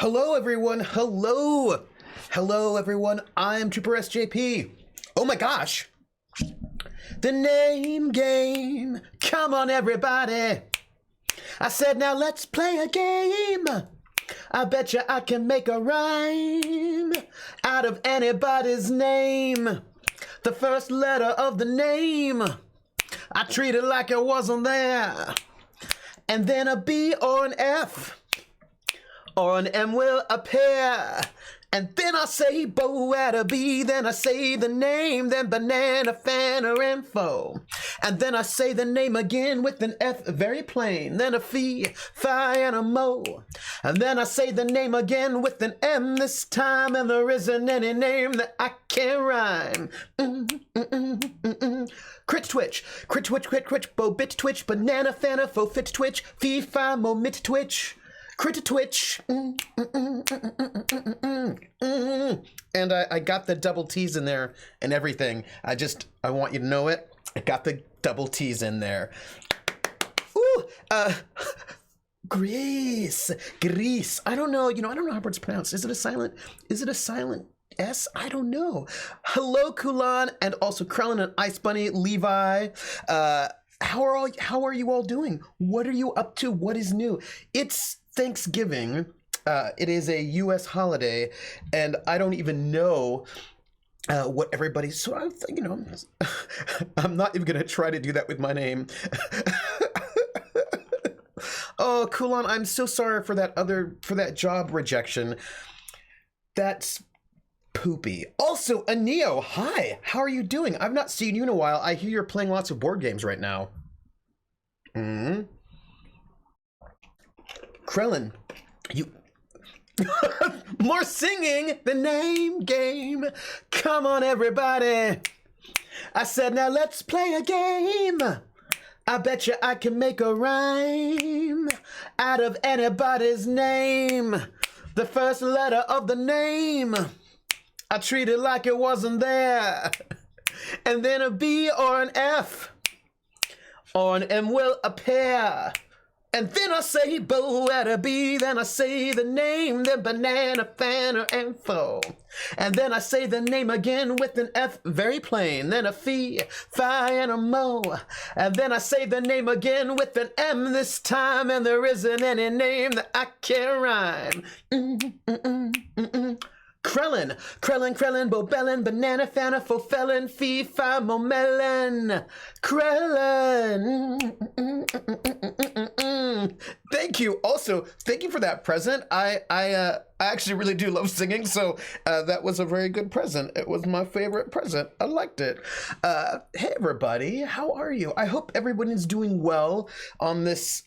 Hello, everyone. Hello. Hello, everyone. I'm Trooper SJP. Oh my gosh. The name game. Come on, everybody. I said, now let's play a game. I bet you I can make a rhyme out of anybody's name. The first letter of the name, I treat it like it wasn't there. And then a B or an F or an M will appear. And then I say bo at a B, then I say the name, then banana, fan, or info. And then I say the name again with an F, very plain, then a fee, fi, and a mo. And then I say the name again with an M this time, and there isn't any name that I can't rhyme. Crit twitch, crit twitch, crit twitch, bo bit twitch, banana, fana, fo fit twitch, fee, fi, mo, mit twitch. Crit twitch. And I got the double T's in there and everything. I want you to know it. I got the double T's in there. Ooh, Gris. Gris. I don't know, I don't know how it's pronounced. Is it a silent S? I don't know. Hello, Kulan, and also Krellin and Ice Bunny, Levi. How are you all doing? What are you up to? What is new? It's Thanksgiving. It is a U.S. holiday, and I don't even know what everybody. So I'm not even gonna try to do that with my name. Oh, Kulan, I'm so sorry for that job rejection. That's poopy. Also, Aneo, hi. How are you doing? I've not seen you in a while. I hear you're playing lots of board games right now. Krellin, you more singing. The name game. Come on, everybody. I said, now let's play a game. I bet you I can make a rhyme out of anybody's name. The first letter of the name, I treat it like it wasn't there. And then a B or an F or an M will appear. And then I say bo at a B, then I say the name, then banana, fan, or info. And then I say the name again with an F, very plain, then a fee, fi, and a mo. And then I say the name again with an M this time, and there isn't any name that I can't rhyme. Krellin, bobellin, banana, fana, fo felon, fee, fi, mo, melon. Krellin. Thank you. Also, thank you for that present. I actually really do love singing, so that was a very good present. It was my favorite present. I liked it. Hey, everybody. How are you? I hope everybody's doing well on this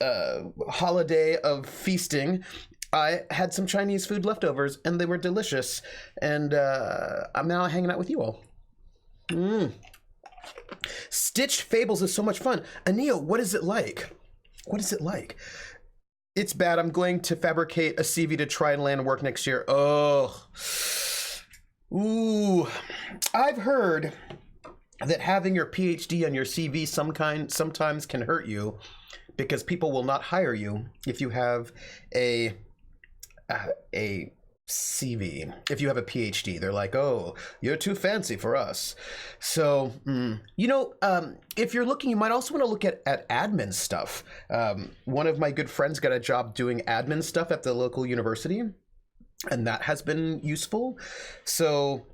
holiday of feasting. I had some Chinese food leftovers, and they were delicious. And I'm now hanging out with you all. Stitched Fables is so much fun. Aneo, what is it like? What is it like? It's bad. I'm going to fabricate a CV to try and land work next year. Oh. Ooh. I've heard that having your PhD on your CV sometimes can hurt you because people will not hire you if you have a CV. If you have a PhD, they're like, oh, you're too fancy for us. So, if you're looking, you might also want to look at admin stuff. One of my good friends got a job doing admin stuff at the local university, and that has been useful. So,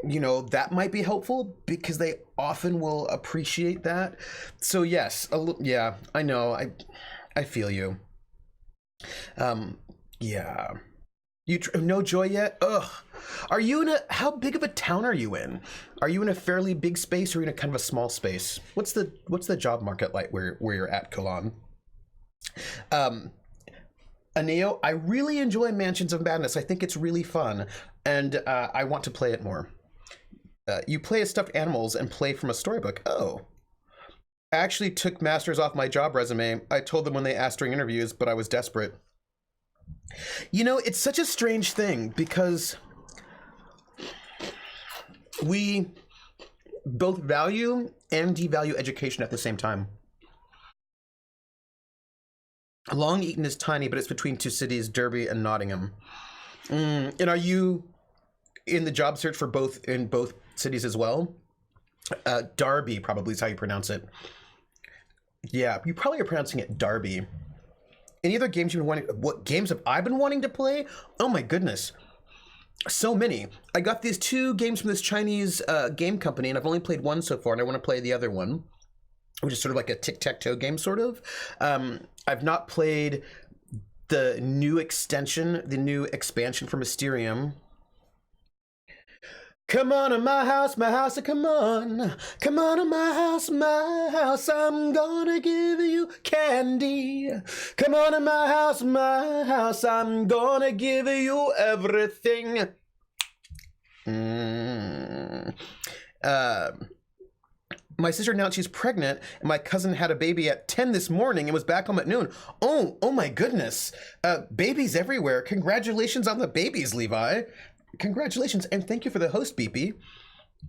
that might be helpful because they often will appreciate that. So yes, yeah, I know. I feel you. Yeah. You no joy yet? Ugh. Are you how big of a town are you in? Are you in a fairly big space or in a kind of a small space? What's the job market like where you're at, Kalan? Aneo, I really enjoy Mansions of Madness. I think it's really fun, and I want to play it more. You play as stuffed animals and play from a storybook. Oh. I actually took masters off my job resume. I told them when they asked during interviews, but I was desperate. It's such a strange thing because we both value and devalue education at the same time. Long Eaton is tiny, but it's between two cities, Derby and Nottingham. And are you in the job search for both cities as well? Derby probably is how you pronounce it. Yeah, you probably are pronouncing it Derby. Any other games you've been wanting? What games have I been wanting to play? Oh my goodness. So many. I got these 2 games from this Chinese game company, and I've only played one so far, and I want to play the other one, which is sort of like a tic-tac-toe game, sort of. I've not played the new expansion for Mysterium. Come on to my house, come on. Come on to my house, I'm gonna give you candy. Come on to my house, I'm gonna give you everything. My sister announced she's pregnant, and my cousin had a baby at 10 this morning and was back home at noon. Oh my goodness. Babies everywhere. Congratulations on the babies, Levi. Congratulations, and thank you for the host, BP.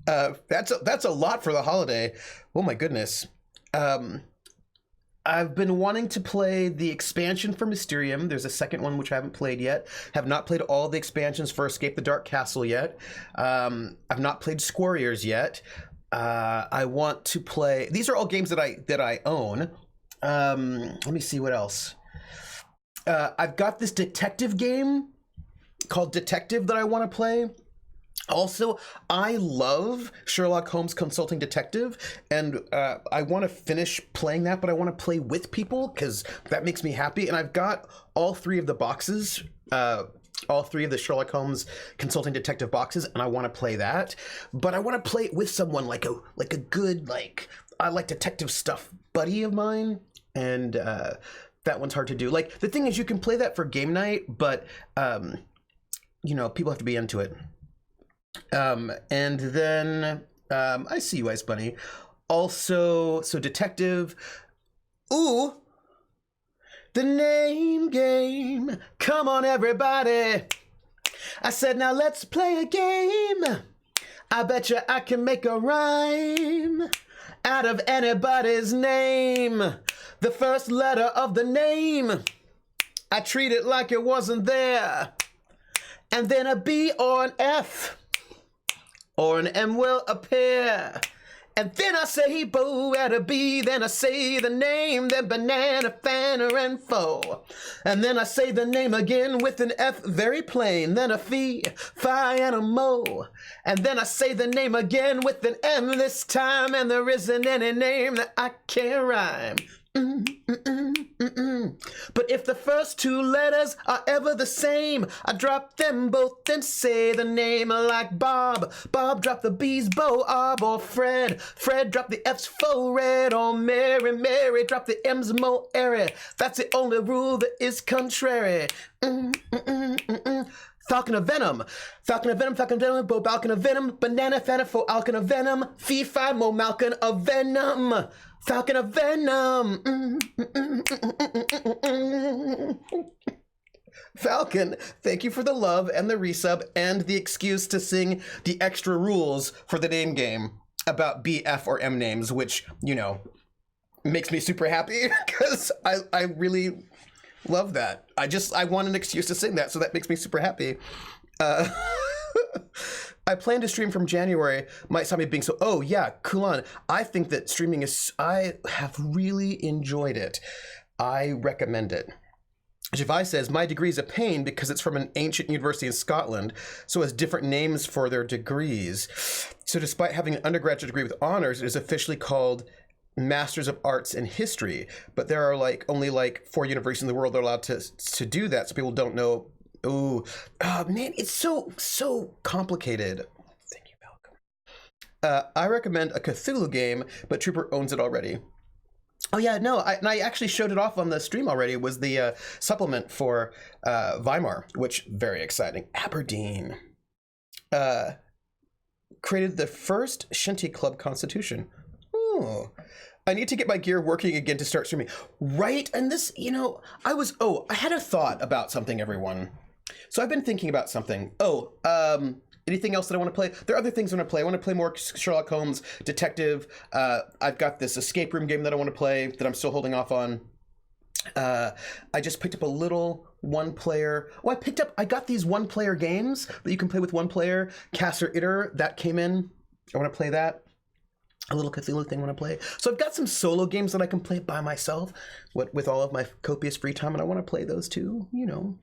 That's a lot for the holiday. Oh my goodness. I've been wanting to play the expansion for Mysterium. There's a second one which I haven't played yet. Have not played all the expansions for Escape the Dark Castle yet. I've not played Squarriors yet. I want to play. These are all games that I own. Let me see what else. I've got this detective game called Detective that I want to play. Also, I love Sherlock Holmes Consulting Detective, and I want to finish playing that, but I want to play with people because that makes me happy. And I've got all 3 of the boxes, all 3 of the Sherlock Holmes Consulting Detective boxes, and I want to play that. But I want to play it with someone like a good, I like detective stuff buddy of mine, and that one's hard to do. Like, the thing is, you can play that for game night, but people have to be into it. And then I see you, Ice Bunny. Also, so Detective. Ooh, the name game. Come on, everybody. I said, now let's play a game. I bet you I can make a rhyme out of anybody's name. The first letter of the name, I treat it like it wasn't there. And then a B or an F or an M will appear. And then I say Bo at a B, then I say the name, then banana, fanner, and foe. And then I say the name again with an F, very plain, then a fee, fi, and a mo. And then I say the name again with an M this time, and there isn't any name that I can't rhyme. But if the first 2 letters are ever the same, I drop them both and say the name, like Bob. Bob drop the B's, Bo, Ob, or Fred. Fred drop the F's, fo, red, or Mary. Mary drop the M's, mo, airy. That's the only rule that is contrary. Falcon of Venom, Falcon of Venom, Falcon of Venom, Bo, Balcon of Venom, Banana, Fana, Fo, Alcon of Venom, Fee, Fi, Mo, Malcon of Venom. Falcon of Venom. Falcon, thank you for the love and the resub and the excuse to sing the extra rules for the name game about B, F, or M names, which, makes me super happy because I really love that. I want an excuse to sing that, so that makes me super happy. I plan to stream from January. Might stop me being so. Oh yeah, Kulan. I think that streaming is. I have really enjoyed it. I recommend it. Javai says my degree is a pain because it's from an ancient university in Scotland, so has different names for their degrees. So despite having an undergraduate degree with honors, it is officially called Masters of Arts in History. But there are only 4 universities in the world that are allowed to do that, so people don't know. Oh man, it's so complicated. Thank you, Malcolm. I recommend a Cthulhu game, but Trooper owns it already. Oh yeah, no, I actually showed it off on the stream already. It was the supplement for Weimar, which very exciting. Aberdeen created the first Shinty Club Constitution. Oh, I need to get my gear working again to start streaming. Right, and this, I had a thought about something, everyone. So I've been thinking about something. Anything else that I want to play? There are other things I want to play. I want to play more Sherlock Holmes Detective. I've got this escape room game that I want to play that I'm still holding off on. I just picked up a little one-player. Oh, I got these one-player games that you can play with one player. Casser Itter, that came in. I want to play that. A little Cthulhu thing I want to play. So I've got some solo games that I can play by myself with all of my copious free time, and I want to play those too, you know.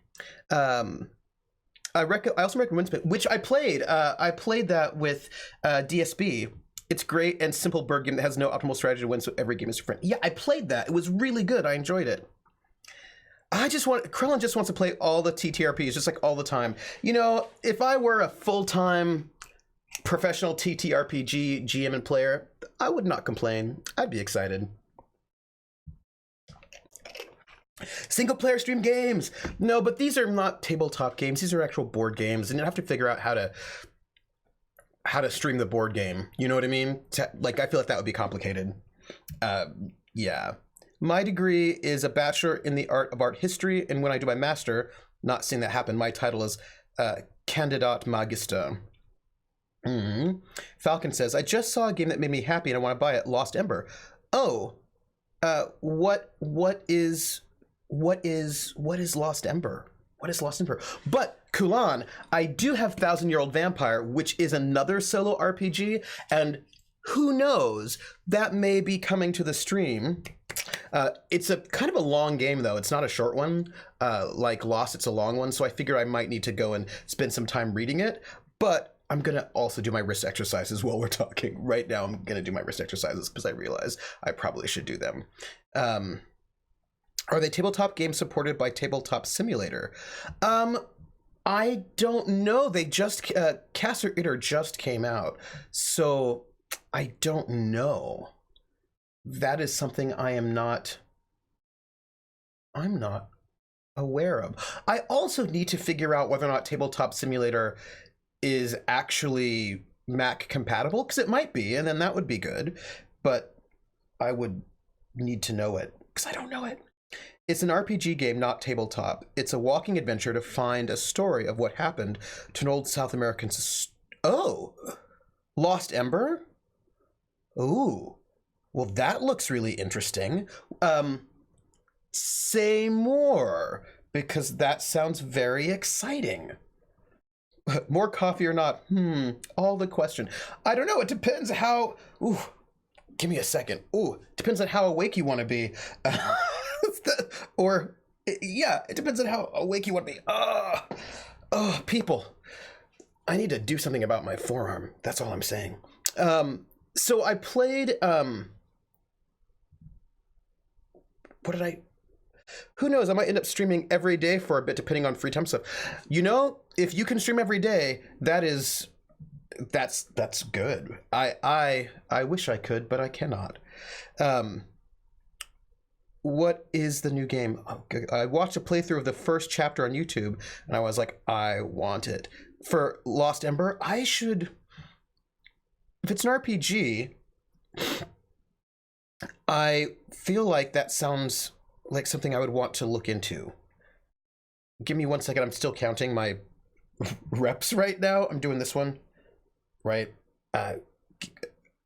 I also recommend Windspin, which I played. I played that with DSB. It's great and simple board game that has no optimal strategy to win, so every game is different. Yeah, I played that. It was really good. I enjoyed it. Krellin just wants to play all the TTRPs, just like all the time. You know, if I were a full-time professional TTRPG GM and player, I would not complain. I'd be excited. Single player stream games. No, but these are not tabletop games. These are actual board games, and you have to figure out how to stream the board game. You know what I mean? Like, I feel like that would be complicated. Yeah. My degree is a bachelor in the art history, and when I do my master, not seeing that happen, my title is Candidat Magister. Falcon says, I just saw a game that made me happy and I want to buy it, Lost Ember. Oh, what is Lost Ember? What is Lost Ember? But Kulan, I do have 1,000-Year-Old Vampire, which is another solo RPG, and who knows, that may be coming to the stream. It's a kind of a long game, though. It's not a short one. Like Lost, it's a long one, so I figure I might need to go and spend some time reading it. But I'm going to also do my wrist exercises while we're talking. Right now, I'm going to do my wrist exercises because I realize I probably should do them. Are they tabletop games supported by Tabletop Simulator? I don't know. They just, Casser Itter just came out, so I don't know. That is something I'm not aware of. I also need to figure out whether or not Tabletop Simulator is actually Mac compatible, because it might be, and then that would be good, but I would need to know it, because I don't know it. It's an RPG game, not tabletop. It's a walking adventure to find a story of what happened to an old South American... Oh! Lost Ember? Ooh. Well, that looks really interesting. Say more, because that sounds very exciting. More coffee or not? All the question. I don't know. It depends how... Ooh, give me a second. Ooh, depends on how awake you want to be. Or, yeah, it depends on how awake you want to be. Oh, people. I need to do something about my forearm. That's all I'm saying. So I played... What did I... Who knows? I might end up streaming every day for a bit, depending on free time stuff. You know, if you can stream every day, that's good. I wish I could, but I cannot. What is the new game? Oh, I watched a playthrough of the first chapter on YouTube, and I was like, I want it. For Lost Ember, I should... If it's an RPG, I feel like that sounds like something I would want to look into. Give me 1 second. I'm still counting my reps right now. I'm doing this one, right?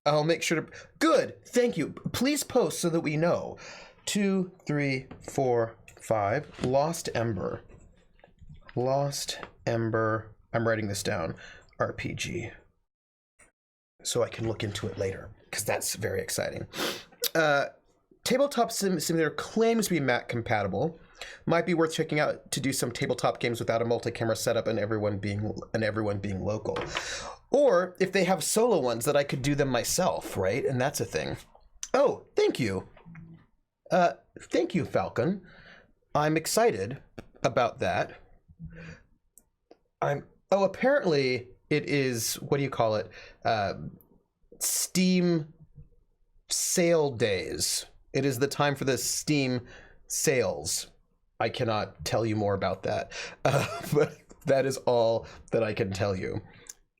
I'll make sure to... Good. Thank you. Please post so that we know. 2, 3, 4, 5. Lost Ember. Lost Ember. I'm writing this down. RPG. So I can look into it later, because that's very exciting. Tabletop Simulator claims to be Mac compatible. Might be worth checking out to do some tabletop games without a multi-camera setup and everyone being local. Or if they have solo ones that I could do them myself, right? And that's a thing. Oh, thank you. Thank you, Falcon. I'm excited about that. Apparently it is, what do you call it? Steam sale days. It is the time for the Steam sales. I cannot tell you more about that, but that is all that I can tell you.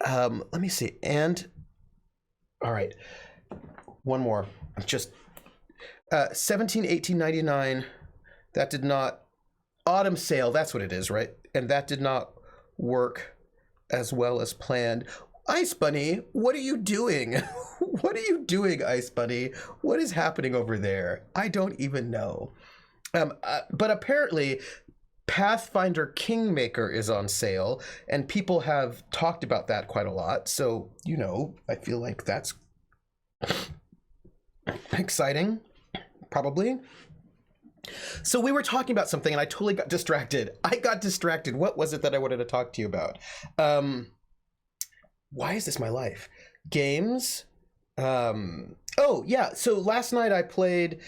Let me see. And all right, one more. Just 1899. That did not... Autumn sale, that's what it is, right? And that did not work as well as planned. Ice Bunny, what are you doing? What are you doing, Ice Bunny? What is happening over there? I don't even know. But apparently, Pathfinder Kingmaker is on sale, and people have talked about that quite a lot. So, I feel like that's exciting, probably. So we were talking about something, and I totally got distracted. What was it that I wanted to talk to you about? Why is this my life? Games. Oh, yeah. So last night I played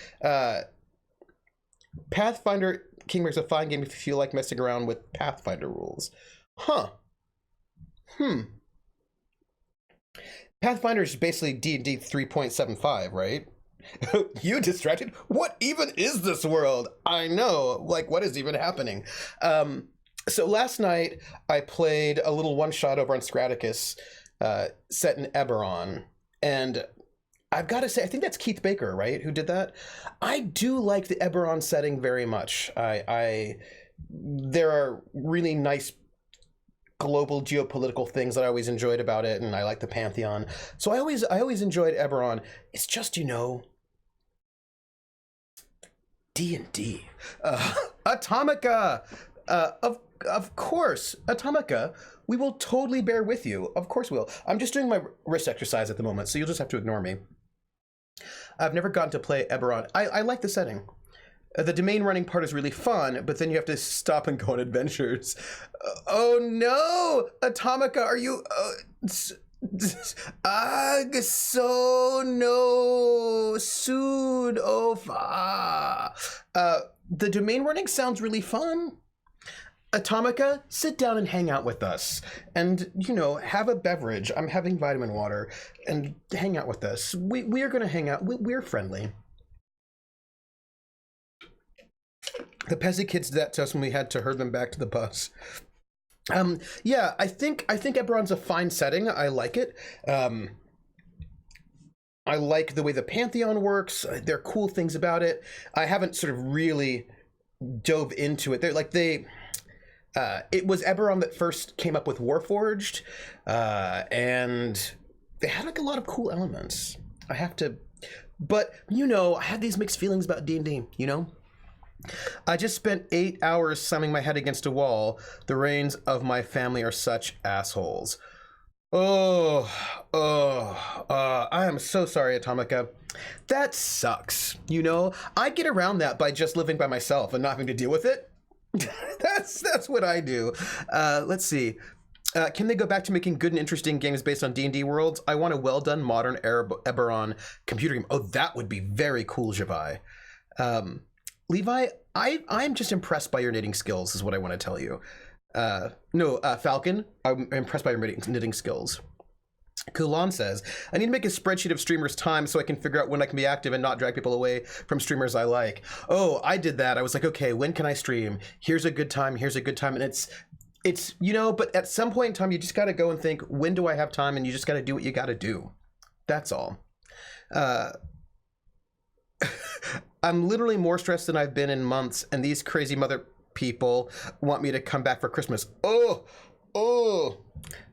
Pathfinder Kingmaker's a fine game if you feel like messing around with Pathfinder rules. Huh. Pathfinder is basically D&D 3.75, right? You distracted? What even is this world? I know. Like, what is even happening? So last night I played a little one-shot over on Scraticus set in Eberron. And I've got to say, I think that's Keith Baker, right, who did that? I do like the Eberron setting very much. There are really nice global geopolitical things that I always enjoyed about it, and I like the Pantheon. So I always enjoyed Eberron. It's just, D&D. Atomica! Of course, Atomica. We will totally bear with you. Of course we will. I'm just doing my wrist exercise at the moment, so you'll just have to ignore me. I've never gotten to play Eberron. I like the setting. The domain running part is really fun, but then you have to stop and go on adventures. Oh no! Atomica, are you... so no soon. The domain running sounds really fun. Atomica, sit down and hang out with us, and have a beverage. I'm having vitamin water, and hang out with us. We are going to hang out. We're friendly. The Pezzy kids did that to us when we had to herd them back to the bus. Yeah, I think Eberron's a fine setting. I like it. I like the way the Pantheon works. There are cool things about it. I haven't sort of really dove into it. It was Eberron that first came up with Warforged, and they had like a lot of cool elements. But I had these mixed feelings about D&D. I just spent 8 hours slamming my head against a wall. The reins of my family are such assholes. I am so sorry, Atomica. That sucks. I get around that by just living by myself and not having to deal with it. That's what I do. Let's see. Can they go back to making good and interesting games based on D&D worlds? I want a well-done modern Eberron computer game. Oh, that would be very cool, Javai. Levi, I'm just impressed by your knitting skills, is what I want to tell you. Falcon, I'm impressed by your knitting skills. Kulan says, I need to make a spreadsheet of streamers' time so I can figure out when I can be active and not drag people away from streamers I like. Oh, I did that. I was like, okay, when can I stream? Here's a good time. And it's but at some point in time, you just got to go and think, when do I have time? And you just got to do what you got to do. That's all. I'm literally more stressed than I've been in months, and these crazy mother people want me to come back for Christmas. Oh,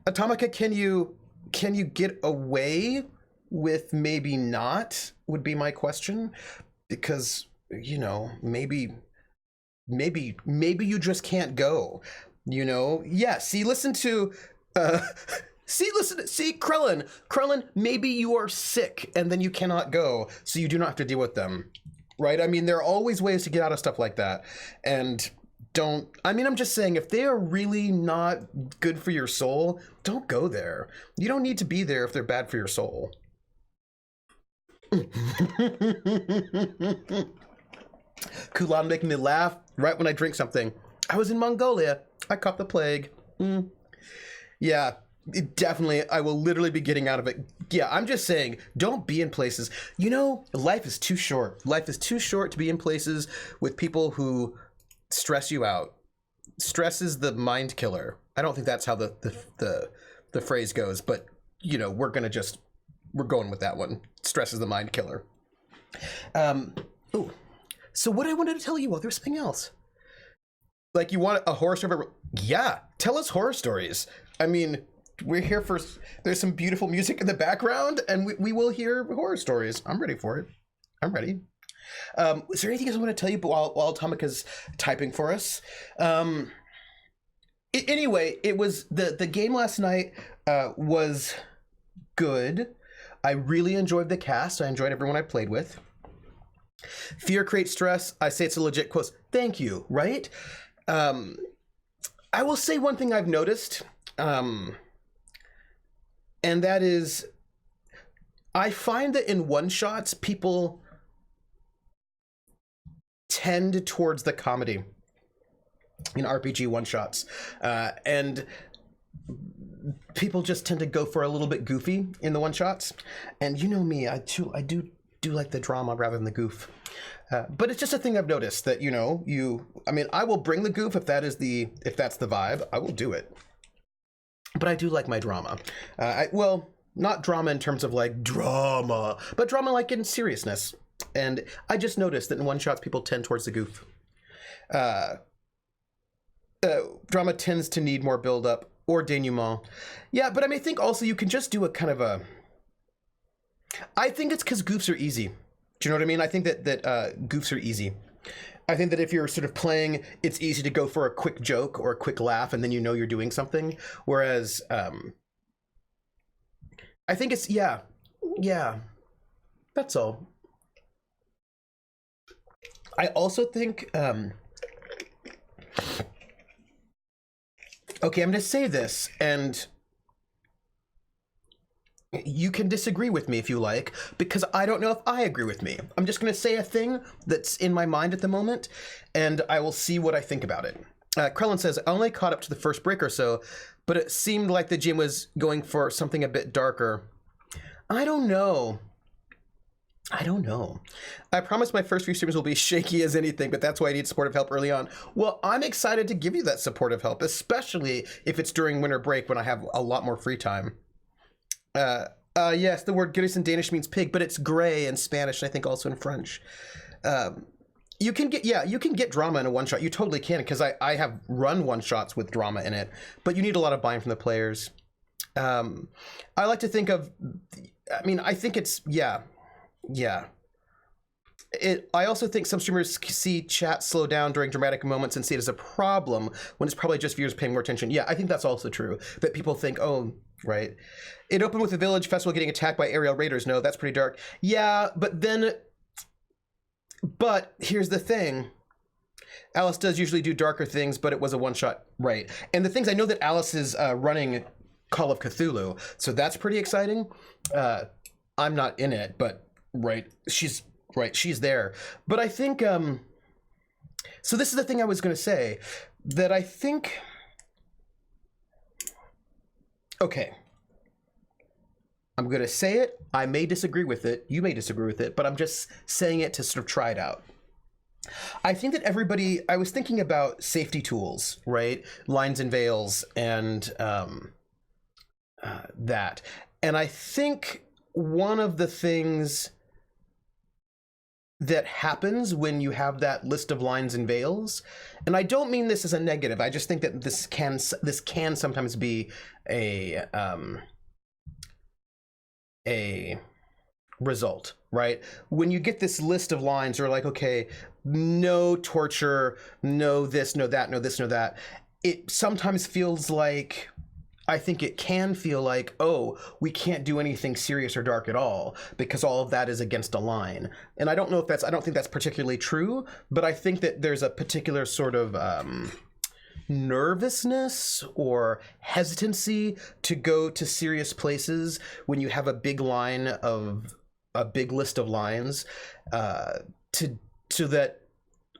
Atomica, can you get away with maybe not, would be my question, because maybe you just can't go. Yeah, listen to Krellin, maybe you are sick and then you cannot go, so you do not have to deal with them, right? I mean, there are always ways to get out of stuff like that. And I'm just saying, if they are really not good for your soul, don't go there. You don't need to be there if they're bad for your soul. Kulan making me laugh right when I drink something. I was in Mongolia. I caught the plague. Yeah, definitely. I will literally be getting out of it. Yeah, I'm just saying, don't be in places. Life is too short. Life is too short to be in places with people who stress you out. Stress is the mind killer. I don't think that's how the phrase goes, but we're going with that one. Stress is the mind killer. So what I wanted to tell you, there's something else. Like, you want a horror story? Yeah, tell us horror stories. I mean, we're here for, there's some beautiful music in the background, and we will hear horror stories. I'm ready for it. I'm ready. Is there anything else I want to tell you while Tomika's typing for us? Anyway, it was the game last night was good. I really enjoyed the cast. I enjoyed everyone I played with. Fear creates stress. I say it's a legit quote. Thank you, right? I will say one thing I've noticed, and that is I find that in one-shots, people tend towards the comedy in RPG one-shots. And people just tend to go for a little bit goofy in the one-shots. And you know me, I do like the drama rather than the goof. But it's just a thing I've noticed that, I mean, I will bring the goof if that's the vibe, I will do it. But I do like my drama. Well, not drama in terms of like drama, but drama like in seriousness. And I just noticed that in one-shots, people tend towards the goof. Drama tends to need more build-up or denouement. Yeah, but I mean, I think also you can just do a kind of a... I think it's because goofs are easy. Do you know what I mean? I think that goofs are easy. I think that if you're sort of playing, it's easy to go for a quick joke or a quick laugh, and then you know you're doing something. Whereas, I think it's, yeah, that's all. I also think, okay, I'm going to say this, and you can disagree with me if you like, because I don't know if I agree with me. I'm just going to say a thing that's in my mind at the moment, and I will see what I think about it. Krellin says, I only caught up to the first break or so, but it seemed like the GM was going for something a bit darker. I don't know. I promise my first few streams will be shaky as anything, but that's why I need supportive help early on. Well, I'm excited to give you that supportive help, especially if it's during winter break when I have a lot more free time. Yes, the word Gris in Danish means pig, but it's gray in Spanish, and I think also in French. You can get drama in a one-shot. You totally can, because I have run one-shots with drama in it, but you need a lot of buy-in from the players. I like to think of, I mean, I think it's, yeah. I also think some streamers see chat slow down during dramatic moments and see it as a problem when it's probably just viewers paying more attention. Yeah, I think that's also true. That people think, oh, right. It opened with a village festival getting attacked by aerial raiders. No, that's pretty dark. Yeah, but here's the thing. Alice does usually do darker things, but it was a one-shot, right. And the things, I know that Alice is running Call of Cthulhu, so that's pretty exciting. I'm not in it, but right, she's there. But I think, so this is the thing I was going to say, that I think, okay, I'm going to say it, I may disagree with it, you may disagree with it, but I'm just saying it to sort of try it out. I think that I was thinking about safety tools, right? Lines and veils and that. And I think one of the things that happens when you have that list of lines and veils, and I don't mean this as a negative, I just think that this can sometimes be a result, right? When you get this list of lines, you're like, okay, no torture, no this, no that, no this, no that. It sometimes feels like, I think it can feel like, oh, we can't do anything serious or dark at all because all of that is against a line. And I don't know if I don't think that's particularly true, but I think that there's a particular sort of nervousness or hesitancy to go to serious places when you have a big list of lines, so that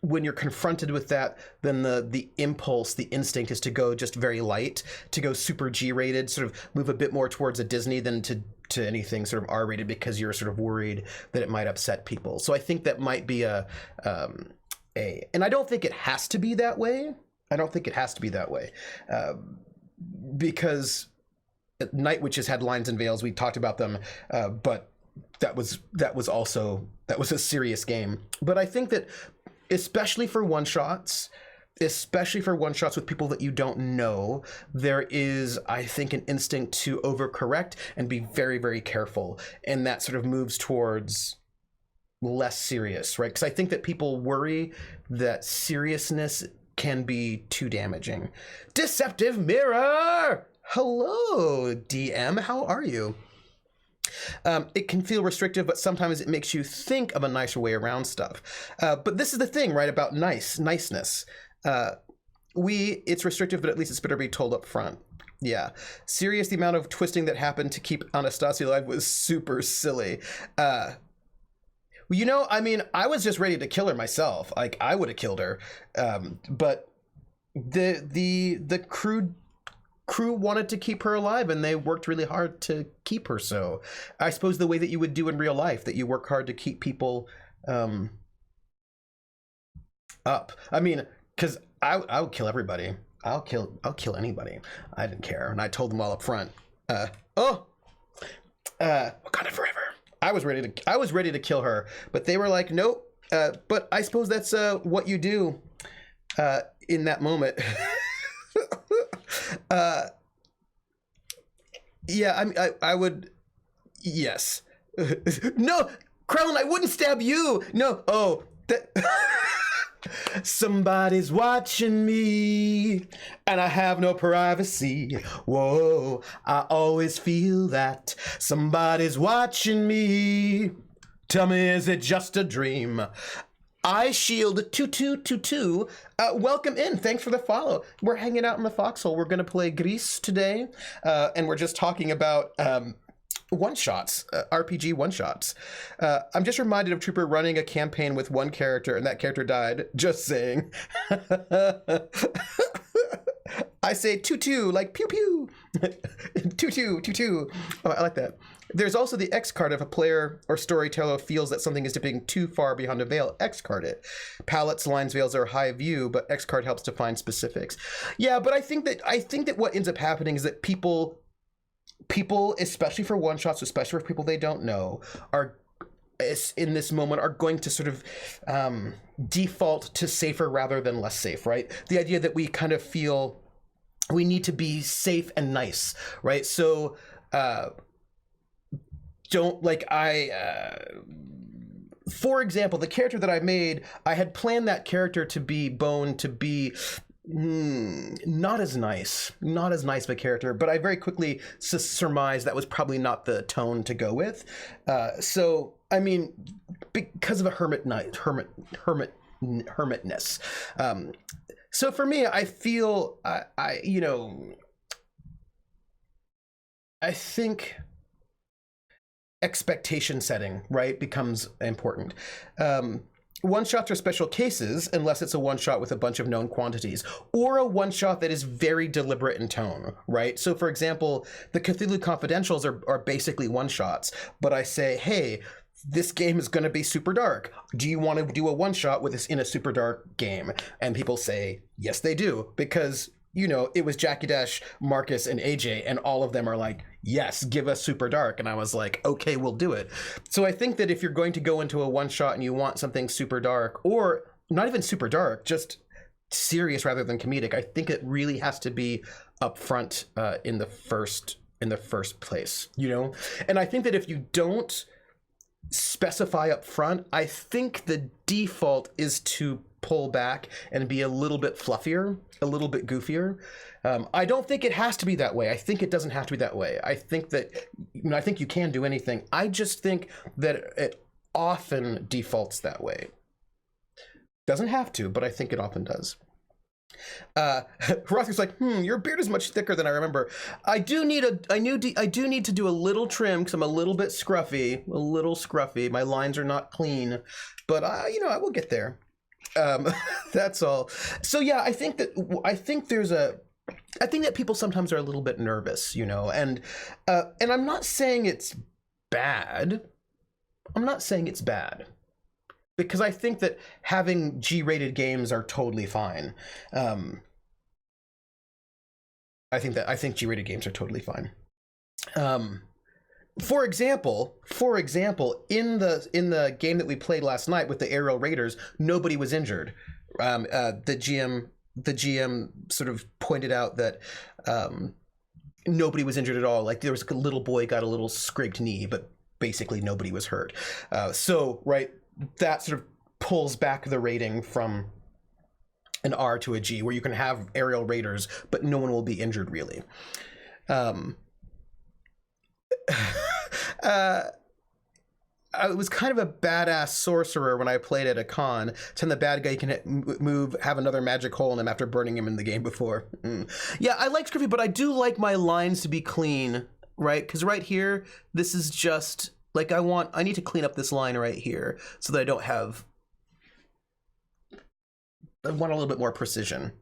when you're confronted with that, then the impulse, the instinct is to go just very light, to go super G-rated, sort of move a bit more towards a Disney than to anything sort of R-rated, because you're sort of worried that it might upset people. So I think that might be and I don't think it has to be that way. Because Night Witches had lines and veils. We talked about them, but that was a serious game. But I think that especially for one-shots with people that you don't know, there is, I think, an instinct to overcorrect and be very, very careful. And that sort of moves towards less serious, right? Because I think that people worry that seriousness can be too damaging. Deceptive Mirror! Hello, DM. How are you? It can feel restrictive, but sometimes it makes you think of a nicer way around stuff. But this is the thing, right, about niceness. It's restrictive, but at least it's better to be told up front. Yeah. Serious, the amount of twisting that happened to keep Anastasia alive was super silly. You know, I mean, I was just ready to kill her myself. Like, I would have killed her. But the crew wanted to keep her alive, and they worked really hard to keep her. So I suppose the way that you would do in real life, that you work hard to keep people up. I mean, because I would kill everybody. I'll kill anybody. I didn't care, and I told them all up front. Wakanda forever. I was ready to kill her, but they were like, nope. But I suppose that's what you do in that moment. Yeah, I would. Yes. No, Krellin, I wouldn't stab you. No. Oh, that. Somebody's watching me, and I have no privacy. Whoa, I always feel that somebody's watching me. Tell me, is it just a dream? I Shield 2222. Welcome in. Thanks for the follow. We're hanging out in the foxhole. We're going to play Gris today, and we're just talking about one-shots, RPG one-shots. I'm just reminded of Trooper running a campaign with one character, and that character died. Just saying. I say tutu, like pew-pew. Tutu. Oh, I like that. There's also the X card if a player or storyteller feels that something is dipping too far behind a veil. X card it. Palettes, lines, veils are high view, but X card helps define specifics. Yeah, but I think that what ends up happening is that people, especially for one shots, especially for people they don't know, are in this moment are going to sort of default to safer rather than less safe, right? The idea that we kind of feel we need to be safe and nice, right? So for example, the character that I made, I had planned that character to be Bone to be not as nice of a character, but I very quickly surmised that was probably not the tone to go with. So I mean, because of a hermitness. So for me, I feel I think expectation setting, right, becomes important. One-shots are special cases unless it's a one-shot with a bunch of known quantities, or a one-shot that is very deliberate in tone, right? So for example, the Cthulhu Confidentials are basically one-shots, but I say, hey, this game is going to be super dark. Do you want to do a one-shot with this in a super dark game? And people say, yes, they do, because it was Jackie Dash, Marcus, and AJ, and all of them are like, yes, give us super dark. And I was like, okay, we'll do it. So I think that if you're going to go into a one shot and you want something super dark, or not even super dark, just serious rather than comedic, I think it really has to be upfront in the first place, And I think that if you don't specify up front, I think the default is to pull back and be a little bit fluffier, a little bit goofier. I don't think it has to be that way. I think it doesn't have to be that way. I think that, I think you can do anything. I just think that it often defaults that way. Doesn't have to, but I think it often does. Roth's like, your beard is much thicker than I remember. I do need to do a little trim because I'm a little bit scruffy. My lines are not clean, but I will get there. That's all. So yeah, I think that people sometimes are a little bit nervous, and I'm not saying it's bad. Because I think that having G-rated games are totally fine. I think G-rated games are totally fine. For example, in the game that we played last night with the aerial raiders, nobody was injured. The GM sort of pointed out that nobody was injured at all. Like there was a little boy got a little scraped knee, but basically nobody was hurt. So right. that sort of pulls back the rating from an R to a G, where you can have aerial raiders, but no one will be injured, really. I was kind of a badass sorcerer when I played at a con. Then the bad guy can move, have another magic hole in him after burning him in the game before. Yeah, I like Scriffy, but I do like my lines to be clean, right? Because right here, this is just like I need to clean up this line right here so that I don't have. I want a little bit more precision.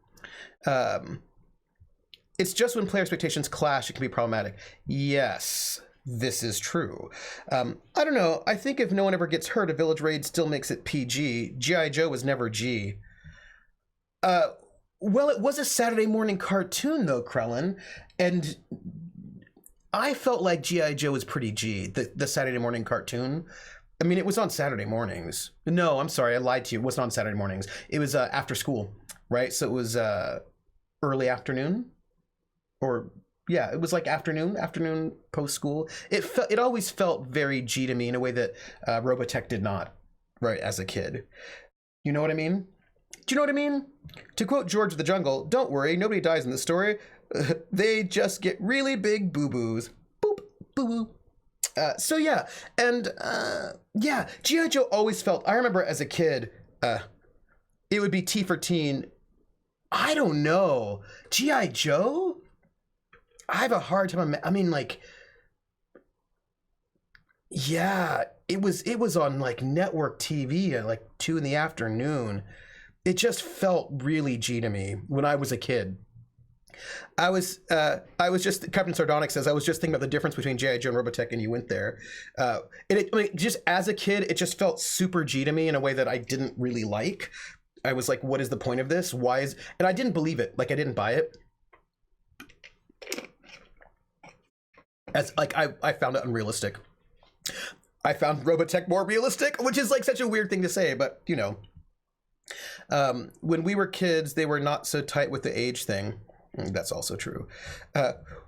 It's just when player expectations clash, it can be problematic. Yes. This is true. I don't know. I think if no one ever gets hurt, a village raid still makes it PG. G.I. Joe was never G. Well, it was a Saturday morning cartoon, though, Krellin. And I felt like G.I. Joe was pretty G, the Saturday morning cartoon. I mean, it was on Saturday mornings. No, I'm sorry. I lied to you. It wasn't on Saturday mornings. It was after school, right? So it was early afternoon or... Yeah, it was like afternoon post school. It always felt very G to me in a way that Robotech did not, right, as a kid. You know what I mean? Do you know what I mean? To quote George of the Jungle, don't worry, nobody dies in this story. They just get really big boo-boos. Boop, boo-boo. So yeah, and yeah, G.I. Joe always felt, I remember as a kid, it would be T for teen. I don't know. G.I. Joe? I have a hard time. I mean, like, yeah, it was on like network TV at like 2 PM. It just felt really G to me when I was a kid. I was just, Captain Sardonic says, I was just thinking about the difference between G.I. Joe and Robotech, and you went there. I mean, just as a kid, it just felt super G to me in a way that I didn't really like. I was like, what is the point of this? And I didn't believe it. Like, I didn't buy it. As like I found it unrealistic. I found Robotech more realistic, which is like such a weird thing to say, but you know. When we were kids, they were not so tight with the age thing. That's also true.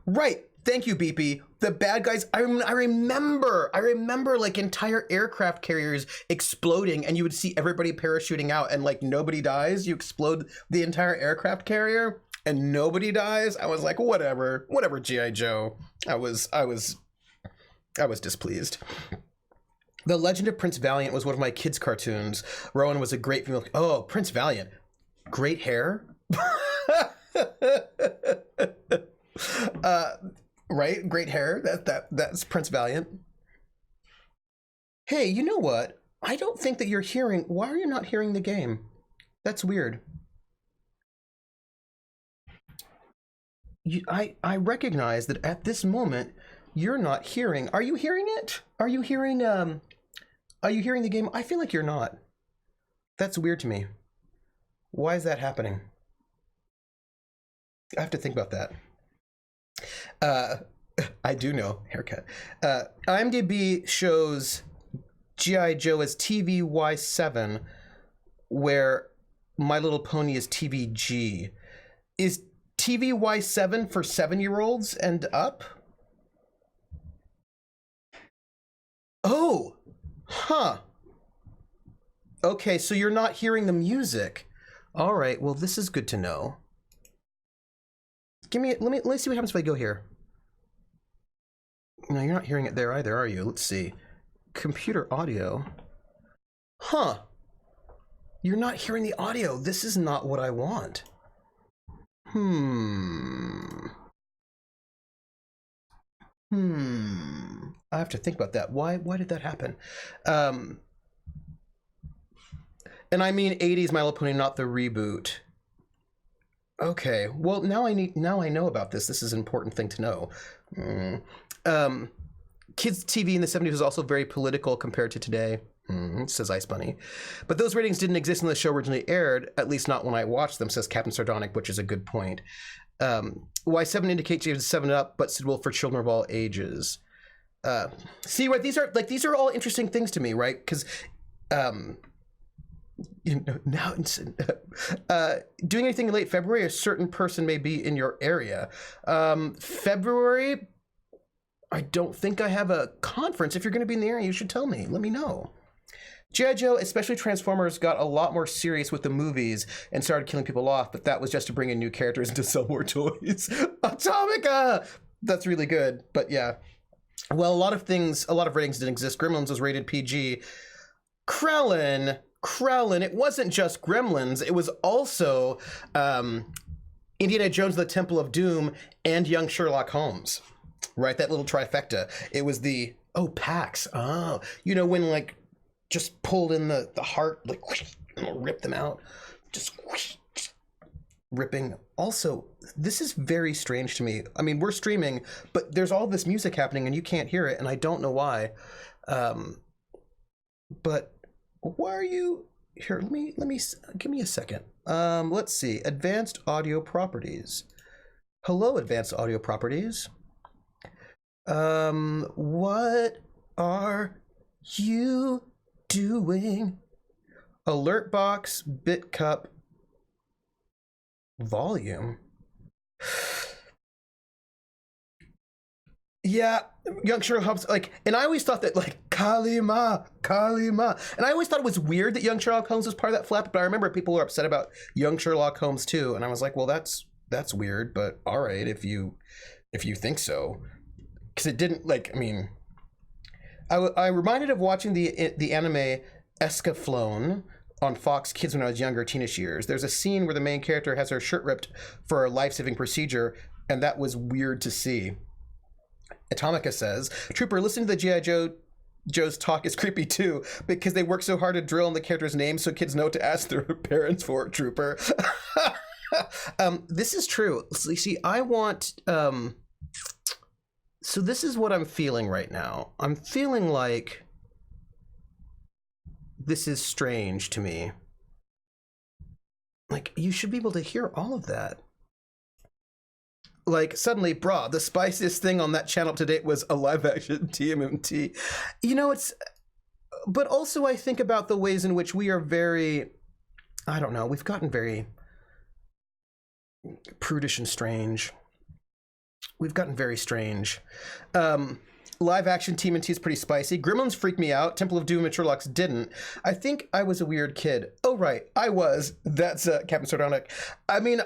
Right. Thank you, Beepy. The bad guys, I remember like entire aircraft carriers exploding, and you would see everybody parachuting out, and like nobody dies. You explode the entire aircraft carrier and nobody dies. I was like, whatever, G.I. Joe. I was displeased. The Legend of Prince Valiant was one of my kids' cartoons. Rowan was a great female. Oh, Prince Valiant. Great hair? Right? Great hair. That's Prince Valiant. Hey, you know what? I don't think that you're hearing... Why are you not hearing the game? That's weird. I recognize that at this moment you're not hearing. Are you hearing it? Are you hearing the game? I feel like you're not. That's weird to me. Why is that happening? I have to think about that. I do know. Haircut. IMDb shows G.I. Joe as TVY7, where My Little Pony is TVG. Is TVY7 for 7-year-olds and up? Oh, huh. Okay, so you're not hearing the music. All right, well, this is good to know. Let me see what happens if I go here. No, you're not hearing it there either, are you? Let's see. Computer audio. Huh. You're not hearing the audio. This is not what I want. I have to think about that. Why did that happen? And I mean 80s My Little Pony, not the reboot. Okay. Well, now I know about this. This is an important thing to know. Kids TV in the 70s was also very political compared to today. Says Ice Bunny. But those ratings didn't exist when the show originally aired, at least not when I watched them, says Captain Sardonic, which is a good point. Y7 indicates you have 7 up, but suitable for children of all ages. See, right, these are all interesting things to me, right? Because you know, now doing anything in late February, a certain person may be in your area. February, I don't think I have a conference. If you're going to be in the area, you should tell me. Let me know. G.I. Joe, especially Transformers, got a lot more serious with the movies and started killing people off, but that was just to bring in new characters and to sell more toys. Atomica! That's really good, but yeah. Well, a lot of ratings didn't exist. Gremlins was rated PG. Krellin, it wasn't just Gremlins, it was also Indiana Jones and the Temple of Doom and Young Sherlock Holmes. Right, that little trifecta. It was PAX. Oh, you know, when like just pulled in the heart, like whoosh, and rip them out. Just whoosh, ripping. Also, this is very strange to me. I mean, we're streaming, but there's all this music happening and you can't hear it, and I don't know why. But why are you here? Let me give me a second. Let's see. Advanced audio properties. Hello, advanced audio properties. What are you doing? Alert box, bit cup, volume. Yeah, Young Sherlock Holmes, like, and I always thought that, like, Kalima. And I always thought it was weird that Young Sherlock Holmes was part of that flap, but I remember people were upset about Young Sherlock Holmes too, and I was like, well, that's weird, but all right, if you think so. Because it didn't, like, I mean, I reminded of watching the anime Escaflowne on Fox Kids when I was younger, teenage years. There's a scene where the main character has her shirt ripped for a life-saving procedure, and that was weird to see. Atomica says, Trooper, listening to the G.I. Joe's talk is creepy too, because they work so hard to drill in the character's name so kids know what to ask their parents for, Trooper. This is true. See, I want... So this is what I'm feeling right now. I'm feeling like this is strange to me. Like, you should be able to hear all of that. Like, suddenly, brah, the spiciest thing on that channel to date was a live-action TMNT. You know, it's... But also I think about the ways in which we are very... I don't know, we've gotten very prudish and strange. We've gotten very strange. Live action TMNT is pretty spicy. Gremlins freaked me out. Temple of Doom and Sherlock's didn't. I think I was a weird kid. Oh, right. I was. That's Captain Sardonic. I mean,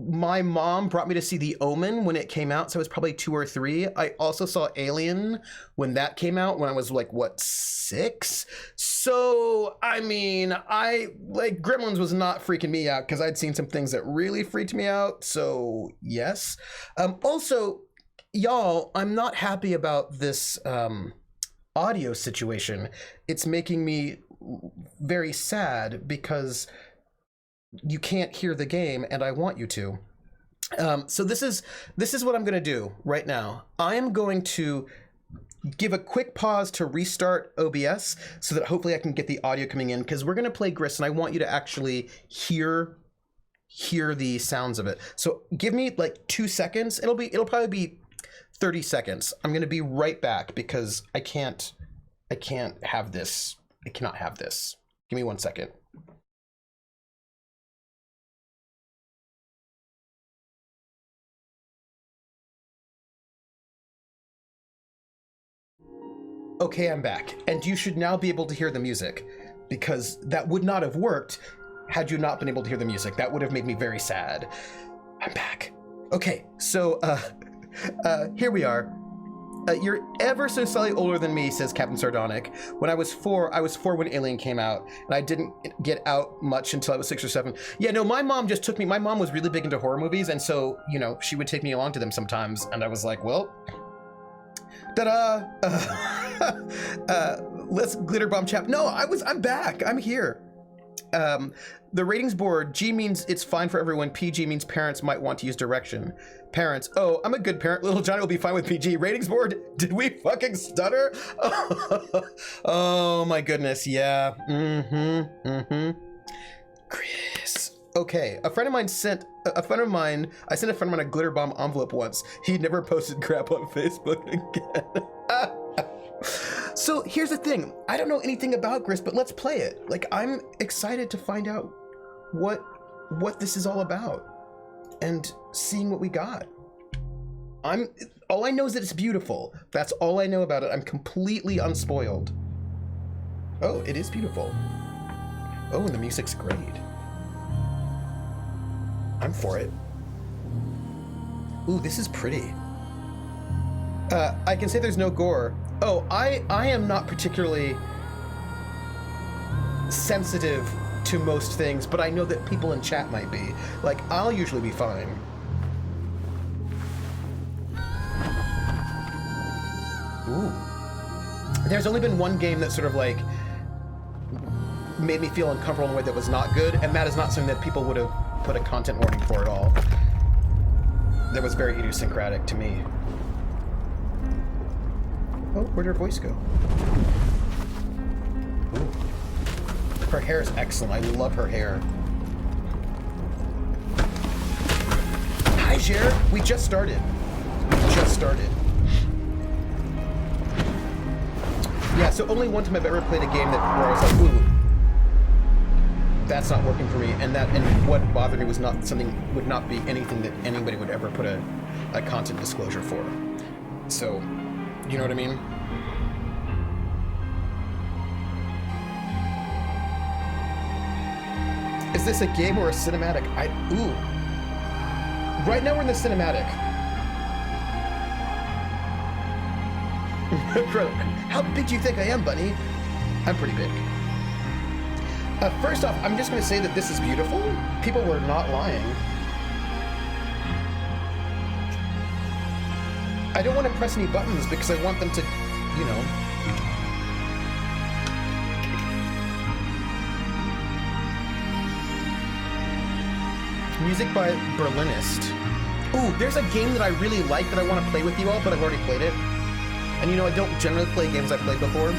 my mom brought me to see The Omen when it came out, so I was probably 2 or 3. I also saw Alien when that came out when I was like, what, 6? So, I mean, Gremlins was not freaking me out because I'd seen some things that really freaked me out, so yes. Also, y'all, I'm not happy about this audio situation. It's making me very sad because you can't hear the game and I want you to. So this is what I'm gonna do right now. I am going to give a quick pause to restart OBS so that hopefully I can get the audio coming in, because we're gonna play Gris and I want you to actually hear the sounds of it. So give me like 2 seconds. It'll probably be 30 seconds. I'm gonna be right back because I can't have this. I cannot have this. Give me 1 second. Okay, I'm back, and you should now be able to hear the music, because that would not have worked had you not been able to hear the music. That would have made me very sad. I'm back. Okay, so here we are. You're ever so slightly older than me, says Captain Sardonic. When I was 4 when Alien came out, and I didn't get out much until I was 6 or 7. Yeah, no, my mom just took me. My mom was really big into horror movies, and so, you know, she would take me along to them sometimes, and I was like, well, ta-da! Let's glitter bomb chap. No, I'm back. I'm here. The ratings board, G means it's fine for everyone. PG means parents might want to use direction. Parents, oh, I'm a good parent. Little Johnny will be fine with PG. Ratings board, did we fucking stutter? Oh my goodness, yeah. Chris. Okay, I sent a friend of mine a glitter bomb envelope once. He never posted crap on Facebook again. So here's the thing. I don't know anything about Gris, but let's play it. Like, I'm excited to find out what this is all about and seeing what we got. all I know is that it's beautiful. That's all I know about it. I'm completely unspoiled. Oh, it is beautiful. Oh, and the music's great. I'm for it. Ooh, this is pretty. I can say there's no gore. Oh, I am not particularly sensitive to most things, but I know that people in chat might be. Like, I'll usually be fine. Ooh. There's only been one game that sort of like made me feel uncomfortable in a way that was not good, and that is not something that people would have put a content warning for at all. That was very idiosyncratic to me. Oh, where'd her voice go? Ooh. Her hair is excellent. I love her hair. Hi, Jer. We just started. Yeah, so only one time I've ever played a game where I was like, ooh, that's not working for me, and what bothered me was would not be anything that anybody would ever put a content disclosure for. So, you know what I mean? Is this a game or a cinematic? Ooh. Right now we're in the cinematic. How big do you think I am, Bunny? I'm pretty big. First off, I'm just going to say that this is beautiful. People were not lying. I don't want to press any buttons because I want them to, you know. Music by Berlinist. Ooh, there's a game that I really like that I want to play with you all, but I've already played it. And you know, I don't generally play games I've played before.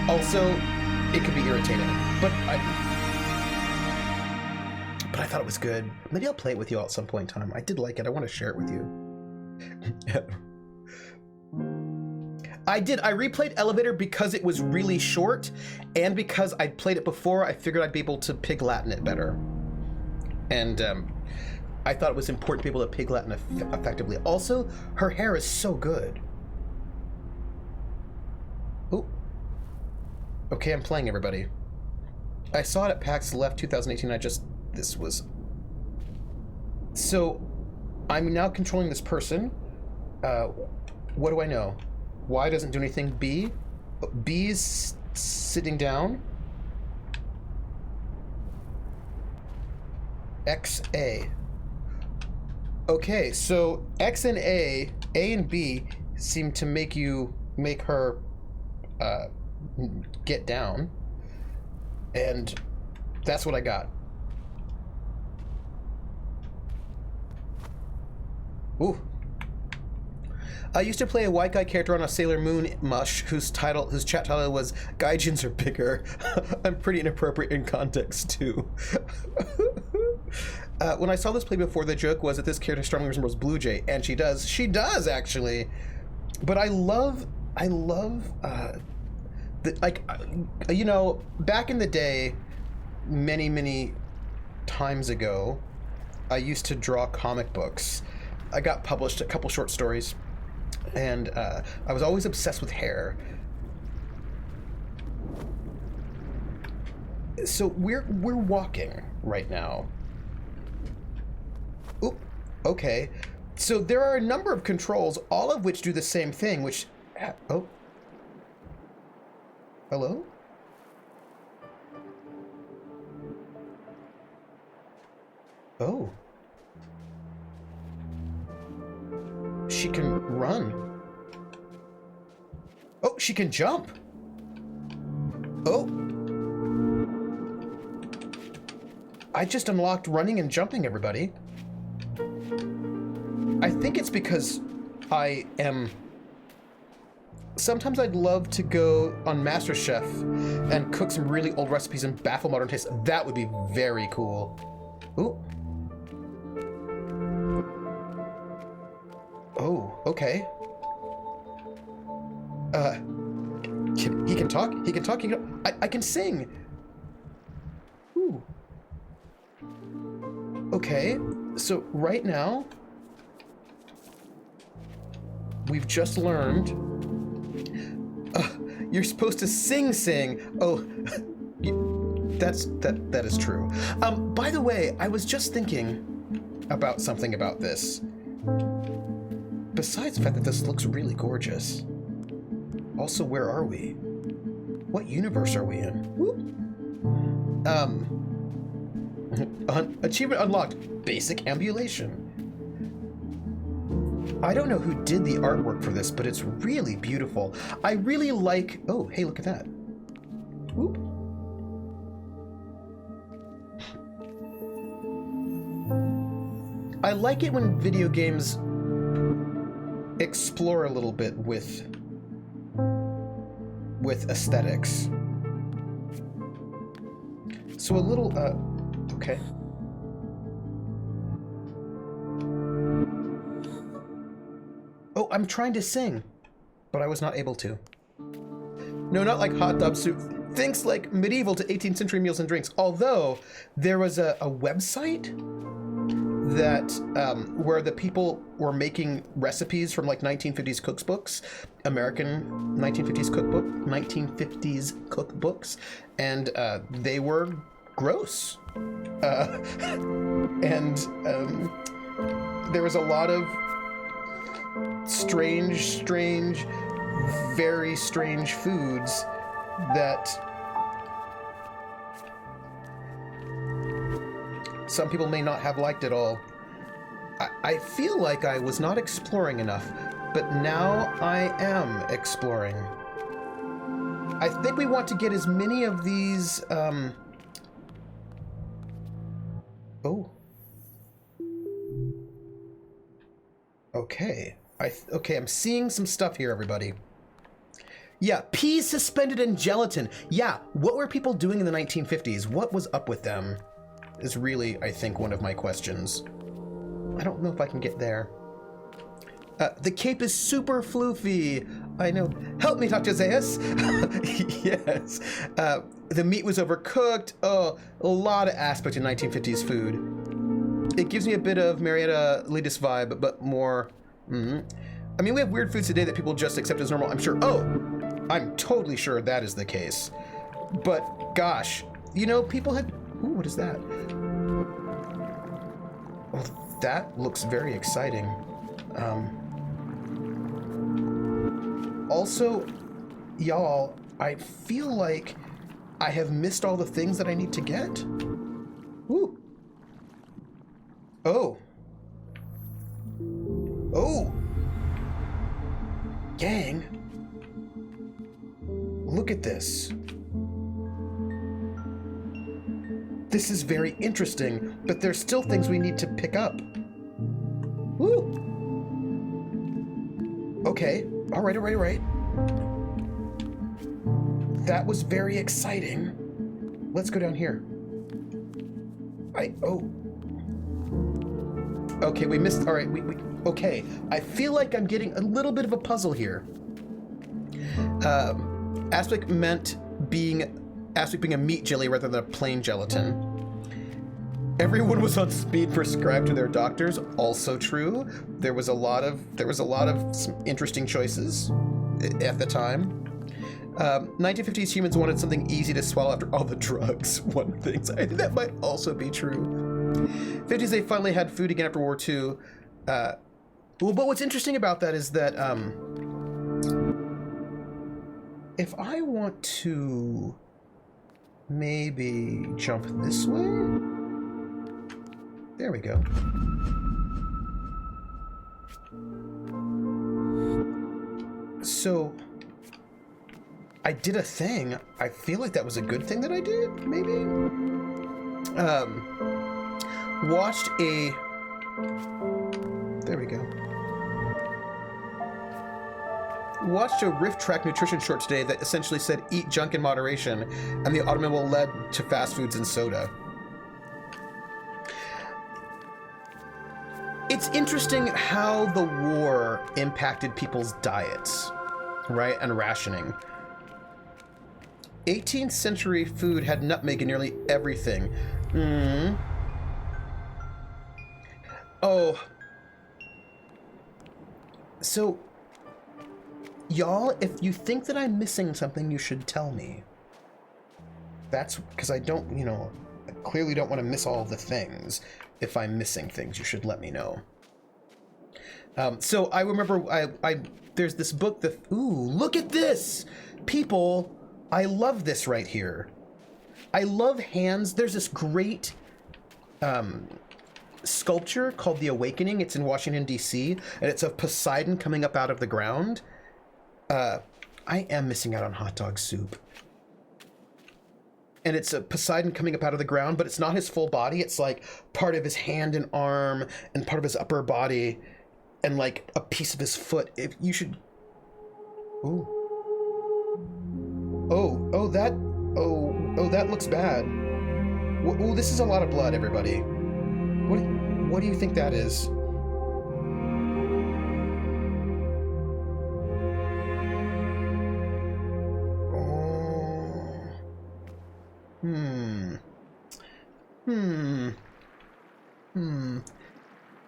Also, it could be irritating, but I thought it was good. Maybe I'll play it with you all at some point in time. I did like it. I want to share it with you. I replayed Elevator because it was really short, and because I'd played it before, I figured I'd be able to Pig Latin it better. And I thought it was important to be able to Pig Latin effectively. Also, her hair is so good. Ooh. Okay, I'm playing, everybody. I saw it at PAX Left 2018. So, I'm now controlling this person. What do I know? Y doesn't do anything. B. B's sitting down. X, A. Okay, so X and A and B seem to make her get down, and that's what I got. Ooh. I used to play a white guy character on a Sailor Moon mush whose chat title was "Gaijins are bigger." I'm pretty inappropriate in context too. When I saw this play before, the joke was that this character strongly resembles Blue Jay, and she does actually. But I love you know, back in the day, many times ago, I used to draw comic books. I got published a couple short stories, and I was always obsessed with hair. So we're walking right now. Oop, okay. So there are a number of controls, all of which do the same thing, which... Oh. Hello? Oh. She can run. Oh, she can jump. Oh. I just unlocked running and jumping, everybody. I think it's because I am... Sometimes I'd love to go on MasterChef and cook some really old recipes and baffle modern tastes. That would be very cool. Ooh. Oh, okay. He can talk? He can talk? I can sing! Ooh. Okay, so right now... we've just learned you're supposed to sing. Oh, that is true. By the way, I was just thinking about something about this. Besides the fact that this looks really gorgeous. Also, where are we? What universe are we in? Whoop. Achievement unlocked. Basic ambulation. I don't know who did the artwork for this, but it's really beautiful. I really like... Oh, hey, look at that. Whoop. I like it when video games explore a little bit with aesthetics. So a little, okay. Oh, I'm trying to sing, but I was not able to. No, not like hot dog soup. Things like medieval to 18th century meals and drinks. Although there was a website that where the people were making recipes from like 1950s cookbooks, American 1950s cookbooks, and they were gross. And there was a lot of strange, very strange foods that some people may not have liked at all. I feel like I was not exploring enough, but now I am exploring. I think we want to get as many of these, Oh. Okay. Okay, I'm seeing some stuff here, everybody. Yeah, peas suspended in gelatin. Yeah, what were people doing in the 1950s? What was up with them? Is really, I think, one of my questions. I don't know if I can get there. The cape is super floofy. I know. Help me, Dr. Zaius. Yes. The meat was overcooked. Oh, a lot of aspect of 1950s food. It gives me a bit of Marietta Ledis vibe, but more... I mean, we have weird foods today that people just accept as normal, I'm sure. Oh, I'm totally sure that is the case. But, gosh, you know, people had... Ooh, what is that? Oh, that looks very exciting. Also, y'all, I feel like I have missed all the things that I need to get. Ooh. Oh. Oh. Gang. Look at this. This is very interesting, but there's still things we need to pick up. Woo! Okay. All right. That was very exciting. Let's go down here. Okay, we missed... All right, okay. I feel like I'm getting a little bit of a puzzle here. Aspic being a meat jelly rather than a plain gelatin. Everyone was on speed prescribed to their doctors. Also true. There was a lot of some interesting choices at the time. 1950s humans wanted something easy to swallow after all the drugs. One thing. I think that might also be true. 50s, they finally had food again after War II. But what's interesting about that is that if I want to maybe jump this way. There we go. So, I did a thing. I feel like that was a good thing that I did, maybe? Watched a... There we go. Watched a Riff Track nutrition short today that essentially said, eat junk in moderation, and the automobile led to fast foods and soda. It's interesting how the war impacted people's diets, right, and rationing. 18th century food had nutmeg in nearly everything. Oh. So, Y'all, if you think that I'm missing something, you should tell me. That's because I don't, I clearly don't want to miss all of the things. If I'm missing things, you should let me know. So I remember there's this book that, ooh, look at this! People, I love this right here. I love hands. There's this great sculpture called The Awakening. It's in Washington, D.C., and it's of Poseidon coming up out of the ground. I am missing out on hot dog soup. And it's a Poseidon coming up out of the ground, but it's not his full body. It's like part of his hand and arm and part of his upper body and like a piece of his foot. If you should... Ooh. Oh, that looks bad. Ooh, this is a lot of blood, everybody. What do you think that is?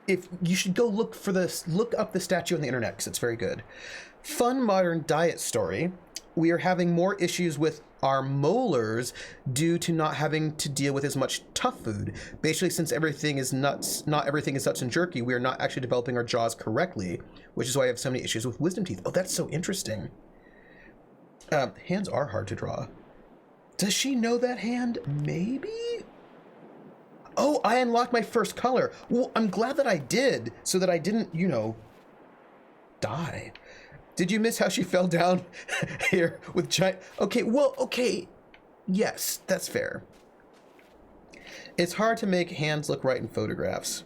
If you should go look up the statue on the internet because it's very good. Fun modern diet story. We are having more issues with our molars due to not having to deal with as much tough food. Basically, since everything is nuts, not everything is nuts and jerky, we are not actually developing our jaws correctly, which is why I have so many issues with wisdom teeth. Oh, that's so interesting. Hands are hard to draw. Does she know that hand? Maybe? Oh, I unlocked my first color. Well, I'm glad that I did, so that I didn't, die. Did you miss how she fell down here with giant... Okay. Yes, that's fair. It's hard to make hands look right in photographs.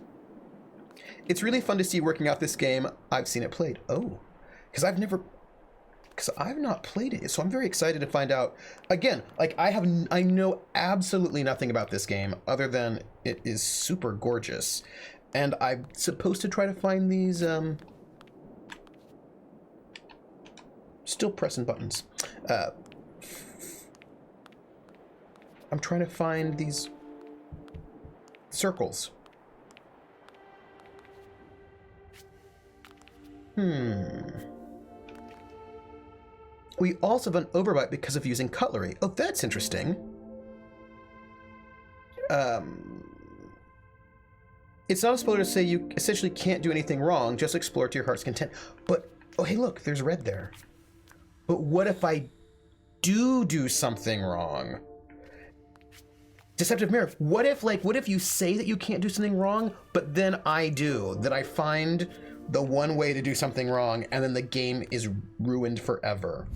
It's really fun to see working out this game. I've seen it played. Oh, because I've not played it, so I'm very excited to find out. Again, like I know absolutely nothing about this game other than it is super gorgeous, and I'm supposed to try to find these. Still pressing buttons. I'm trying to find these circles. We also have an overbite because of using cutlery. Oh, that's interesting. It's not a spoiler to say you essentially can't do anything wrong, just explore to your heart's content. But, oh, hey, look, there's red there. But what if I do something wrong? Deceptive mirror. What if you say that you can't do something wrong, but then I do? That I find the one way to do something wrong, and then the game is ruined forever.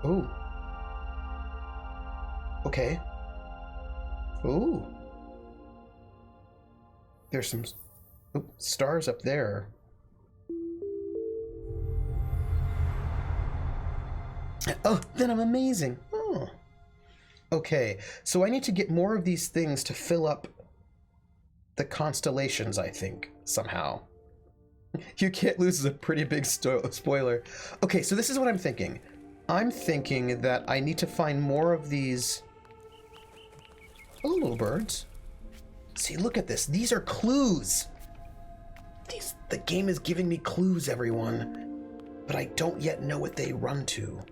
Ooh. Okay. Ooh. There's some stars up there. Oh, then I'm amazing. Oh. Okay, so I need to get more of these things to fill up the constellations, I think, somehow. You can't lose is a pretty big spoiler. Okay, so this is what I'm thinking. I'm thinking that I need to find more of these... Oh, little birds. See, look at this. These are clues. The game is giving me clues, everyone. But I don't yet know what they run to.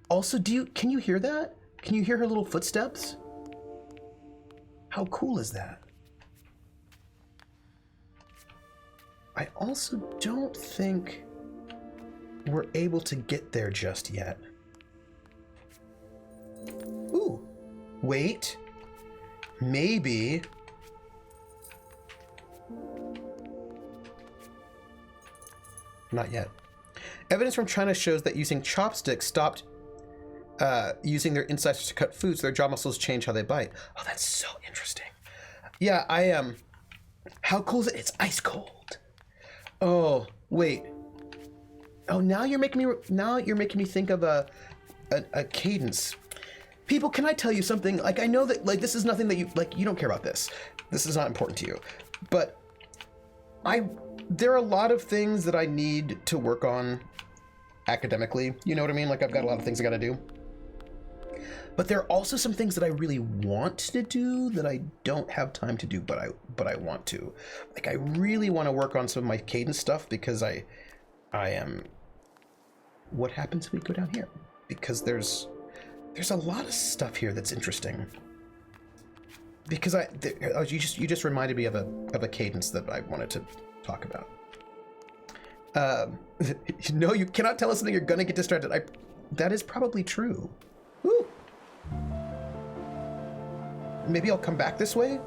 Also, can you hear that? Can you hear her little footsteps? How cool is that? I also don't think we're able to get there just yet. Ooh, wait. Maybe. Not yet. Evidence from China shows that using chopsticks stopped using their incisors to cut food, so their jaw muscles change how they bite. Oh, that's so interesting. Yeah, I am. How cool is it? It's ice cold. Oh, wait. Oh, now you're making me think of a cadence. People, can I tell you something? Like, I know that this is nothing that you don't care about this. This is not important to you. But there are a lot of things that I need to work on academically. You know what I mean? Like, I've got a lot of things I got to do. But there are also some things that I really want to do that I don't have time to do, but I want to. Like, I really want to work on some of my cadence stuff because I am... What happens if we go down here? Because there's a lot of stuff here that's interesting. Because you just reminded me of a cadence that I wanted to talk about. No, you cannot tell us something, you're gonna get distracted. That is probably true. Woo. Maybe I'll come back this way.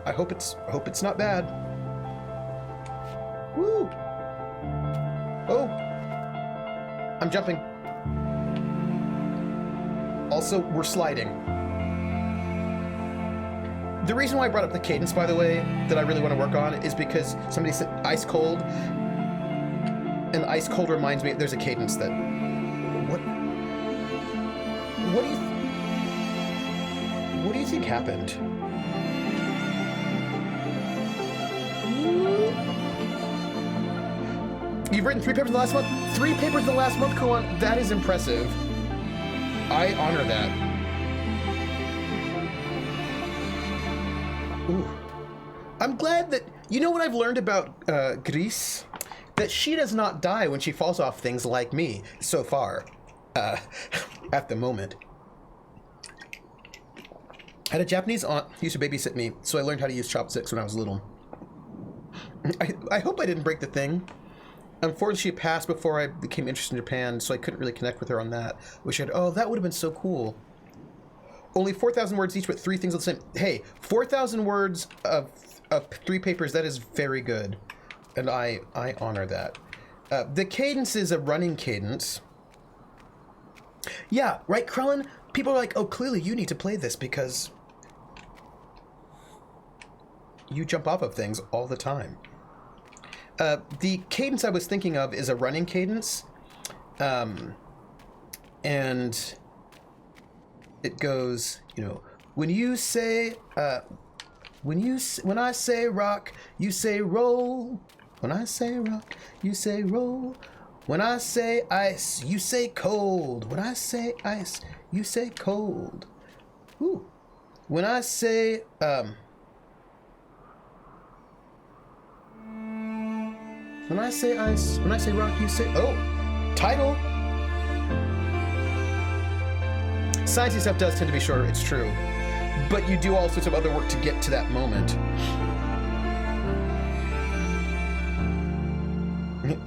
I hope it's not bad. Woo. Oh. I'm jumping. Also, we're sliding. The reason why I brought up the cadence, by the way, that I really want to work on is because somebody said ice cold. And ice cold reminds me there's a cadence that... What do you think happened? You've written 3 papers in the last month? 3 papers in the last month, Koan. That is impressive. I honor that. Ooh. I'm glad that... You know what I've learned about Gris? That she does not die when she falls off things like me, so far. At the moment. I had a Japanese aunt who used to babysit me, so I learned how to use chopsticks when I was little. I hope I didn't break the thing. Unfortunately, she passed before I became interested in Japan, so I couldn't really connect with her on that. Wish I'd... Oh, that would have been so cool. Only 4,000 words each, but 3 things are the same. Hey, 4,000 words of 3 papers, that is very good. And I honor that. The cadence is a running cadence. Yeah, right, Krellin? People are like, oh, clearly you need to play this because you jump off of things all the time. The cadence I was thinking of is a running cadence. And it goes, you know, when I say rock, you say roll. When I say rock, you say roll. When I say ice, you say cold. When I say ice, you say cold. Ooh. When I say when I say ice, when I say rock, you say... Oh, title. Sciencey stuff does tend to be shorter, it's true. But you do all sorts of other work to get to that moment.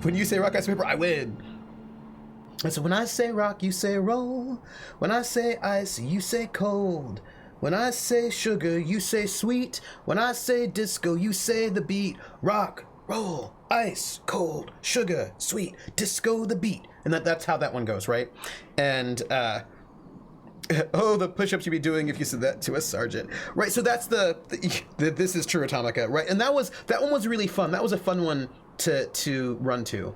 When you say rock, ice, paper, I win. And so when I say rock, you say roll. When I say ice, you say cold. When I say sugar, you say sweet. When I say disco, you say the beat. Rock, roll, ice, cold, sugar, sweet, disco, the beat. And that's how that one goes, right? And, oh, the push-ups you'd be doing if you said that to a sergeant. Right, so that's the this is true Atomica, right? And that one was really fun. That was a fun one to run to,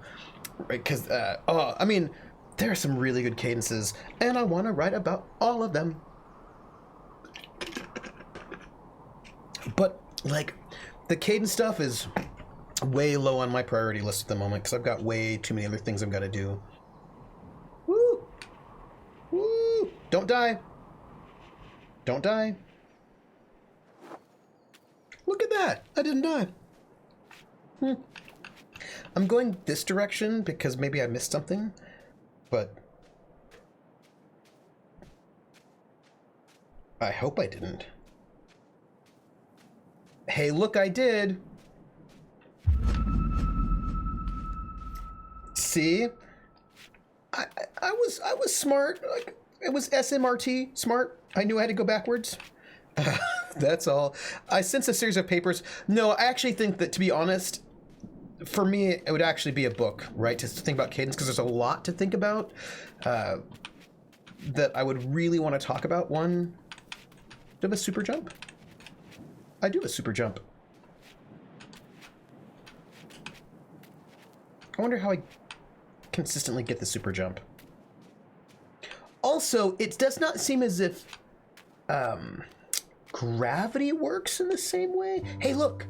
right? Because, I mean, there are some really good cadences, and I want to write about all of them. But, like, the cadence stuff is way low on my priority list at the moment, because I've got way too many other things I've got to do. Woo! Woo! Don't die. Don't die. Look at that. I didn't die. I'm going this direction because maybe I missed something, but I hope I didn't. Hey, look, I did. See? I was smart. It was SMRT, smart. I knew I had to go backwards. That's all. I sense a series of papers. No, I actually think that, to be honest, for me, it would actually be a book, right? To think about cadence, because there's a lot to think about that I would really want to talk about. One, do I have a super jump? I do have a super jump. I wonder how I consistently get the super jump. Also, it does not seem as if gravity works in the same way. Hey, look.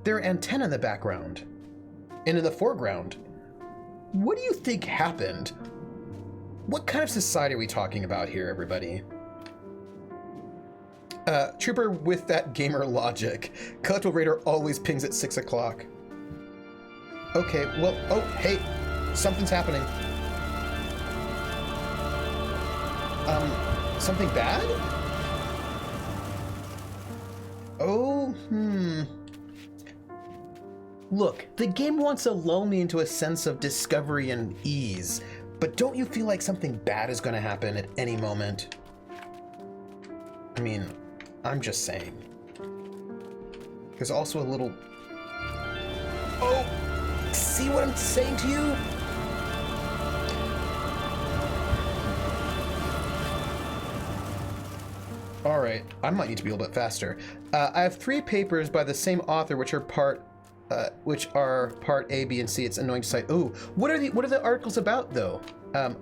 There are antennae in the background and in the foreground. What do you think happened What kind of society are we talking about here, everybody? Trooper with that gamer logic. Collectible Raider always pings at 6 o'clock. Okay, well, oh, hey, something's happening. Something bad? Oh, Look, the game wants to lull me into a sense of discovery and ease, but don't you feel like something bad is going to happen at any moment? I mean, I'm just saying. There's also a little... Oh! See what I'm saying to you? Alright, I might need to be a little bit faster. I have 3 papers by the same author, which are part A, B, and C. It's annoying to cite. Ooh, what are the articles about, though?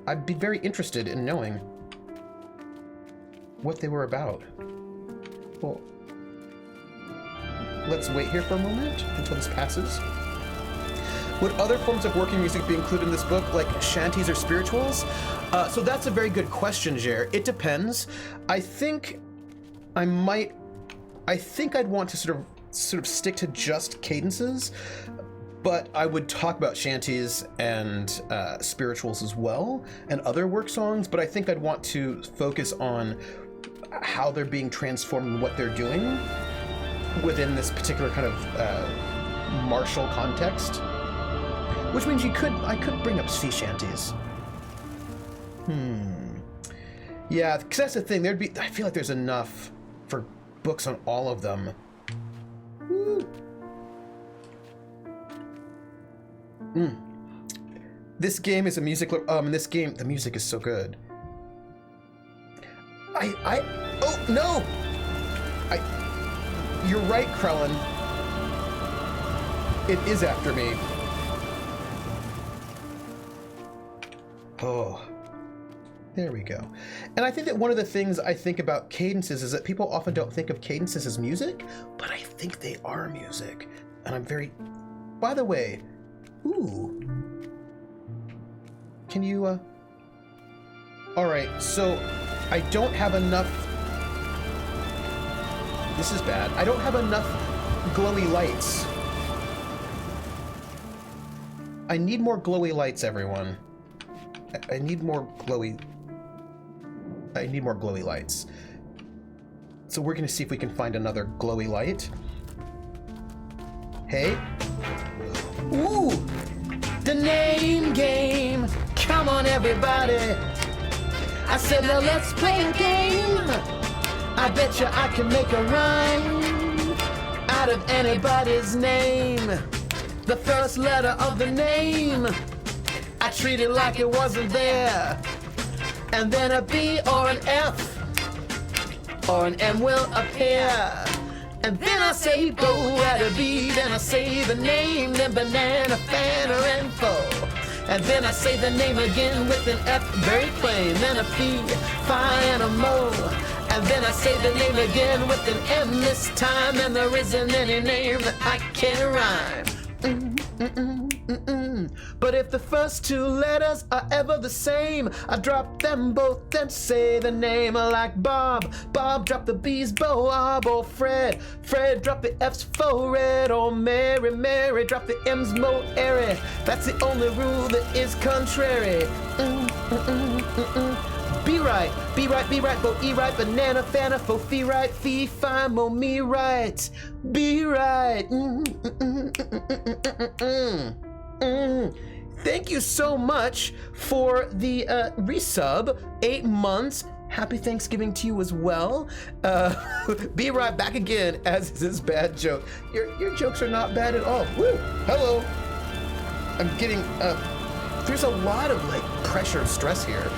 I'd be very interested in knowing what they were about. Well, let's wait here for a moment until this passes. Would other forms of working music be included in this book, like shanties or spirituals? So that's a very good question, Jer. It depends. I think I'd want to sort of stick to just cadences, but I would talk about shanties and spirituals as well, and other work songs, but I think I'd want to focus on how they're being transformed and what they're doing within this particular kind of martial context. Which means I could bring up sea shanties. Yeah, because that's the thing. I feel like there's enough for books on all of them. Woo. This game is a music. In this game, the music is so good. Oh no! You're right, Krellin. It is after me. Oh, there we go. And I think that one of the things I think about cadences is that people often don't think of cadences as music, but I think they are music. And I'm very... By the way, ooh. Can you, Alright, so I don't have enough... This is bad. I don't have enough glowy lights. I need more glowy lights, everyone. I need more glowy lights. So we're gonna see if we can find another glowy light. Hey. Ooh! The name game! Come on, everybody! I said, now let's play a game! I bet you I can make a rhyme out of anybody's name. The first letter of the name, I treat it like it wasn't there. And then a B or an F or an M will appear. And then I say bo at a B, then I say the name, then banana, fan, or info. And then I say the name again with an F, very plain, then a P, fi, and a mo. And then I say the name again with an M this time, and there isn't any name that I can rhyme. But if the first 2 letters are ever the same, I drop them both and say the name. Like Bob, Bob drop the B's, Bob, or Fred, Fred drop the F's for red, or Mary, Mary drop the M's, mo airy. That's the only rule that is contrary. Be right, be right, be right, bo e right, banana, fana, fo fee right, fee fi, mo me right, be right. Thank you so much for the resub, 8 months. Happy Thanksgiving to you as well. Be right back again, as is his bad joke. Your jokes are not bad at all. Woo! Hello. I'm getting, there's a lot of like pressure, stress here.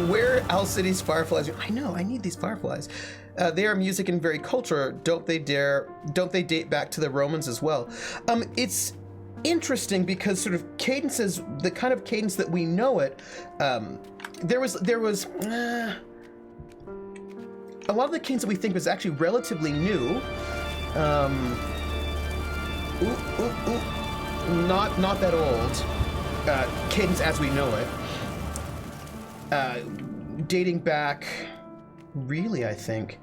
Where Owl City's fireflies? I know, I need these fireflies. They are music and very culture. Don't they date back to the Romans as well? It's interesting because sort of cadences, the kind of cadence that we know it, there was a lot of the cadence that we think was actually relatively new. Not that old. Cadence as we know it. dating back, really, I think,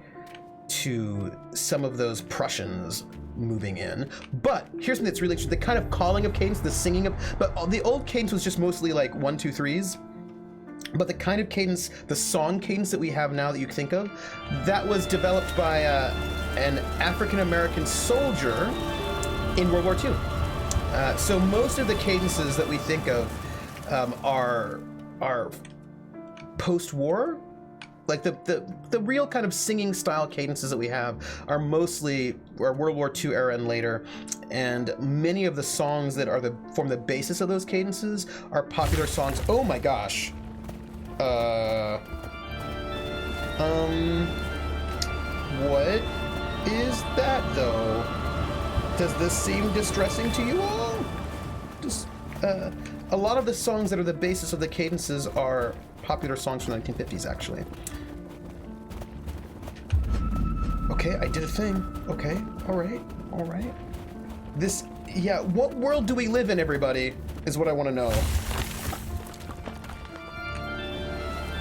to some of those Prussians moving in. But here's something that's really interesting: the kind of calling of cadence, the singing of. But the old cadence was just mostly like 1, 2, 3s. But the kind of cadence, the song cadence that we have now that you think of, that was developed by an African-American soldier in World War II. So most of the cadences that we think of are post-war. Like the real kind of singing style cadences that we have are mostly World War II era and later, and many of the songs that form the basis of those cadences are popular songs. Oh my gosh. What is that though? Does this seem distressing to you all? Just, a lot of the songs that are the basis of the cadences are popular songs from the 1950s, actually. Okay, I did a thing. Okay, all right. What world do we live in, everybody, is what I want to know.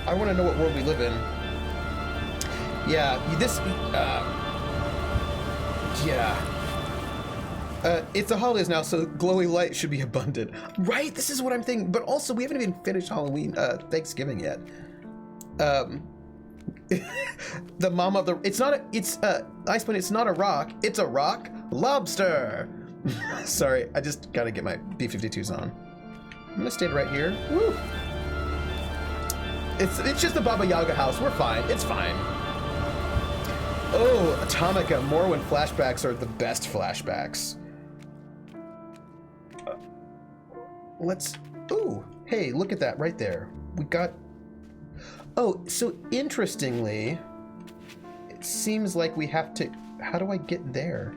I want to know what world we live in. Yeah, it's the holidays now, so glowy light should be abundant. Right? This is what I'm thinking. But also, we haven't even finished Thanksgiving yet. The mom of the... It's not a rock. It's a rock lobster. Sorry, I just gotta get my B-52s on. I'm gonna stand right here. Woo! It's just the Baba Yaga house. We're fine. It's fine. Oh, Atomica. Morrowind flashbacks are the best flashbacks. Ooh, hey, look at that right there. We got... Oh, so interestingly, it seems like we have to... How do I get there?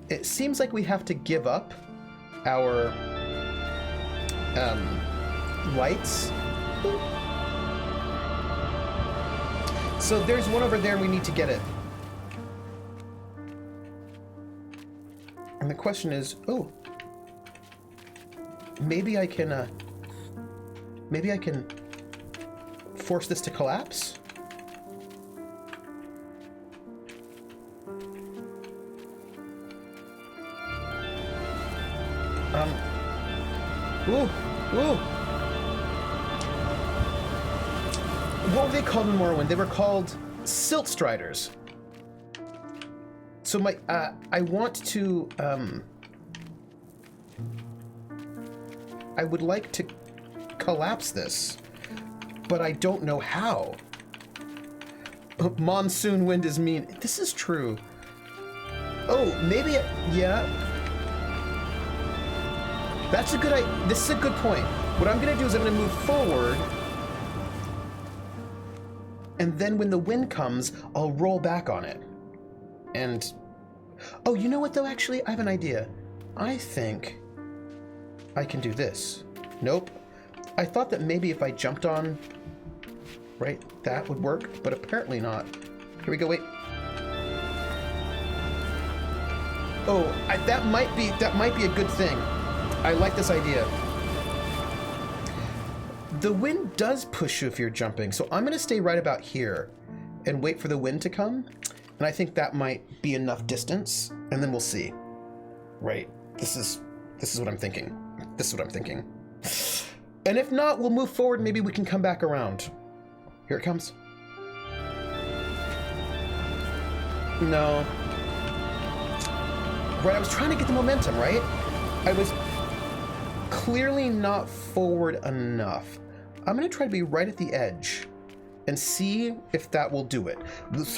It seems like we have to give up our lights. So there's one over there and we need to get it. And the question is, oh, maybe I can force this to collapse? What were they called in Morrowind? They were called Silt Striders. So I want to, I would like to collapse this, but I don't know how. Monsoon wind is mean. This is true. Oh, maybe, yeah. That's a good idea. This is a good point. What I'm gonna do is I'm gonna move forward, and then when the wind comes, I'll roll back on it. And, oh, you know what though, actually? I have an idea. I think I can do this. Nope. I thought that maybe if I jumped on, right, that would work, but apparently not. Here we go, wait. Oh, that might be a good thing. I like this idea. The wind does push you if you're jumping, so I'm gonna stay right about here and wait for the wind to come, and I think that might be enough distance, and then we'll see. Right, this is what I'm thinking. This is what I'm thinking. And if not, we'll move forward, maybe we can come back around. Here it comes. No. Right, I was trying to get the momentum, right? I was clearly not forward enough. I'm gonna try to be right at the edge and see if that will do it.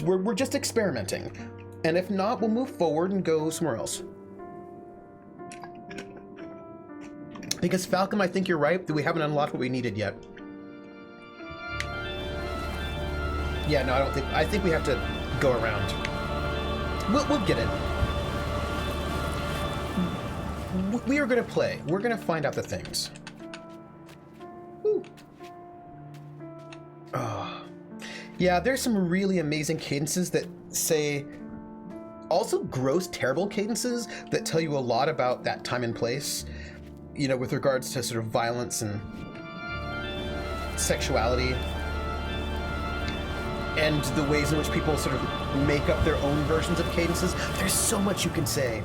We're just experimenting. And if not, we'll move forward and go somewhere else. Because Falcom, I think you're right, that we haven't unlocked what we needed yet. Yeah, no, I think we have to go around. We'll get it. We are gonna play. We're gonna find out the things. Woo. Oh. Yeah, there's some really amazing cadences that say, also gross, terrible cadences that tell you a lot about that time and place, you know, with regards to sort of violence and sexuality and the ways in which people sort of make up their own versions of cadences. There's so much you can say.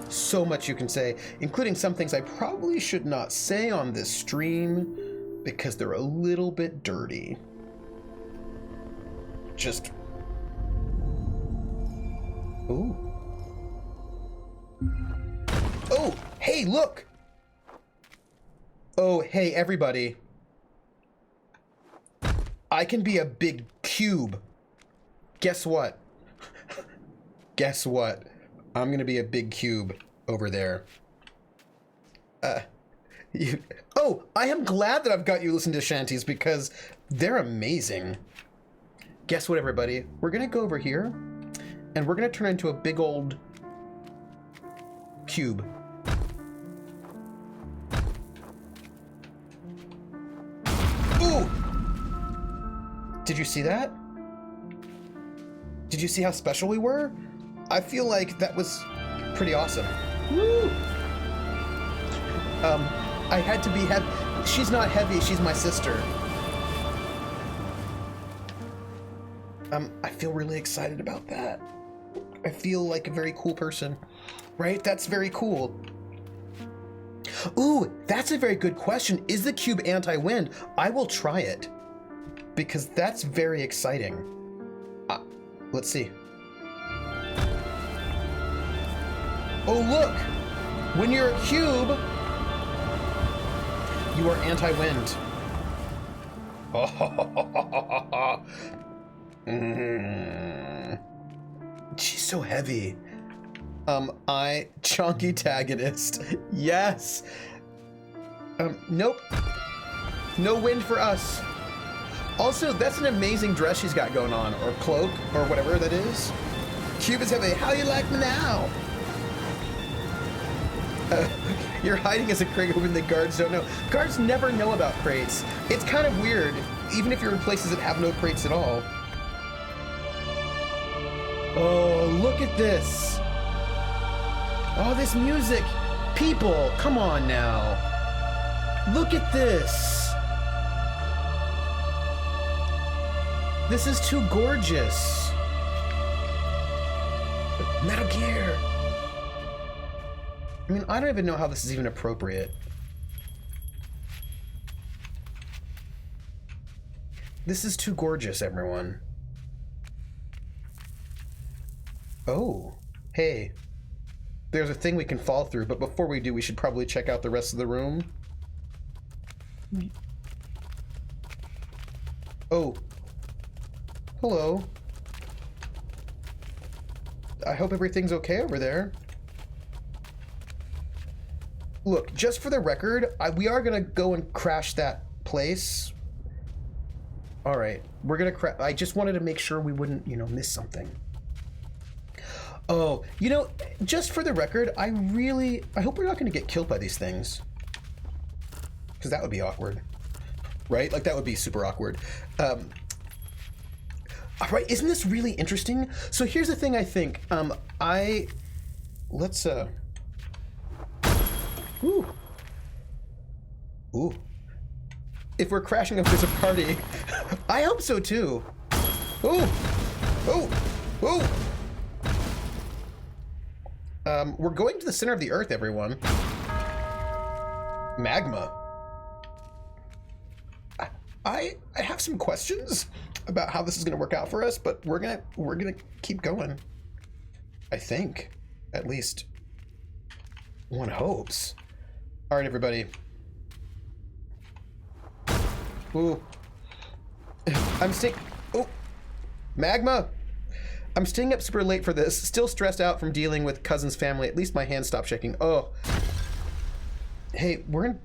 So much you can say, including some things I probably should not say on this stream because they're a little bit dirty. Just... Ooh. Oh, hey, look! Oh, hey, everybody. I can be a big cube. Guess what? Guess what? I'm gonna be a big cube over there. Oh, I am glad that I've got you listen to shanties because they're amazing. Guess what, everybody? We're gonna go over here and we're gonna turn into a big old cube. Ooh! Did you see that? Did you see how special we were? I feel like that was pretty awesome. Woo! I had to be heavy. She's not heavy, she's my sister. I feel really excited about that. I feel like a very cool person, right? That's very cool. Ooh, that's a very good question. Is the cube anti-wind? I will try it because that's very exciting. Let's see. Oh, look! When you're a cube, you are anti-wind. She's so heavy. Chunky tagonist. Yes. Nope. No wind for us. Also, that's an amazing dress she's got going on, or cloak, or whatever that is. Cube is heavy. How you like me now? You're hiding as a crate hoping the guards don't know. Guards never know about crates. It's kind of weird, even if you're in places that have no crates at all. Oh, look at this. Oh, this music. People, come on now. Look at this. This is too gorgeous. Metal Gear. I mean, I don't even know how this is even appropriate. This is too gorgeous, everyone. Oh, hey. There's a thing we can fall through, but before we do, we should probably check out the rest of the room. Oh. Hello. I hope everything's okay over there. Look, just for the record, we are gonna go and crash that place. All right, we're gonna crash. I just wanted to make sure we wouldn't, miss something. Oh, just for the record, I hope we're not gonna get killed by these things. Because that would be awkward, right? Like, that would be super awkward. All right, isn't this really interesting? So here's the thing I think. Let's, ooh. Ooh. If we're crashing up, there's a party. I hope so too. Ooh. Ooh. Ooh. We're going to the center of the earth, everyone. Magma. I have some questions about how this is going to work out for us, but we're gonna keep going. I think, at least, one hopes. All right, everybody. Ooh. Oh, magma. I'm staying up super late for this. Still stressed out from dealing with cousin's family. At least my hands stopped shaking. Oh. Hey, we're in.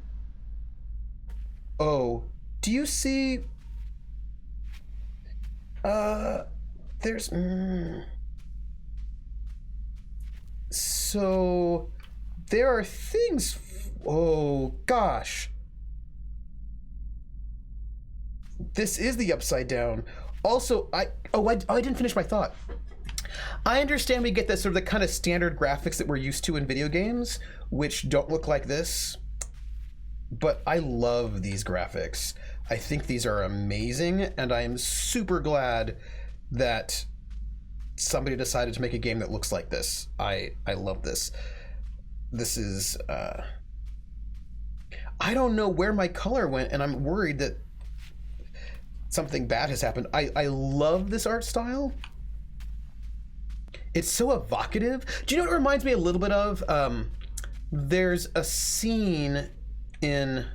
Oh. Do you see? There's. So, there are things. Oh gosh. This is the upside down. Also, I didn't finish my thought. I understand we get the sort of the kind of standard graphics that we're used to in video games, which don't look like this. But I love these graphics. I think these are amazing, and I am super glad that somebody decided to make a game that looks like this. I love this. This is... I don't know where my color went, and I'm worried that something bad has happened. I love this art style. It's so evocative. Do you know what it reminds me a little bit of? There's a scene in...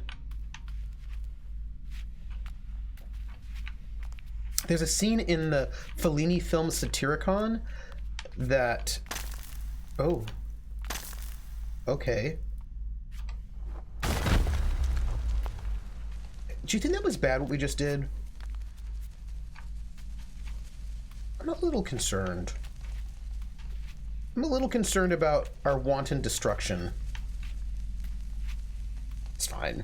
There's a scene in the Fellini film Satyricon that... Oh. Okay. Do you think that was bad, what we just did? I'm a little concerned. I'm a little concerned about our wanton destruction. It's fine.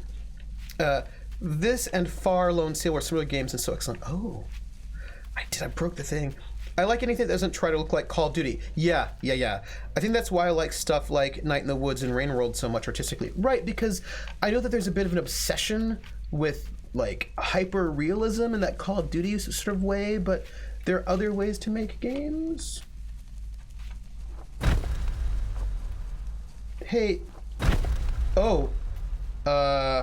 This and Far Lone Sail were similar games and so excellent. Oh. I broke the thing. I like anything that doesn't try to look like Call of Duty. Yeah. I think that's why I like stuff like Night in the Woods and Rain World so much artistically. Right, because I know that there's a bit of an obsession with like hyper realism in that Call of Duty sort of way, but there are other ways to make games. Hey. Oh. Uh-oh.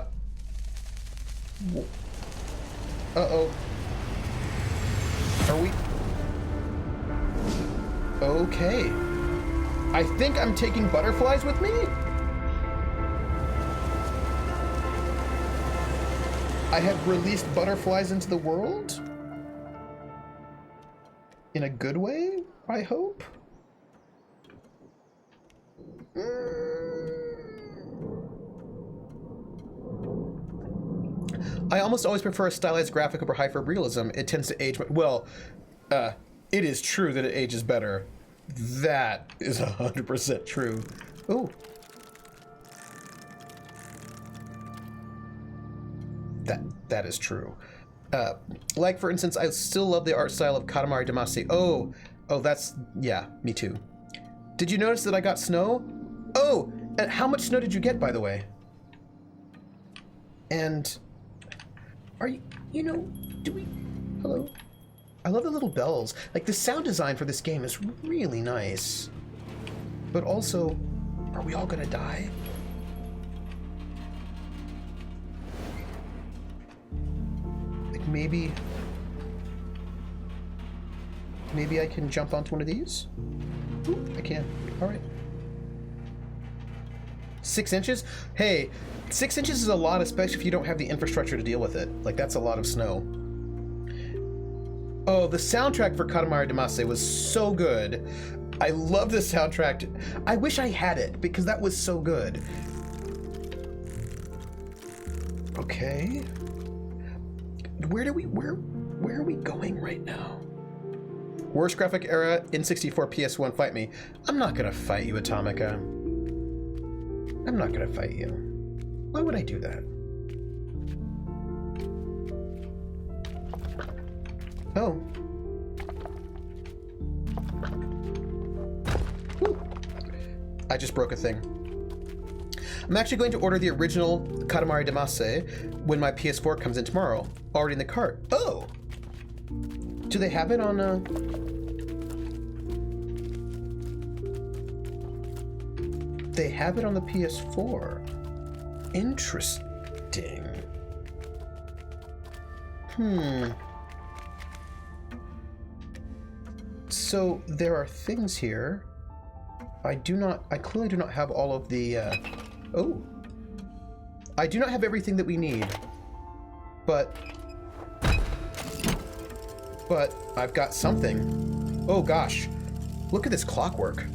Are we... Okay. I think I'm taking butterflies with me? I have released butterflies into the world? In a good way, I hope? I almost always prefer a stylized graphic over hyper-realism. It tends to age... Well, it is true that it ages better. That is 100% true. Ooh. That is true. Like, for instance, I still love the art style of Katamari Damacy. Oh, that's... Yeah, me too. Did you notice that I got snow? Oh, and how much snow did you get, by the way? And... Are you know, do we... Hello? I love the little bells. Like, the sound design for this game is really nice. But also, are we all gonna die? Like, maybe I can jump onto one of these? Ooh, I can. All right. 6 inches? Hey, 6 inches is a lot, especially if you don't have the infrastructure to deal with it. Like, that's a lot of snow. Oh, the soundtrack for Katamari Damacy was so good. I love the soundtrack. I wish I had it, because that was so good. Okay. Where are we going right now? Worst graphic era, N64, PS1, fight me. I'm not gonna fight you, Atomica. I'm not gonna fight you. Why would I do that? Oh. Whew. I just broke a thing. I'm actually going to order the original Katamari Damacy when my PS4 comes in tomorrow. Already in the cart. Oh! Do they have it on They have it on the PS4. Interesting. So there are things here. I clearly do not have all of the, oh. I do not have everything that we need. But I've got something. Oh gosh. Look at this clockwork.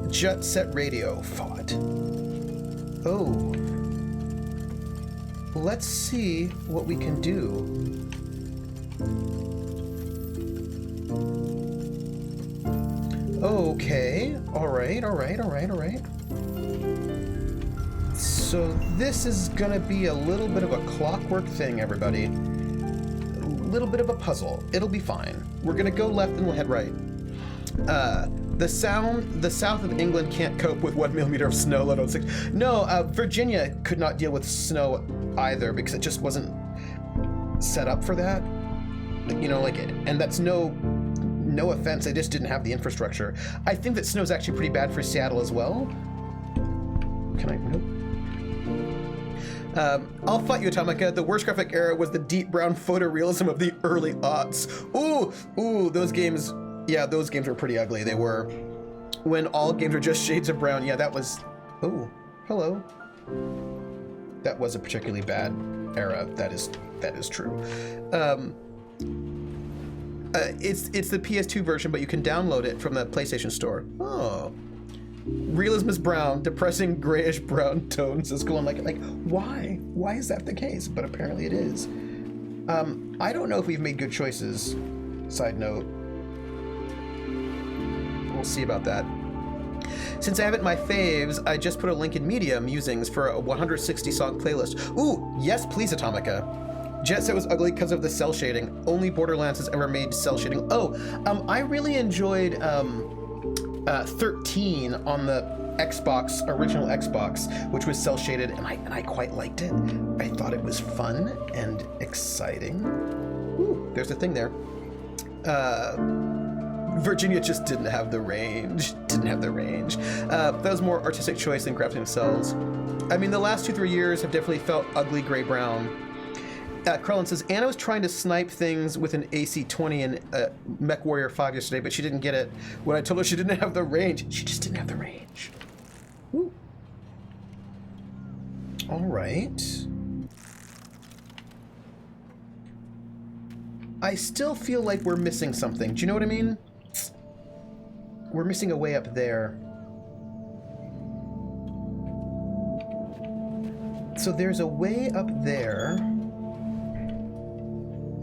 Jet set radio fought. Oh. Let's see what we can do. Okay. All right. So this is gonna be a little bit of a clockwork thing, everybody. A little bit of a puzzle. It'll be fine. We're gonna go left and we'll head right. The south of England can't cope with 1 millimeter of snow, let alone 6. No, Virginia could not deal with snow either because it just wasn't set up for that. You know, like, and that's no offense, they just didn't have the infrastructure. I think that snow's actually pretty bad for Seattle as well. Can I? Nope. I'll fight you, Atomica. The worst graphic era was the deep brown photorealism of the early aughts. Ooh, those games. Yeah, those games were pretty ugly. They were. When all games were just shades of brown. Yeah, that was. Oh, hello. That was a particularly bad era. That is true. It's the PS2 version, but you can download it from the PlayStation Store. Oh. Realism is brown, depressing grayish brown tones is cool. I'm like, why? Why is that the case? But apparently it is. I don't know if we've made good choices. Side note. We'll see about that. Since I haven't my faves, I just put a link in Medium musings for a 160 song playlist. Ooh, yes, please, Atomica. Jet Set was ugly because of the cell shading. Only Borderlands has ever made cell shading. I really enjoyed 13 on the original Xbox, which was cell shaded, and I quite liked it. I thought it was fun and exciting. Ooh, there's a thing there. Virginia just didn't have the range. That was more artistic choice than crafting themselves. I mean, the last 2-3 years have definitely felt ugly gray-brown. Carlin says, Anna was trying to snipe things with an AC-20 in Mech Warrior 5 yesterday, but she didn't get it. When I told her she didn't have the range, she just didn't have the range. Ooh. All right. I still feel like we're missing something. Do you know what I mean? We're missing a way up there. So there's a way up there.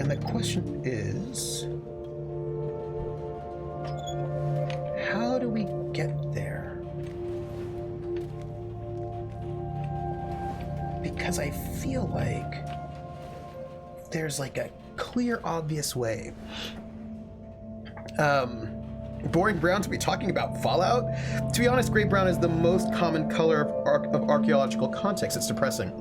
And the question is, how do we get there? Because I feel like there's like a clear, obvious way. Boring brown to be talking about Fallout? To be honest, gray brown is the most common color of archaeological context. It's depressing.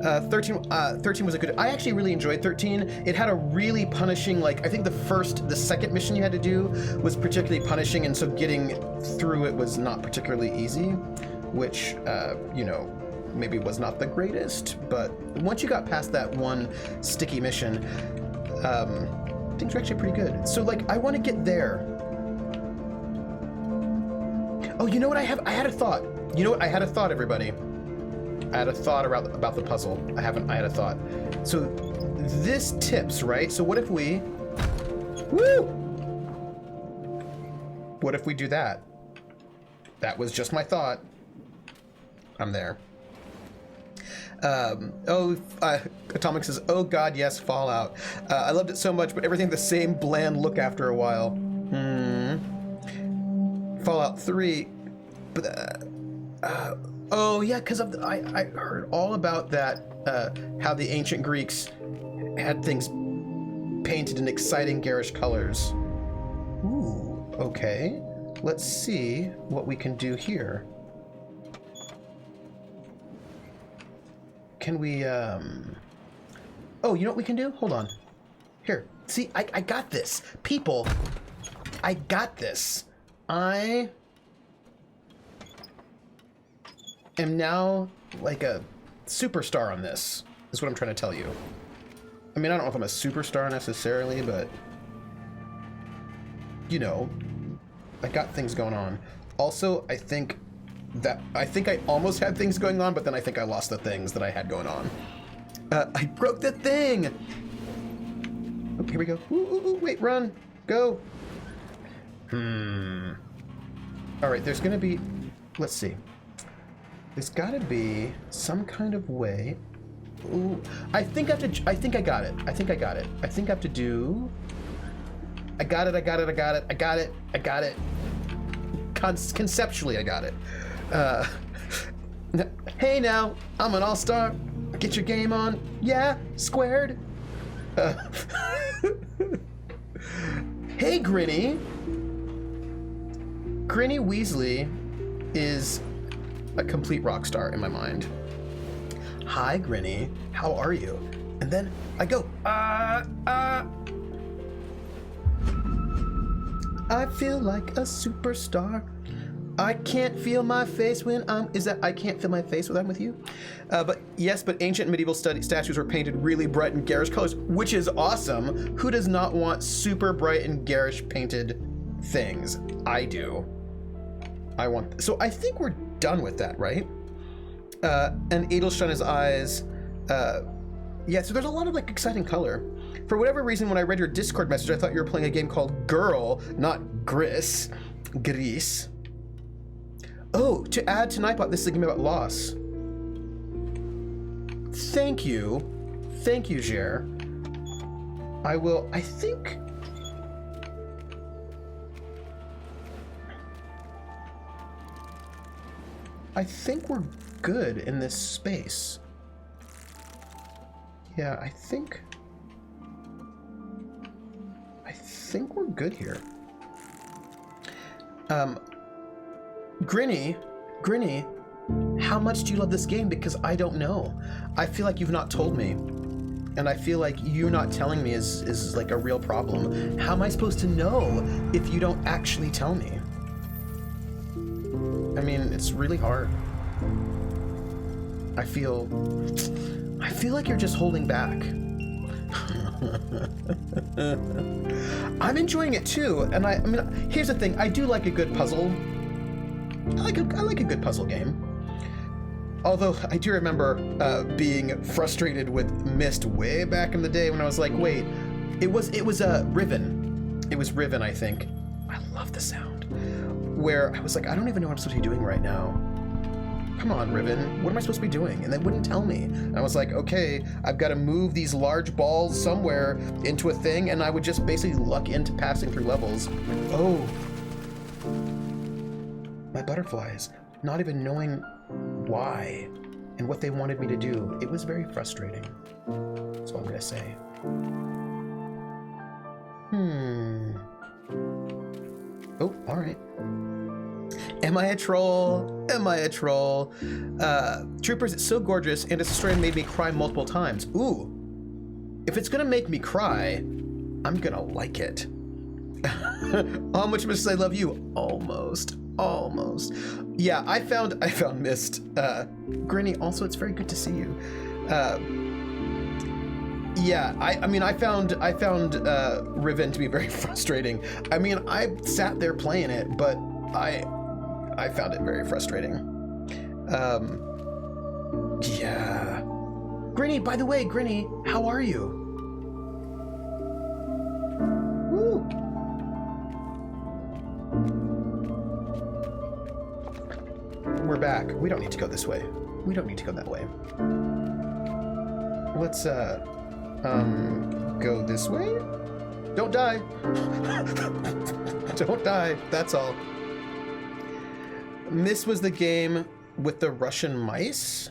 13 was a good. I actually really enjoyed 13. It had a really punishing, like, I think the second mission you had to do was particularly punishing, and so getting through it was not particularly easy, which, maybe was not the greatest. But once you got past that one sticky mission, things were actually pretty good. So, like, I want to get there. Oh, you know what I have? I had a thought. You know what? I had a thought, everybody. I had a thought about the puzzle. I had a thought. So this tips, right? So what if we... Woo! What if we do that? That was just my thought. I'm there. Atomic says, oh god, yes, Fallout. I loved it so much, but everything the same bland look after a while. Fallout 3, but oh yeah, because I heard all about that, how the ancient Greeks had things painted in exciting garish colors. Ooh, okay. Let's see what we can do here. Can we, oh, you know what we can do? Hold on. Here, see, I got this. People, I got this. I am now like a superstar on this, is what I'm trying to tell you. I mean, I don't know if I'm a superstar necessarily, but, you know, I got things going on. Also, I think I almost had things going on, but then I think I lost the things that I had going on. I broke the thing! Oh, here we go. Ooh, wait, run. Go. All right, there's gonna be, let's see. There's gotta be some kind of way. Ooh, I think I got it. I think I have to do, I got it. Conceptually, I got it. Hey now, I'm an all-star. Get your game on. Yeah, squared. Hey, Grinny. Grinny Weasley is a complete rock star in my mind. Hi, Grinny. How are you? And then I go, I feel like a superstar. I can't feel my face when I'm... Is that I can't feel my face when I'm with you? But ancient medieval statues were painted really bright and garish colors, which is awesome. Who does not want super bright and garish painted things? I do. I want... So I think we're done with that, right? And Edelstein's eyes... yeah, so there's a lot of like exciting color. For whatever reason, when I read your Discord message, I thought you were playing a game called Girl, not Gris. Gris. Oh, to add to Nightbot, this is a game about loss. Thank you. Thank you, Jer. I will, I think... we're good in this space. Yeah, I think we're good here. Grinny, how much do you love this game? Because I don't know. I feel like you've not told me. And I feel like you not telling me is like a real problem. How am I supposed to know if you don't actually tell me? I mean, it's really hard. I feel like you're just holding back. I'm enjoying it too, and I mean, here's the thing: I do like a good puzzle. I like a good puzzle game. Although I do remember being frustrated with Myst way back in the day when I was like, wait, it was Riven. It was Riven, I think. I love the sound. Where I was like, I don't even know what I'm supposed to be doing right now. Come on, Riven, what am I supposed to be doing? And they wouldn't tell me. And I was like, okay, I've got to move these large balls somewhere into a thing, and I would just basically luck into passing through levels. Oh. My butterflies, not even knowing why and what they wanted me to do. It was very frustrating. That's what I'm going to say. Oh, all right. Am I a troll? Am I a troll? Troopers, it's so gorgeous, and it's a story that made me cry multiple times. Ooh. If it's gonna make me cry, I'm gonna like it. How much must I love you? Almost. Yeah, I found Myst. Grinny, also, it's very good to see you. Yeah, I mean, I found Riven to be very frustrating. I mean, I sat there playing it, but I found it very frustrating. Yeah. Grinny, by the way, Grinny, how are you? Woo. We're back. We don't need to go this way. We don't need to go that way. Let's, go this way? Don't die. Don't die. That's all. This was the game with the Russian mice?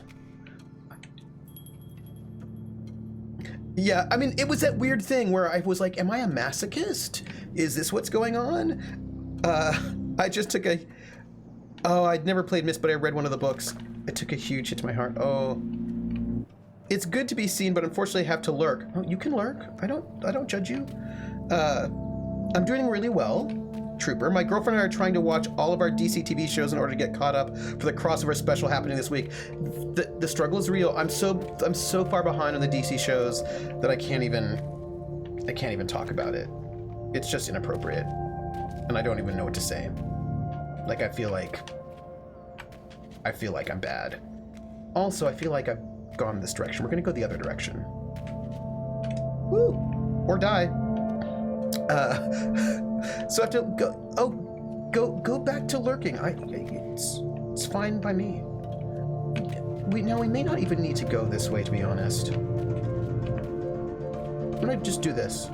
Yeah, I mean, it was that weird thing where I was like, am I a masochist? Is this what's going on? I just took a... Oh, I'd never played Myst, but I read one of the books. It took a huge hit to my heart. Oh. It's good to be seen, but unfortunately I have to lurk. Oh, you can lurk. I don't judge you. I'm doing really well, Trooper. My girlfriend and I are trying to watch all of our DC TV shows in order to get caught up for the crossover special happening this week. The struggle is real. I'm so far behind on the DC shows that I can't even talk about it. It's just inappropriate, and I don't even know what to say. Like, I feel like I'm bad. Also, I feel like I've gone this direction. We're gonna go the other direction. Woo! Or die. So I have to go. Oh, go back to lurking. It's fine by me. We may not even need to go this way, to be honest. I'm gonna just do this.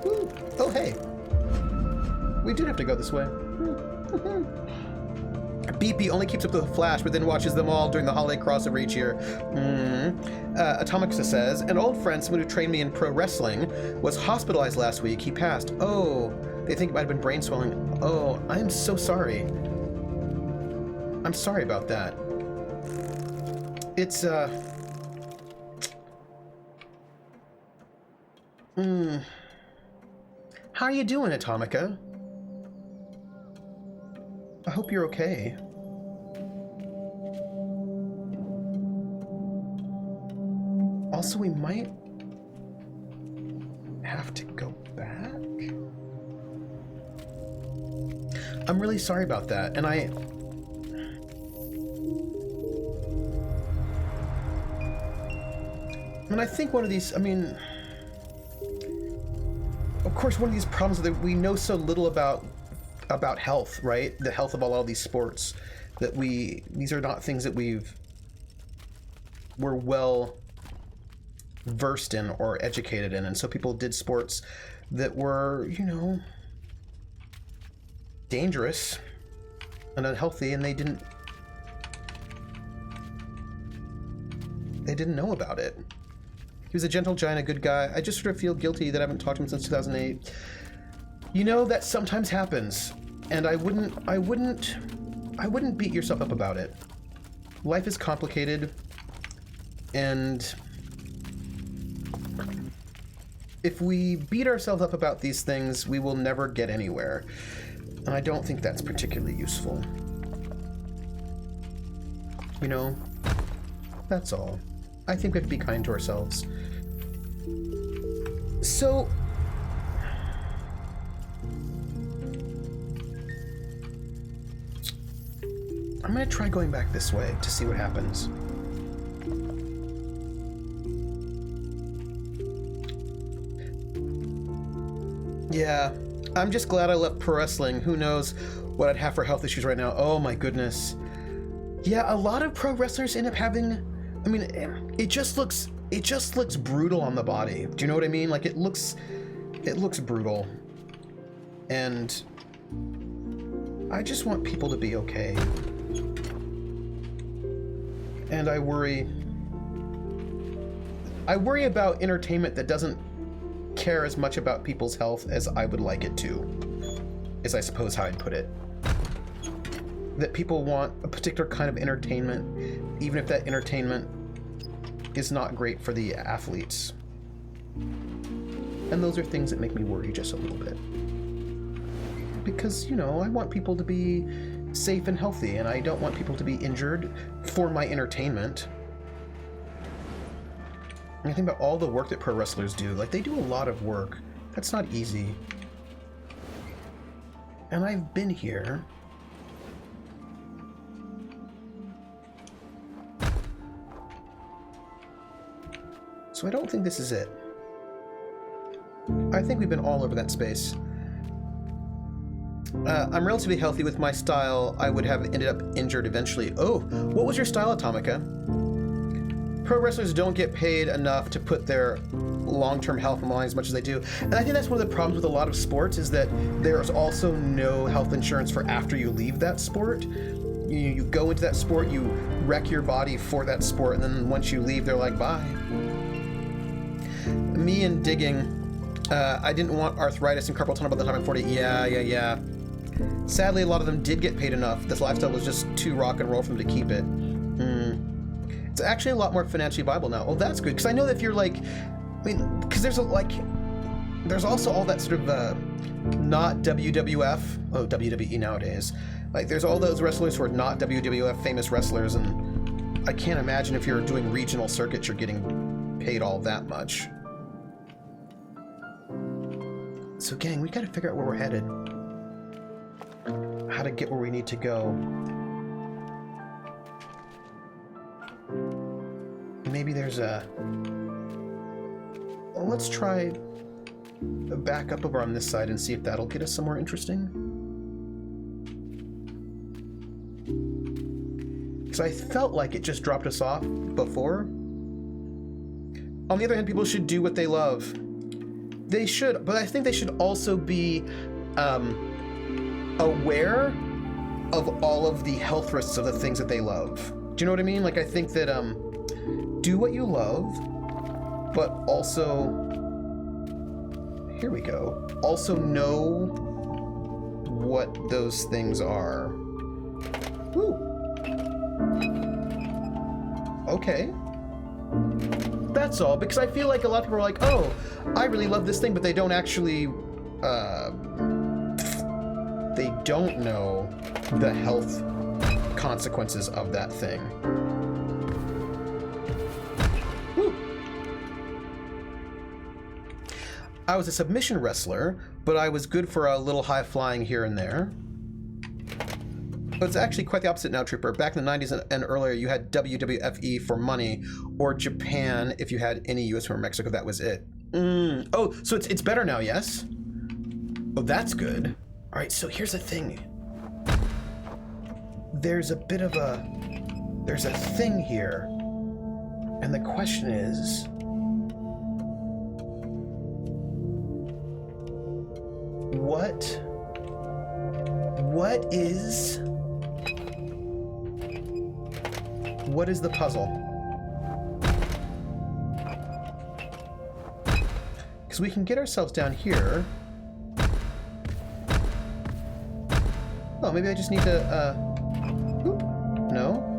Woo! Oh, hey. We did have to go this way. BP only keeps up with the Flash, but then watches them all during the holiday crossover each year. Atomica says, an old friend, someone who trained me in pro wrestling, was hospitalized last week. He passed. Oh, They think it might have been brain swelling. Oh, I'm so sorry. I'm sorry about that. It's, How are you doing, Atomica? I hope you're okay. Also, we might have to go back. I'm really sorry about that, and I think one of these, I mean, of course, one of these problems that we know so little about health, right? The health of all these sports, that these are not things that we're well versed in or educated in, and so people did sports that were, you know, dangerous and unhealthy, and they didn't know about it. He was a gentle giant, a good guy. I just sort of feel guilty that I haven't talked to him since 2008. You know, that sometimes happens, and I wouldn't beat yourself up about it. Life is complicated, and if we beat ourselves up about these things, we will never get anywhere. And I don't think that's particularly useful. You know, that's all. I think we have to be kind to ourselves. So, I'm gonna try going back this way to see what happens. Yeah, I'm just glad I left pro wrestling. Who knows what I'd have for health issues right now. Oh my goodness. Yeah, a lot of pro wrestlers end up having, I mean, it just looks brutal on the body. Do you know what I mean? Like, it looks brutal. And I just want people to be okay. And I worry about entertainment that doesn't care as much about people's health as I would like it to, is I suppose how I'd put it. That people want a particular kind of entertainment, even if that entertainment is not great for the athletes. And those are things that make me worry just a little bit. Because, you know, I want people to be safe and healthy, and I don't want people to be injured for my entertainment. And I think about all the work that pro wrestlers do. Like, they do a lot of work. That's not easy. And I've been here. So I don't think this is it. I think we've been all over that space. I'm relatively healthy with my style. I would have ended up injured eventually. Oh, what was your style, Atomica? Pro wrestlers don't get paid enough to put their long-term health on the line as much as they do. And I think that's one of the problems with a lot of sports, is that there's also no health insurance for after you leave that sport. You go into that sport, you wreck your body for that sport, and then once you leave, they're like, bye. Me and digging, I didn't want arthritis and carpal tunnel by the time I'm 40. Yeah. Sadly, a lot of them did get paid enough. This lifestyle was just too rock and roll for them to keep it. It's actually a lot more financially viable now. Oh, that's good, because I know that if you're like, I mean, because there's also all that sort of not WWF, WWE nowadays. Like, there's all those wrestlers who are not WWF famous wrestlers, and I can't imagine if you're doing regional circuits, you're getting paid all that much. So, gang, we gotta figure out where we're headed. How to get where we need to go. Maybe there's a... Well, let's try a back up over on this side and see if that'll get us somewhere interesting. Because I felt like it just dropped us off before. On the other hand, people should do what they love. They should, but I think they should also be aware of all of the health risks of the things that they love. Do you know what I mean? Like, I think that do what you love, but also, here we go, also know what those things are. Ooh. Okay. That's all, because I feel like a lot of people are like, oh, I really love this thing, but they don't actually, they don't know the health consequences of that thing. Woo. I was a submission wrestler, but I was good for a little high flying here and there. But it's actually quite the opposite now, Trooper. Back in the 90s and earlier, you had WWFE for money, or Japan if you had any US or Mexico. That was it. Oh, so it's better now, yes? Oh, that's good. All right, so here's the thing. There's a thing here. And the question is, what is the puzzle? Because we can get ourselves down here. Oh, maybe I just need to, oop, no.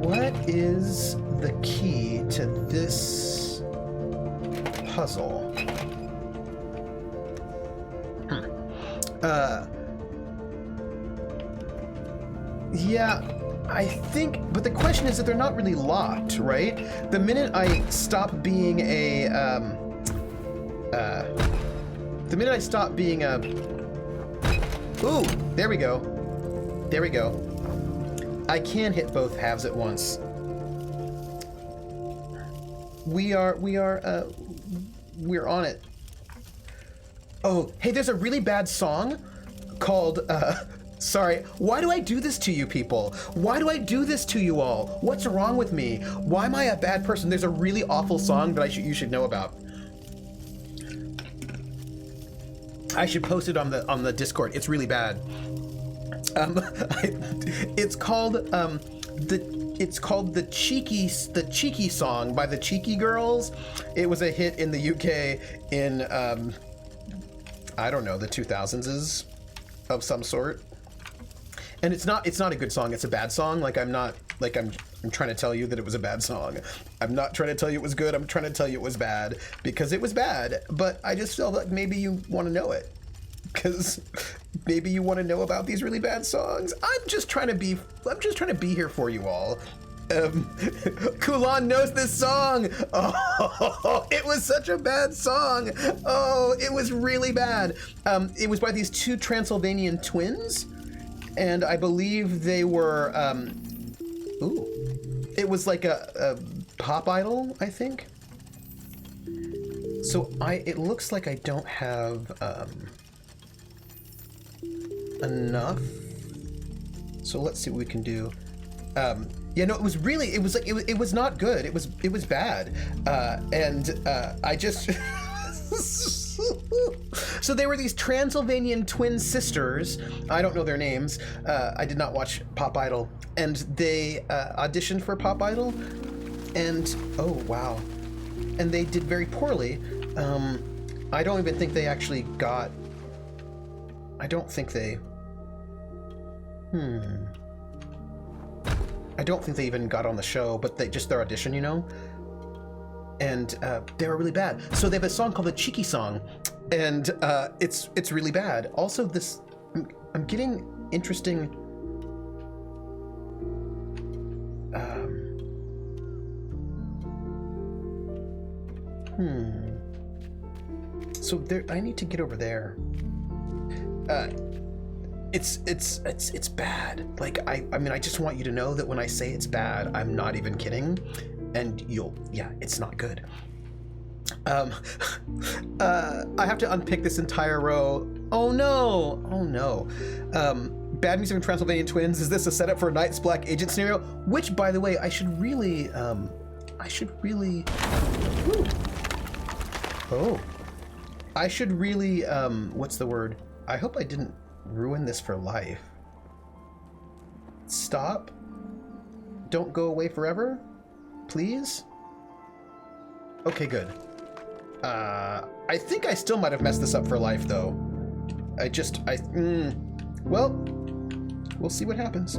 What is the key to this puzzle? Yeah, I think, but the question is that they're not really locked, right? The minute I stop being a, ooh, there we go. There we go. I can hit both halves at once. We're on it. Oh, hey, there's a really bad song called, sorry, why do I do this to you people? Why do I do this to you all? What's wrong with me? Why am I a bad person? There's a really awful song that you should know about. I should post it on the Discord. It's really bad. It's called the Cheeky Song by the Cheeky Girls. It was a hit in the UK in I don't know, the 2000s of some sort. And it's not a good song. It's a bad song. Like I'm trying to tell you that it was a bad song. I'm not trying to tell you it was good. I'm trying to tell you it was bad because it was bad. But I just feel like maybe you want to know it. Because maybe you want to know about these really bad songs. I'm just trying to be here for you all. Kulan knows this song. Oh, it was such a bad song. Oh, it was really bad. It was by these two Transylvanian twins, and I believe they were. Ooh, it was like a pop idol, I think. So it looks like I don't have enough. So let's see what we can do. Yeah, no, it was not good. It was bad. I just so they were these Transylvanian twin sisters. I don't know their names. I did not watch Pop Idol, and they auditioned for Pop Idol, and oh wow, and they did very poorly. I don't even think they actually got. I don't think they. I don't think they even got on the show, but their audition, you know? And they were really bad. So they have a song called the Cheeky Song, and it's really bad. Also, I'm getting interesting. So I need to get over there. It's bad. Like I mean, I just want you to know that when I say it's bad, I'm not even kidding, and it's not good. I have to unpick this entire row. Oh no. Bad music from Transylvanian Twins. Is this a setup for a Night's Black Agent scenario? Which, by the way, I should really. Woo. Oh. I should really. What's the word? I hope I didn't ruin this for life. Stop. Don't go away forever. please? Okay, good. I think I still might have messed this up for life, though. Well, we'll see what happens.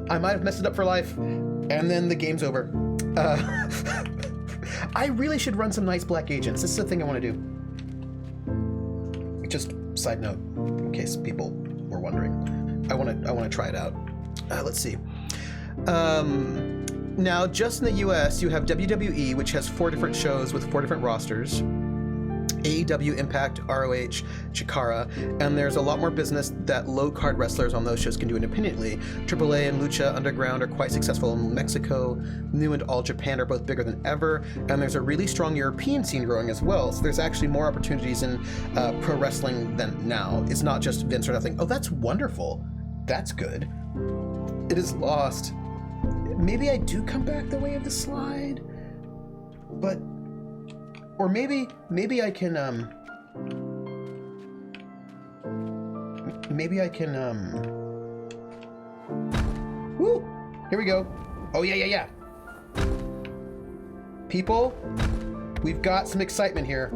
I might have messed it up for life, and then the game's over. I really should run some nice black agents. This is the thing I want to do. Just side note, in case people were wondering. I want to try it out. Let's see. Now, just in the US, you have WWE, which has 4 different shows with 4 different rosters. AEW, Impact, ROH, Chikara, and there's a lot more business that low-card wrestlers on those shows can do independently. AAA and Lucha Underground are quite successful in Mexico. New and All Japan are both bigger than ever, and there's a really strong European scene growing as well, so there's actually more opportunities in pro wrestling than now. It's not just Vince or nothing. Oh, that's wonderful. That's good. It is lost. Maybe I do come back the way of the slide, but... Or maybe I can, woo! Here we go. Oh, yeah. People, we've got some excitement here.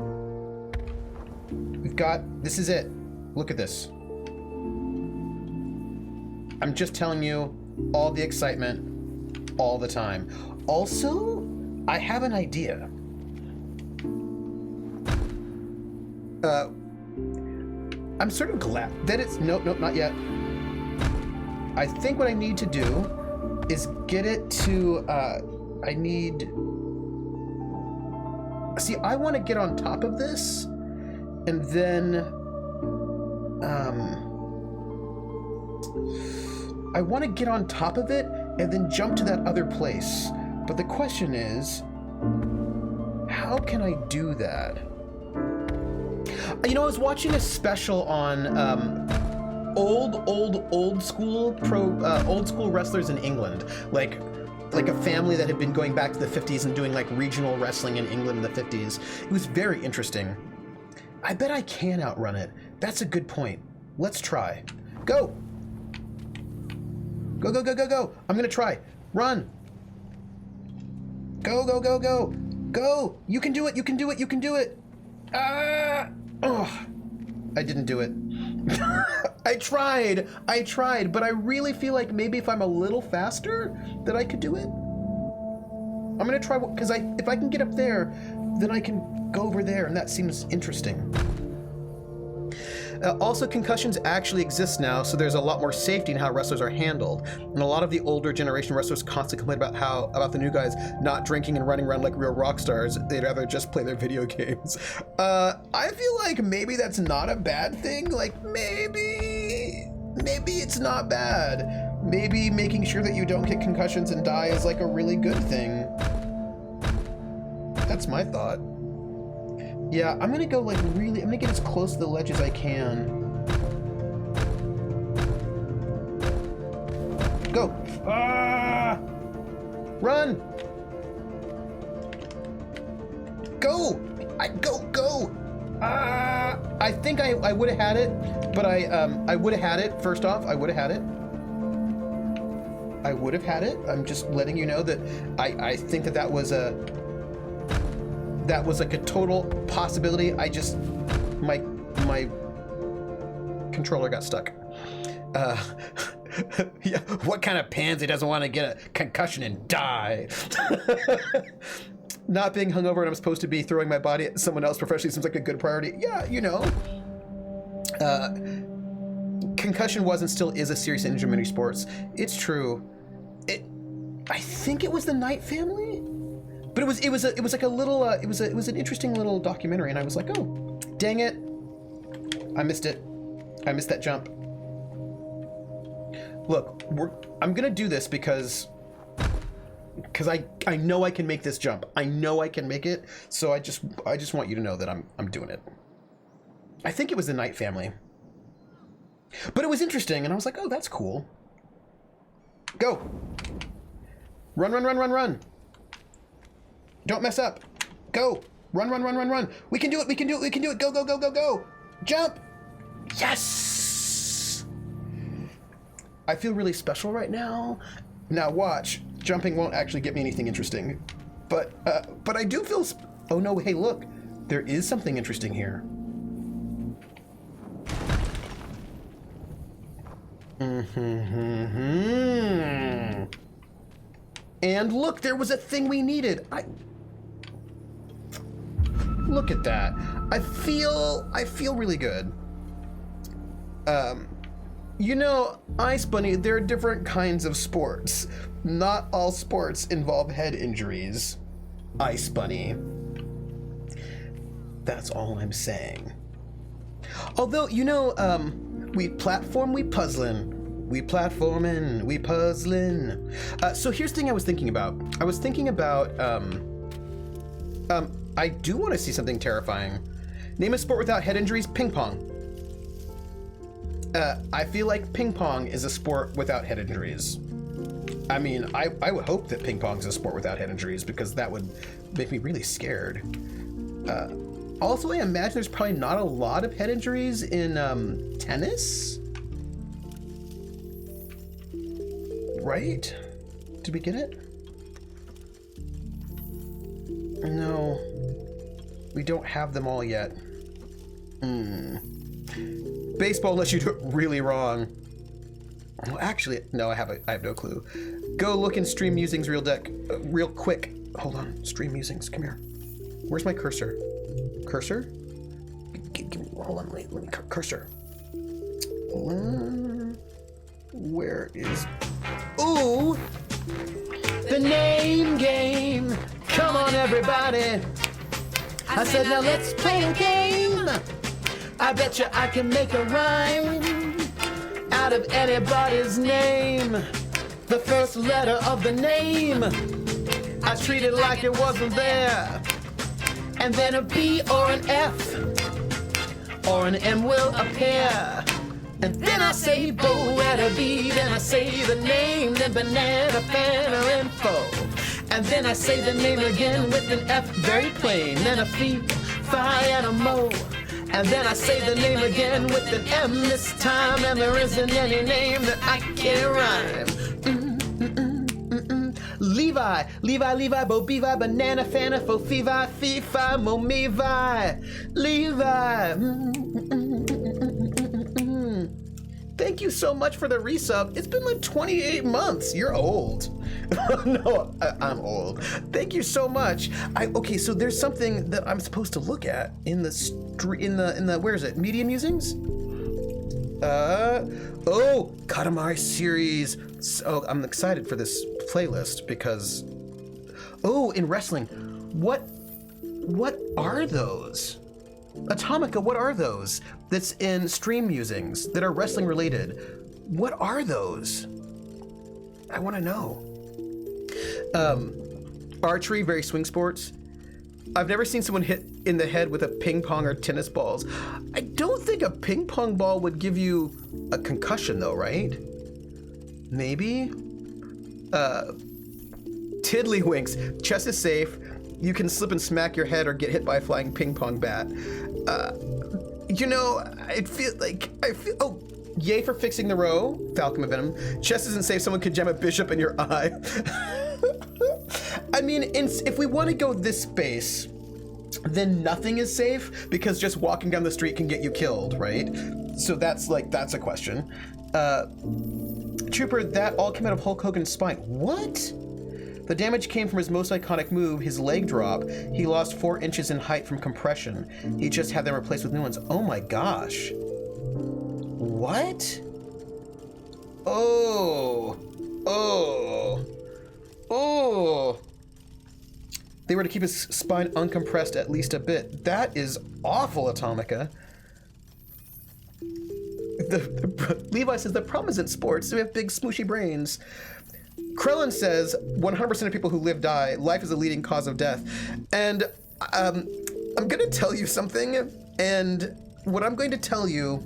This is it. Look at this. I'm just telling you all the excitement all the time. Also, I have an idea. I'm sort of glad that it's... Nope, not yet. I think what I need to do is get it to... I need... See, I want to get on top of this, and then... I want to get on top of it, and then jump to that other place. But the question is... How can I do that? You know, I was watching a special on old school wrestlers in England, like a family that had been going back to the 50s and doing like regional wrestling in England in the 50s. It was very interesting. I bet I can outrun it. That's a good point. Let's try. Go. Go. I'm gonna try. Run. Go. You can do it. Oh, I didn't do it. I tried, but I really feel like maybe if I'm a little faster, that I could do it. I'm gonna try, because if I can get up there, then I can go over there, and that seems interesting. Also, concussions actually exist now, so there's a lot more safety in how wrestlers are handled. And a lot of the older generation wrestlers constantly complain about the new guys not drinking and running around like real rock stars. They'd rather just play their video games. I feel like maybe that's not a bad thing. Like, maybe it's not bad. Maybe making sure that you don't get concussions and die is like a really good thing. That's my thought. Yeah, I'm gonna go like I'm gonna get as close to the ledge as I can. Go! Ah! Run! Go! Go! Ah! I think I would have had it, but I would have had it. First off, I would have had it. I'm just letting you know that I think that was like a total possibility. My controller got stuck. Yeah, what kind of pansy doesn't want to get a concussion and die? Not being hungover and I'm supposed to be throwing my body at someone else professionally seems like a good priority. Yeah, you know. Concussion was and still is a serious injury in many sports. It's true. I think it was the Knight family. But it was like a little it was an interesting little documentary, and I was like, oh, dang it, I missed it. I missed that jump. Look, I'm gonna do this because I know I can make this jump. I know I can make it. So I just want you to know that I'm doing it. I think it was the Knight family, but it was interesting, and I was like, oh, that's cool. Go, run. Don't mess up. Go. Run. We can do it. Go. Jump. Yes. I feel really special right now. Now watch. jumping won't actually get me anything interesting. But I do feel... Oh no, hey, look. There is something interesting here. And look, there was a thing we needed. Look at that. I feel really good. You know, Ice Bunny, there are different kinds of sports. Not all sports involve head injuries. Ice Bunny. That's all I'm saying. Although, you know, we platform, we puzzlin'. We platformin', we puzzlin'. So here's the thing I was thinking about. I do want to see something terrifying. Name a sport without head injuries, ping pong. I feel like ping pong is a sport without head injuries. I mean, I would hope that ping pong is a sport without head injuries because that would make me really scared. Also, I imagine there's probably not a lot of head injuries in tennis. Right? Did we get it? No. We don't have them all yet. Baseball unless you do it really wrong. Well, actually, no, I have no clue. Go look in Stream Musings real quick. Hold on, Stream Musings, come here. Where's my cursor? Cursor? Hold on, let me cursor. Where is... Ooh! The name game! Come on, everybody! I said, now let's play a game! I bet you I can make a rhyme out of anybody's name. The first letter of the name, I treat it like it wasn't there. And then a B or an F or an M will appear. And then I say bo at a B, then I say the name, then banana, fana, info. And then I say the name again with an F, very plain, then a fee, fi, and a mo. And then I say the name again with an M this time, and there isn't any name that I can't rhyme. Levi, bo, bevi, banana, fana, fo, fi, fi, mo, me, vi. Levi. Thank you so much for the resub. It's been like 28 months. You're old. No, I'm old. Thank you so much. Okay, so there's something that I'm supposed to look at in the where is it? Media Musings? Katamari series. So I'm excited for this playlist because in wrestling, what are those? Atomica, what are those? That's in Stream Musings that are wrestling related. What are those? I want to know. Archery, very swing sports. I've never seen someone hit in the head with a ping pong or tennis balls. I don't think a ping pong ball would give you a concussion though, right? Maybe? Tiddlywinks, chess is safe. You can slip and smack your head or get hit by a flying ping pong bat. You know, yay for fixing the row, Falcon of Venom. Chess isn't safe, someone could jam a bishop in your eye. I mean, if we want to go this space, then nothing is safe because just walking down the street can get you killed, right? So that's a question. Trooper, that all came out of Hulk Hogan's spine. What? The damage came from his most iconic move, his leg drop. He lost 4 inches in height from compression. He just had them replaced with new ones. Oh my gosh. What? Oh. They were to keep his spine uncompressed at least a bit. That is awful, Atomica. Levi says the problem isn't sports. We have big smooshy brains. Krellin says 100% of people who live die. Life is a leading cause of death. And I'm going to tell you something. And what I'm going to tell you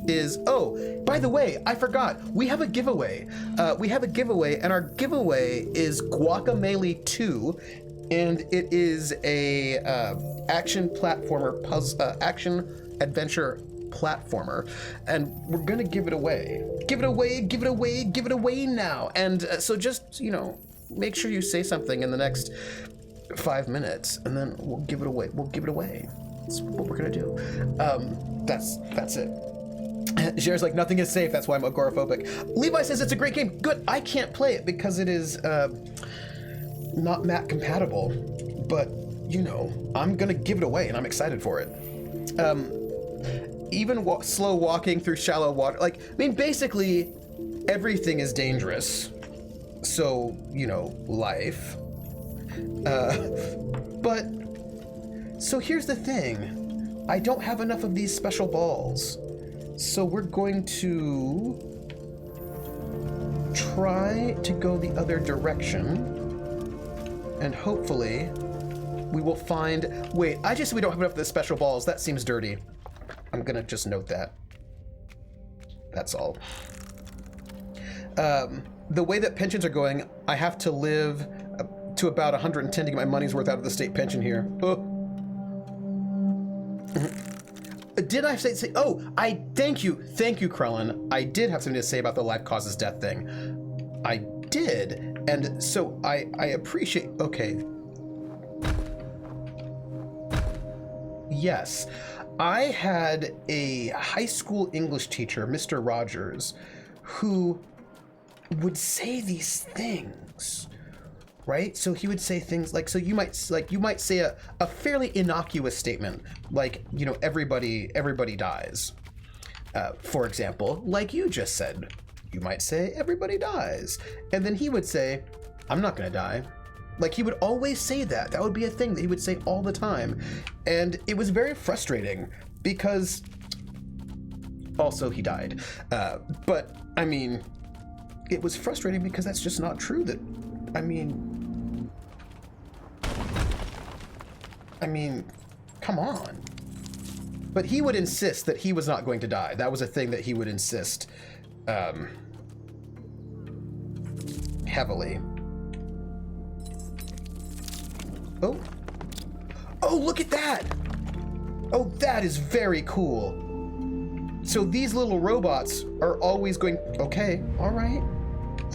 is, by the way, I forgot. We have a giveaway. And our giveaway is Guacamelee 2. And it is a action adventure platformer, and we're gonna give it away now. And so just, make sure you say something in the next 5 minutes, and then we'll give it away. That's what we're gonna do. That's it. Jer's like, nothing is safe, that's why I'm agoraphobic. Levi says it's a great game. Good, I can't play it because it is not Mac compatible, but you know, I'm gonna give it away and I'm excited for it. Even slow walking through shallow water, like, I mean, basically everything is dangerous. So, you know, life. But, so here's the thing. I don't have enough of these special balls. So we're going to try to go the other direction. And hopefully we will find, wait, I just, we don't have enough of the special balls. That seems dirty. I'm gonna just note that. That's all. The way that pensions are going, I have to live to about 110 to get my money's worth out of the state pension here. Oh. Did I say, oh, thank you, Krellin. I did have something to say about the life causes death thing. I did, and so I appreciate, okay. Yes, I had a high school English teacher, Mr. Rogers, who would say these things, right? So he would say things like, so you might say a fairly innocuous statement, like, you know, everybody dies. For example, like you just said, you might say everybody dies. And then he would say, I'm not gonna die. Like, he would always say that. That would be a thing that he would say all the time. And it was very frustrating because also he died. But I mean, it was frustrating because that's just not true. That, I mean, come on. But he would insist that he was not going to die. That was a thing that he would insist heavily. Oh. Oh, look at that. Oh, that is very cool. So these little robots are always going, okay, all right.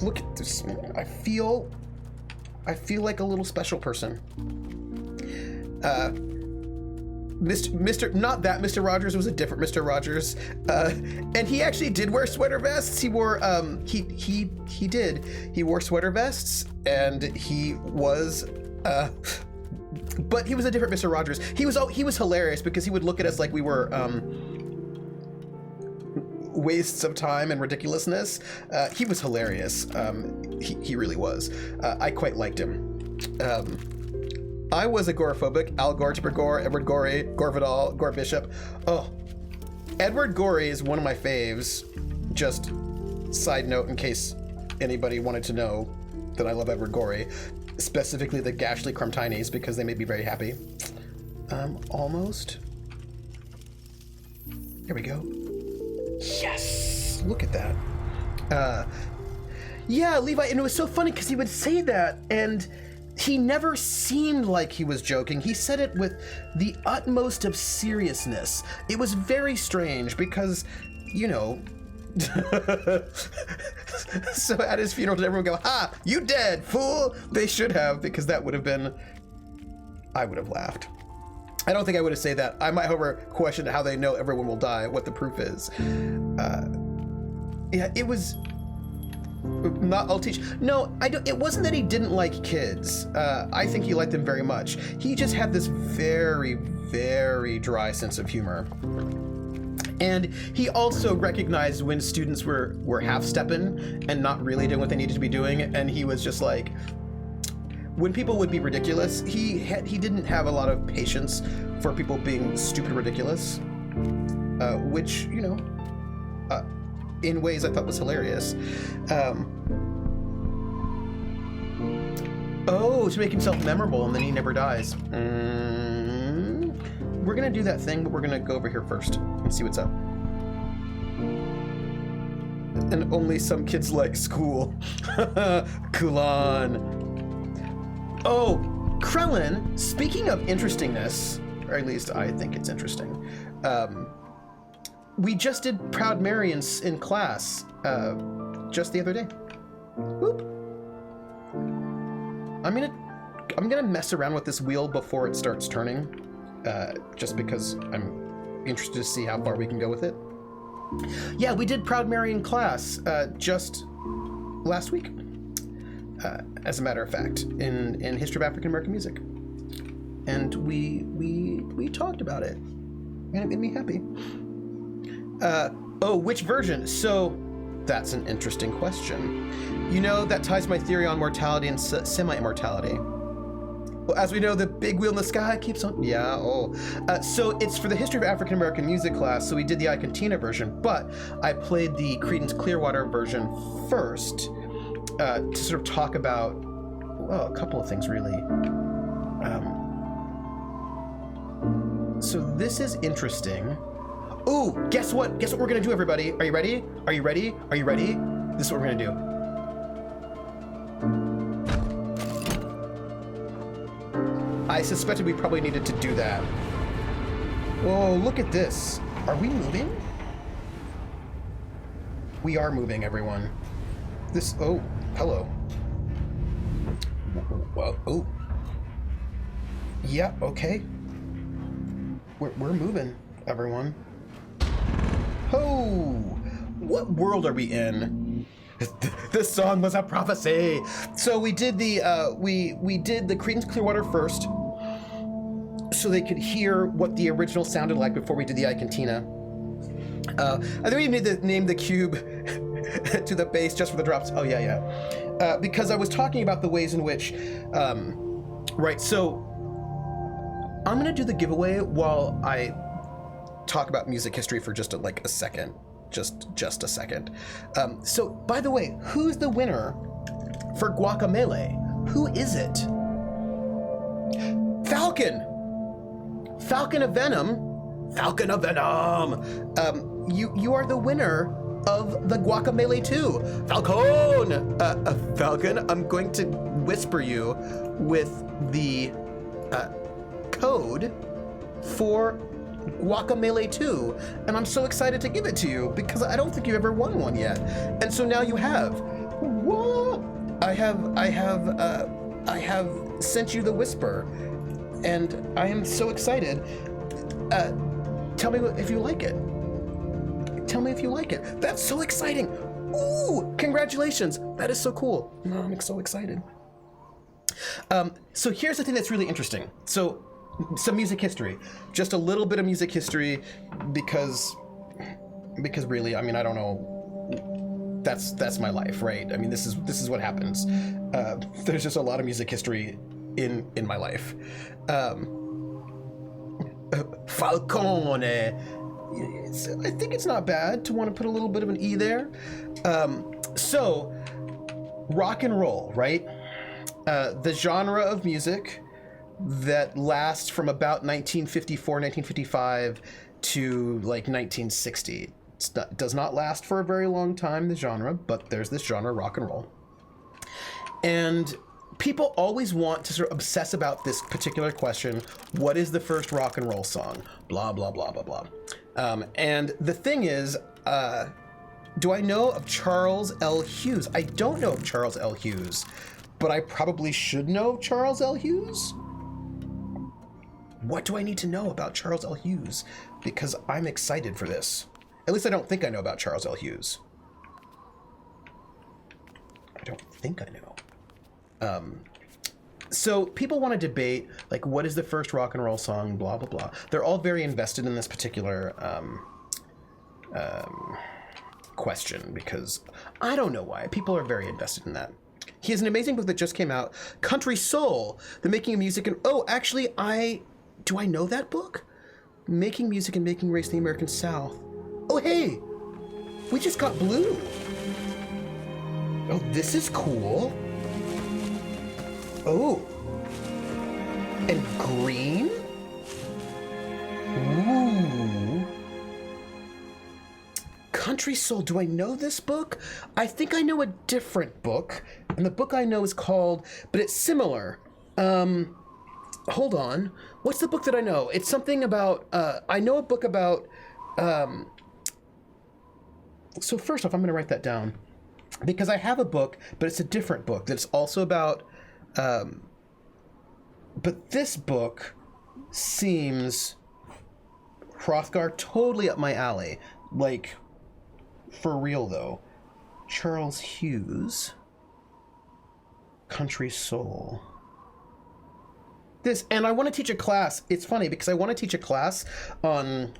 Look at this. I feel like a little special person. Mr. Rogers was a different Mr. Rogers. And he actually did wear sweater vests. He wore, he did. He wore sweater vests, and he was, but he was a different Mr. Rogers. He was hilarious because he would look at us like we were, wastes of time and ridiculousness. He was hilarious. He really was. I quite liked him. I was agoraphobic. Al Gore, Tipper Gore, Edward Gorey, Gore Vidal, Gore Bishop. Oh, Edward Gorey is one of my faves. Just side note in case anybody wanted to know that I love Edward Gorey, specifically the Gashly Crumtinies because they made me very happy. Almost. Here we go. Yes, look at that. Yeah, Levi, and it was so funny because he would say that and he never seemed like he was joking. He said it with the utmost of seriousness. It was very strange because, you know, so at his funeral, did everyone go, ha, you dead, fool? They should have, because that would have been, I would have laughed. I don't think I would have said that. I might, however, question how they know everyone will die, what the proof is. Yeah, it was... Not, I'll teach. No, I don't. It wasn't that he didn't like kids. I think he liked them very much. He just had this very, very dry sense of humor. And he also recognized when students were half-stepping and not really doing what they needed to be doing. And he was just like, when people would be ridiculous, he didn't have a lot of patience for people being stupid ridiculous, which, you know, in ways I thought was hilarious. Oh, to make himself memorable, and then he never dies. We're gonna do that thing, but we're gonna go over here first and see what's up. And only some kids like school. Kulan. Oh, Krellin, speaking of interestingness, or at least I think it's interesting, we just did Proud Mary in class just the other day. Whoop. I'm gonna mess around with this wheel before it starts turning, just because I'm interested to see how far we can go with it. Yeah, we did Proud Mary in class just last week, as a matter of fact, in History of African American Music, and we talked about it, and it made me happy. Oh, which version? So that's an interesting question. You know, that ties my theory on mortality and semi-immortality. Well, as we know, the big wheel in the sky keeps on... Yeah, oh. So it's for the History of African American Music class, so we did the I Cantina version, but I played the Creedence Clearwater version first to sort of talk about, well, a couple of things, really. So this is interesting. Ooh, guess what? Guess what we're gonna do, everybody? Are you ready? Are you ready? Are you ready? This is what we're gonna do. I suspected we probably needed to do that. Whoa, look at this. Are we moving? We are moving, everyone. This, oh, hello. Well, oh. Yeah, okay. We're moving, everyone. Oh, what world are we in? This song was a prophecy. So we did the we did the Creedence Clearwater first, so they could hear what the original sounded like before we did the I Cantina. I think we need to name the cube to the bass just for the drops. Oh yeah. Because I was talking about the ways in which, right. So I'm gonna do the giveaway while I talk about music history for just a second. Just a second. So, by the way, who's the winner for Guacamelee? Who is it? Falcon! Falcon of Venom. Falcon of Venom! You are the winner of the Guacamelee 2. Falcon! Falcon, I'm going to whisper you with the code for Guacamelee 2, and I'm so excited to give it to you because I don't think you've ever won one yet, and so now you have. Whoa! I have sent you the whisper, and I am so excited. Tell me if you like it. Tell me if you like it. That's so exciting. Ooh, congratulations. That is so cool. Oh, I'm so excited. So here's the thing that's really interesting. So some music history, just a little bit of music history, because really, I mean, I don't know. That's my life, right? I mean, this is what happens. There's just a lot of music history in my life. Falcone. I think it's not bad to want to put a little bit of an E there. So, rock and roll, right? The genre of music that lasts from about 1954, 1955 to like 1960. It does not last for a very long time, the genre, but there's this genre, rock and roll. And people always want to sort of obsess about this particular question: what is the first rock and roll song? Blah, blah, blah, blah, blah. And the thing is, do I know of Charles L. Hughes? I don't know of Charles L. Hughes, but I probably should know of Charles L. Hughes. What do I need to know about Charles L. Hughes? Because I'm excited for this. At least I don't think I know about Charles L. Hughes. I don't think I know. So people want to debate, like, what is the first rock and roll song, blah, blah, blah. They're all very invested in this particular question, because I don't know why. People are very invested in that. He has an amazing book that just came out, Country Soul, The Making of Music. And oh, actually, do I know that book? Making Music and Making Race in the American South. Oh, hey, we just got blue. Oh, this is cool. Oh, and green? Ooh. Country Soul, do I know this book? I think I know a different book, and the book I know is called, but it's similar. Hold on. What's the book that I know? It's something about, I know a book about, so first off, I'm going to write that down, because I have a book, but it's a different book that's also about But this book seems, Hrothgar, totally up my alley. Like, for real though. Charles Hughes, Country Soul. This, and I want to teach a class. It's funny because I want to teach a class on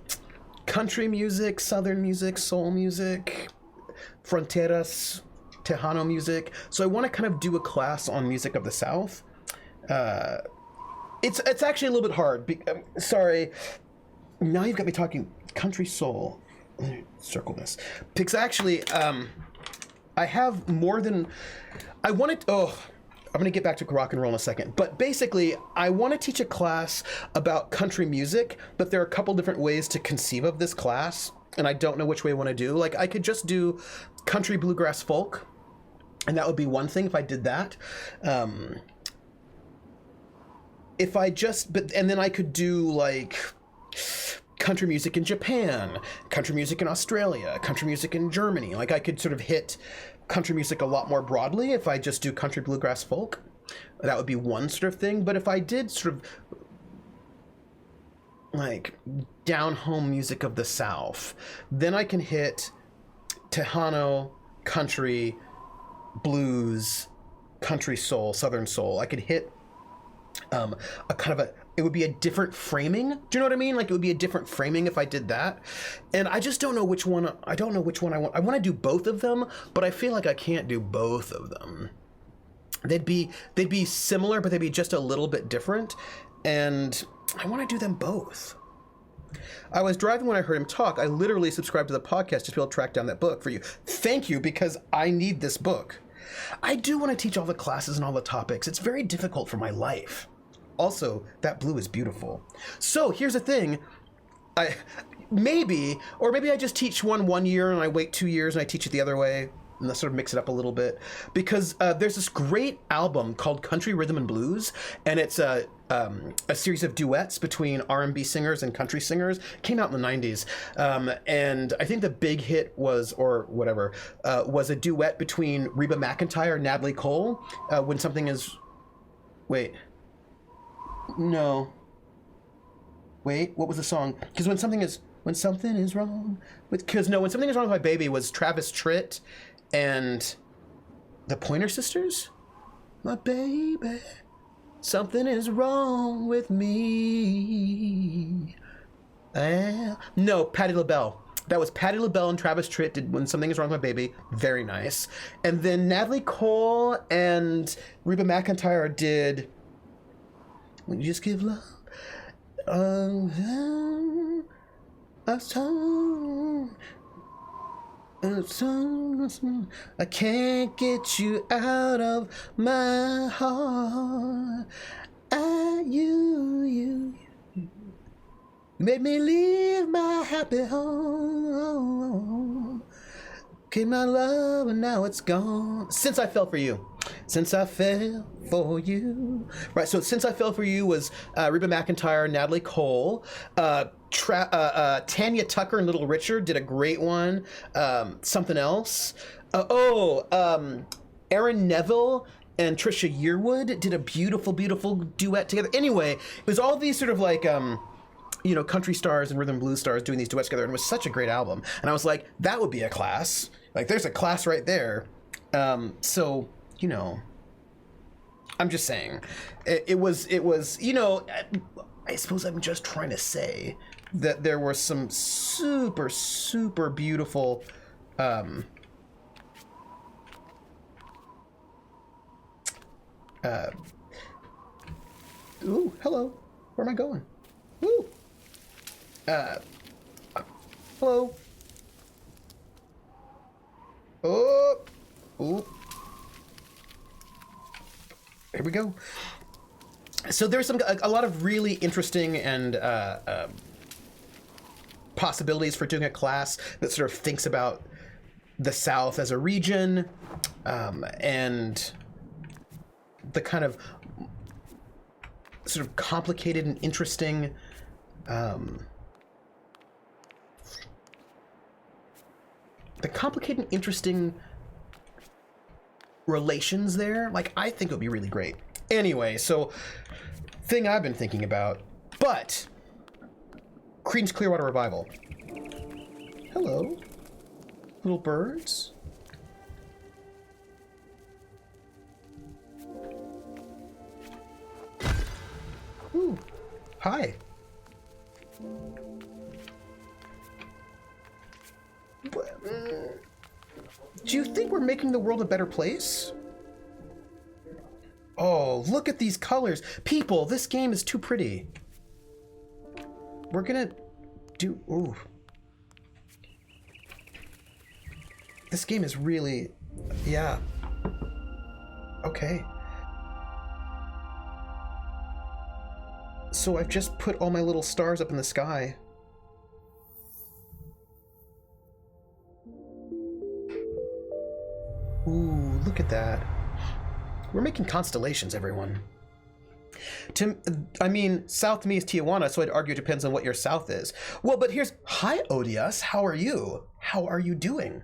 country music, southern music, soul music, fronteras, Tejano music. So I want to kind of do a class on music of the South. It's actually a little bit hard. Sorry. Now you've got me talking country soul. Let me circle this. Because actually, I have more than... I wanted... Oh, I'm going to get back to rock and roll in a second. But basically, I want to teach a class about country music, but there are a couple different ways to conceive of this class, and I don't know which way I want to do. Like, I could just do country bluegrass folk, and that would be one thing if I did that. If I just... And then I could do, like... country music in Japan, country music in Australia, country music in Germany. Like, I could sort of hit country music a lot more broadly if I just do country bluegrass folk. That would be one sort of thing. But if I did sort of like down home music of the South, then I can hit Tejano, country, blues, country soul, southern soul. I could hit a kind of a... It would be a different framing. Do you know what I mean? Like, it would be a different framing if I did that. And I just don't know which one. I don't know which one I want. I want to do both of them, but I feel like I can't do both of them. They'd be similar, but they'd be just a little bit different. And I want to do them both. I was driving when I heard him talk. I literally subscribed to the podcast to be able to track down that book for you. Thank you, because I need this book. I do want to teach all the classes and all the topics. It's very difficult for my life. Also, that blue is beautiful. So here's the thing. Maybe I just teach one year and I wait 2 years and I teach it the other way and sort of mix it up a little bit. Because there's this great album called Country Rhythm and Blues, and it's a series of duets between R&B singers and country singers. It came out in the 90s. And I think the big hit was, or whatever, was a duet between Reba McEntire and Natalie Cole, When Something Is... Wait... No. Wait, what was the song? Because when something is wrong with... Because no, When Something Is Wrong with My Baby was Travis Tritt and the Pointer Sisters? My baby, something is wrong with me. No, Patti LaBelle. That was Patti LaBelle and Travis Tritt did When Something Is Wrong with My Baby. Very nice. And then Natalie Cole and Reba McEntire did... When you just give love a song, I can't get you out of my heart. You made me leave my happy home. Came my love and now it's gone. Since I Fell for You. Since I Fell for You. Right, so Since I Fell for You was Reba McEntire, Natalie Cole. Tanya Tucker and Little Richard did a great one. Something else. Aaron Neville and Trisha Yearwood did a beautiful, beautiful duet together. Anyway, it was all these sort of like... country stars and rhythm and blues stars doing these duets together, and it was such a great album. And I was like, that would be a class. Like, there's a class right there. So, I'm just saying. It was, I suppose I'm just trying to say that there were some super, super beautiful, ooh, hello. Where am I going? Woo! Hello. Oh! Ooh. Here we go. So there's a lot of really interesting and possibilities for doing a class that sort of thinks about the South as a region, and the kind of sort of complicated and interesting relations there. Like, I think it would be really great. Anyway, so thing I've been thinking about, but Creedence Clearwater Revival. Hello, little birds. Ooh, hi. Do you think we're making the world a better place? Oh, look at these colors. People, this game is too pretty. We're gonna do... Ooh. This game is really... Yeah. Okay. So I've just put all my little stars up in the sky. Ooh, look at that. We're making constellations, everyone. I mean, south to me is Tijuana, so I'd argue it depends on what your south is. Well, but here's... Hi, Odious. How are you? How are you doing?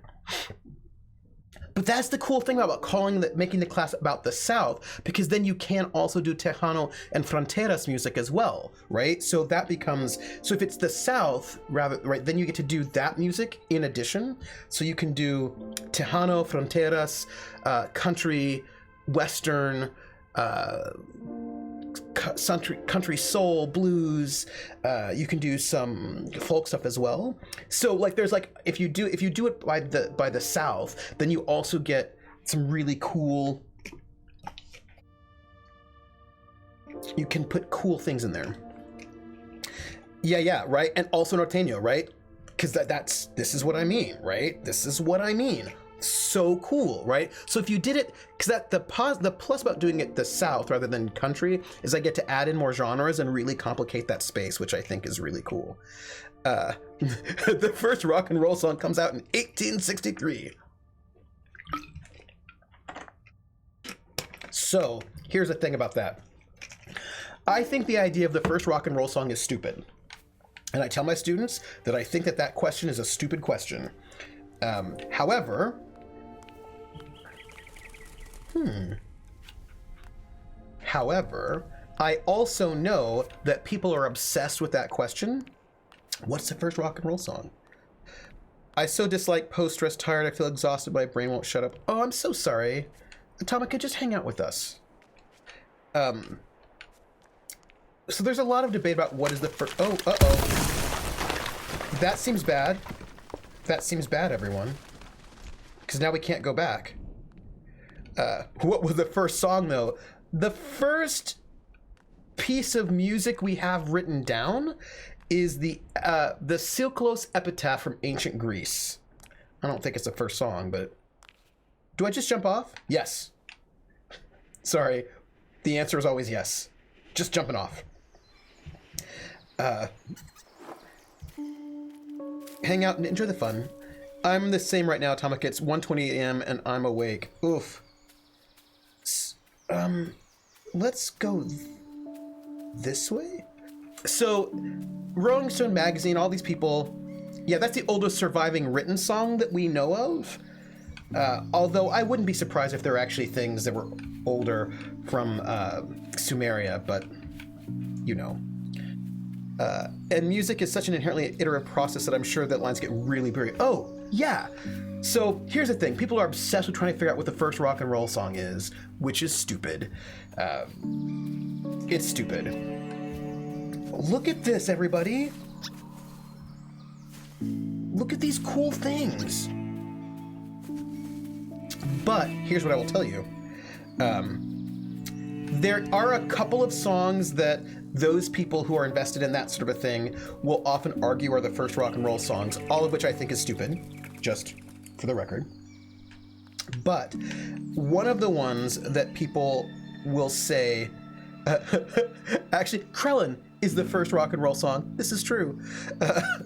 But that's the cool thing about making the class about the South, because then you can also do Tejano and Fronteras music as well, right? So that becomes... So if it's the South, rather, right, then you get to do that music in addition. So you can do Tejano, Fronteras, country, Western, country soul, blues. You can do some folk stuff as well. So like there's like if you do it by the South, then you also get some really cool... You can put cool things in there. Yeah, right? And also Norteño, right? Because this is what I mean, right? This is what I mean. So cool, right? So if you did it, because the plus about doing it the South rather than country is I get to add in more genres and really complicate that space, which I think is really cool. The first rock and roll song comes out in 1863. So here's the thing about that. I think the idea of the first rock and roll song is stupid. And I tell my students that I think that question is a stupid question. However, I also know that people are obsessed with that question. What's the first rock and roll song? I so dislike post-stress tired. I feel exhausted. My brain won't shut up. Oh, I'm so sorry. Atomica, just hang out with us. So there's a lot of debate about what is the first... Oh, uh-oh. That seems bad. That seems bad, everyone. Because now we can't go back. What was the first song, though? The first piece of music we have written down is the Silklos epitaph from ancient Greece. I don't think it's the first song, but... Do I just jump off? Yes. Sorry. The answer is always yes. Just jumping off. Hang out and enjoy the fun. I'm the same right now, Atomic. It's 1:20 a.m. and I'm awake. Oof. Let's go this way. So, Rolling Stone magazine, all these people. Yeah, that's the oldest surviving written song that we know of. Although I wouldn't be surprised if there are actually things that were older from Sumeria, but you know. And music is such an inherently iterative process that I'm sure that lines get really buried. Oh, yeah. So here's the thing. People are obsessed with trying to figure out what the first rock and roll song is, which is stupid. It's stupid. Look at this, everybody. Look at these cool things. But here's what I will tell you. There are a couple of songs that those people who are invested in that sort of a thing will often argue are the first rock and roll songs, all of which I think is stupid, just for the record. But one of the ones that people will say, actually, Krellin is the first rock and roll song. This is true.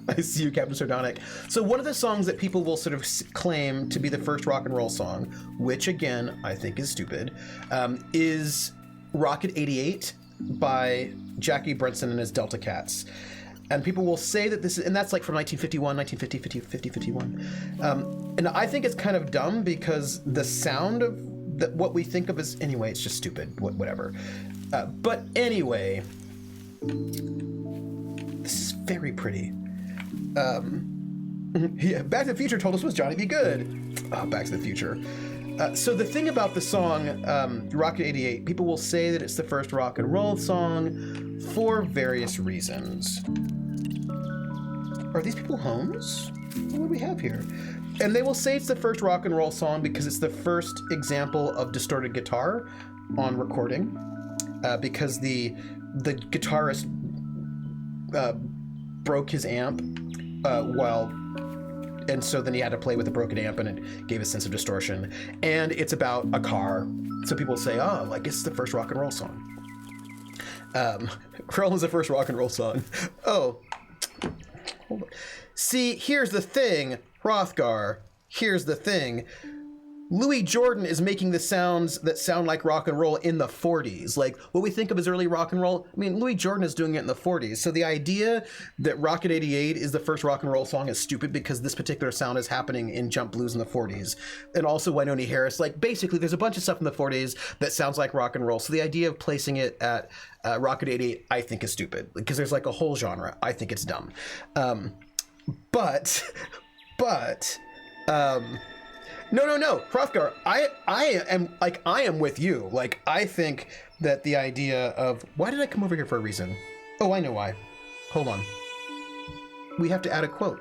I see you, Captain Sardonic. So one of the songs that people will sort of claim to be the first rock and roll song, which again, I think is stupid, is Rocket 88 by Jackie Brunson and his Delta Cats. And people will say that this is, and that's like from 1951, 1950, 50, 51. And I think it's kind of dumb because the sound of that what we think of as, anyway, it's just stupid, whatever. But anyway, this is very pretty. Yeah, Back to the Future told us was Johnny B. Good. Oh, Back to the Future. So the thing about the song, Rocket 88, people will say that it's the first rock and roll song for various reasons. Are these people Holmes? What do we have here? And they will say it's the first rock and roll song because it's the first example of distorted guitar on recording. Because the guitarist broke his amp and so then he had to play with a broken amp, and it gave a sense of distortion. And it's about a car, so people say, oh, like it's the first rock and roll song. Krell is the first rock and roll song. Oh, hold on. See, here's the thing, Hrothgar. Here's the thing. Louis Jordan is making the sounds that sound like rock and roll in the 40s. Like, what we think of as early rock and roll, I mean, Louis Jordan is doing it in the 40s. So the idea that Rocket 88 is the first rock and roll song is stupid because this particular sound is happening in jump blues in the 40s. And also Wynonie Harris. Like, basically, there's a bunch of stuff in the 40s that sounds like rock and roll. So the idea of placing it at Rocket 88, I think is stupid. Because there's like a whole genre. I think it's dumb. No, Hrothgar, I am with you. Like, I think that the idea of, why did I come over here for a reason? Oh, I know why. Hold on. We have to add a quote.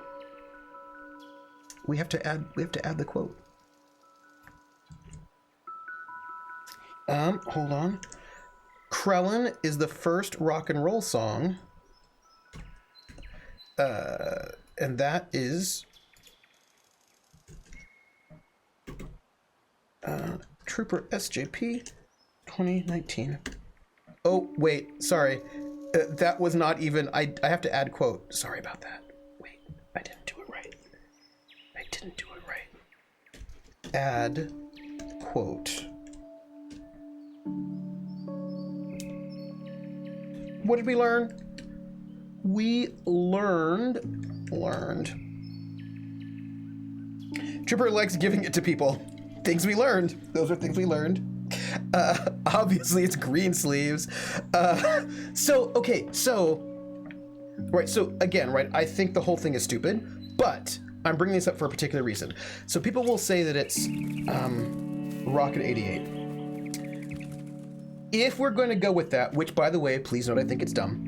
We have to add the quote. Hold on. Krellin is the first rock and roll song. And that is Trooper SJP 2019. Oh, wait, sorry. That was not even, I have to add quote. Sorry about that. Wait, I didn't do it right. Add quote. What did we learn? We learned. Trooper likes giving it to people. Things we learned. Those are things we learned. Obviously, it's green sleeves. So again, right, I think the whole thing is stupid, but I'm bringing this up for a particular reason. So people will say that it's Rocket 88. If we're going to go with that, which, by the way, please note I think it's dumb,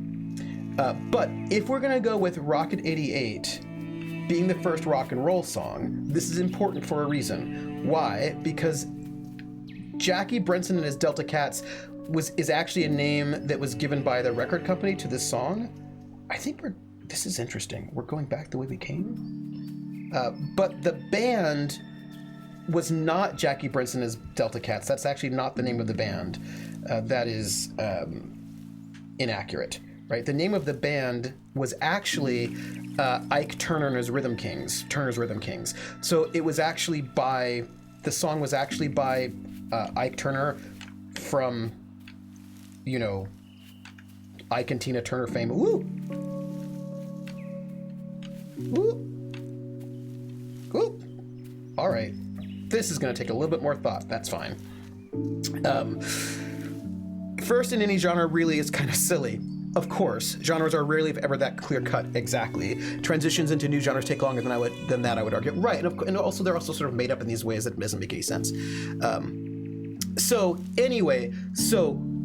but if we're going to go with Rocket 88 being the first rock and roll song, this is important for a reason. Why? Because Jackie Brenson and his Delta Cats is actually a name that was given by the record company to this song. I think this is interesting. We're going back the way we came. But the band was not Jackie Brenson and his Delta Cats. That's actually not the name of the band. That is inaccurate, right? The name of the band was actually Ike Turner and his Turner's Rhythm Kings. So it was actually the song was actually by Ike Turner from, Ike and Tina Turner fame. Woo! Woo! Woo! All right. This is going to take a little bit more thought. That's fine. First in any genre really is kind of silly. Of course, genres are rarely, if ever, that clear-cut exactly. Transitions into new genres take longer than that, I would argue. Right, and also they're also sort of made up in these ways that doesn't make any sense. So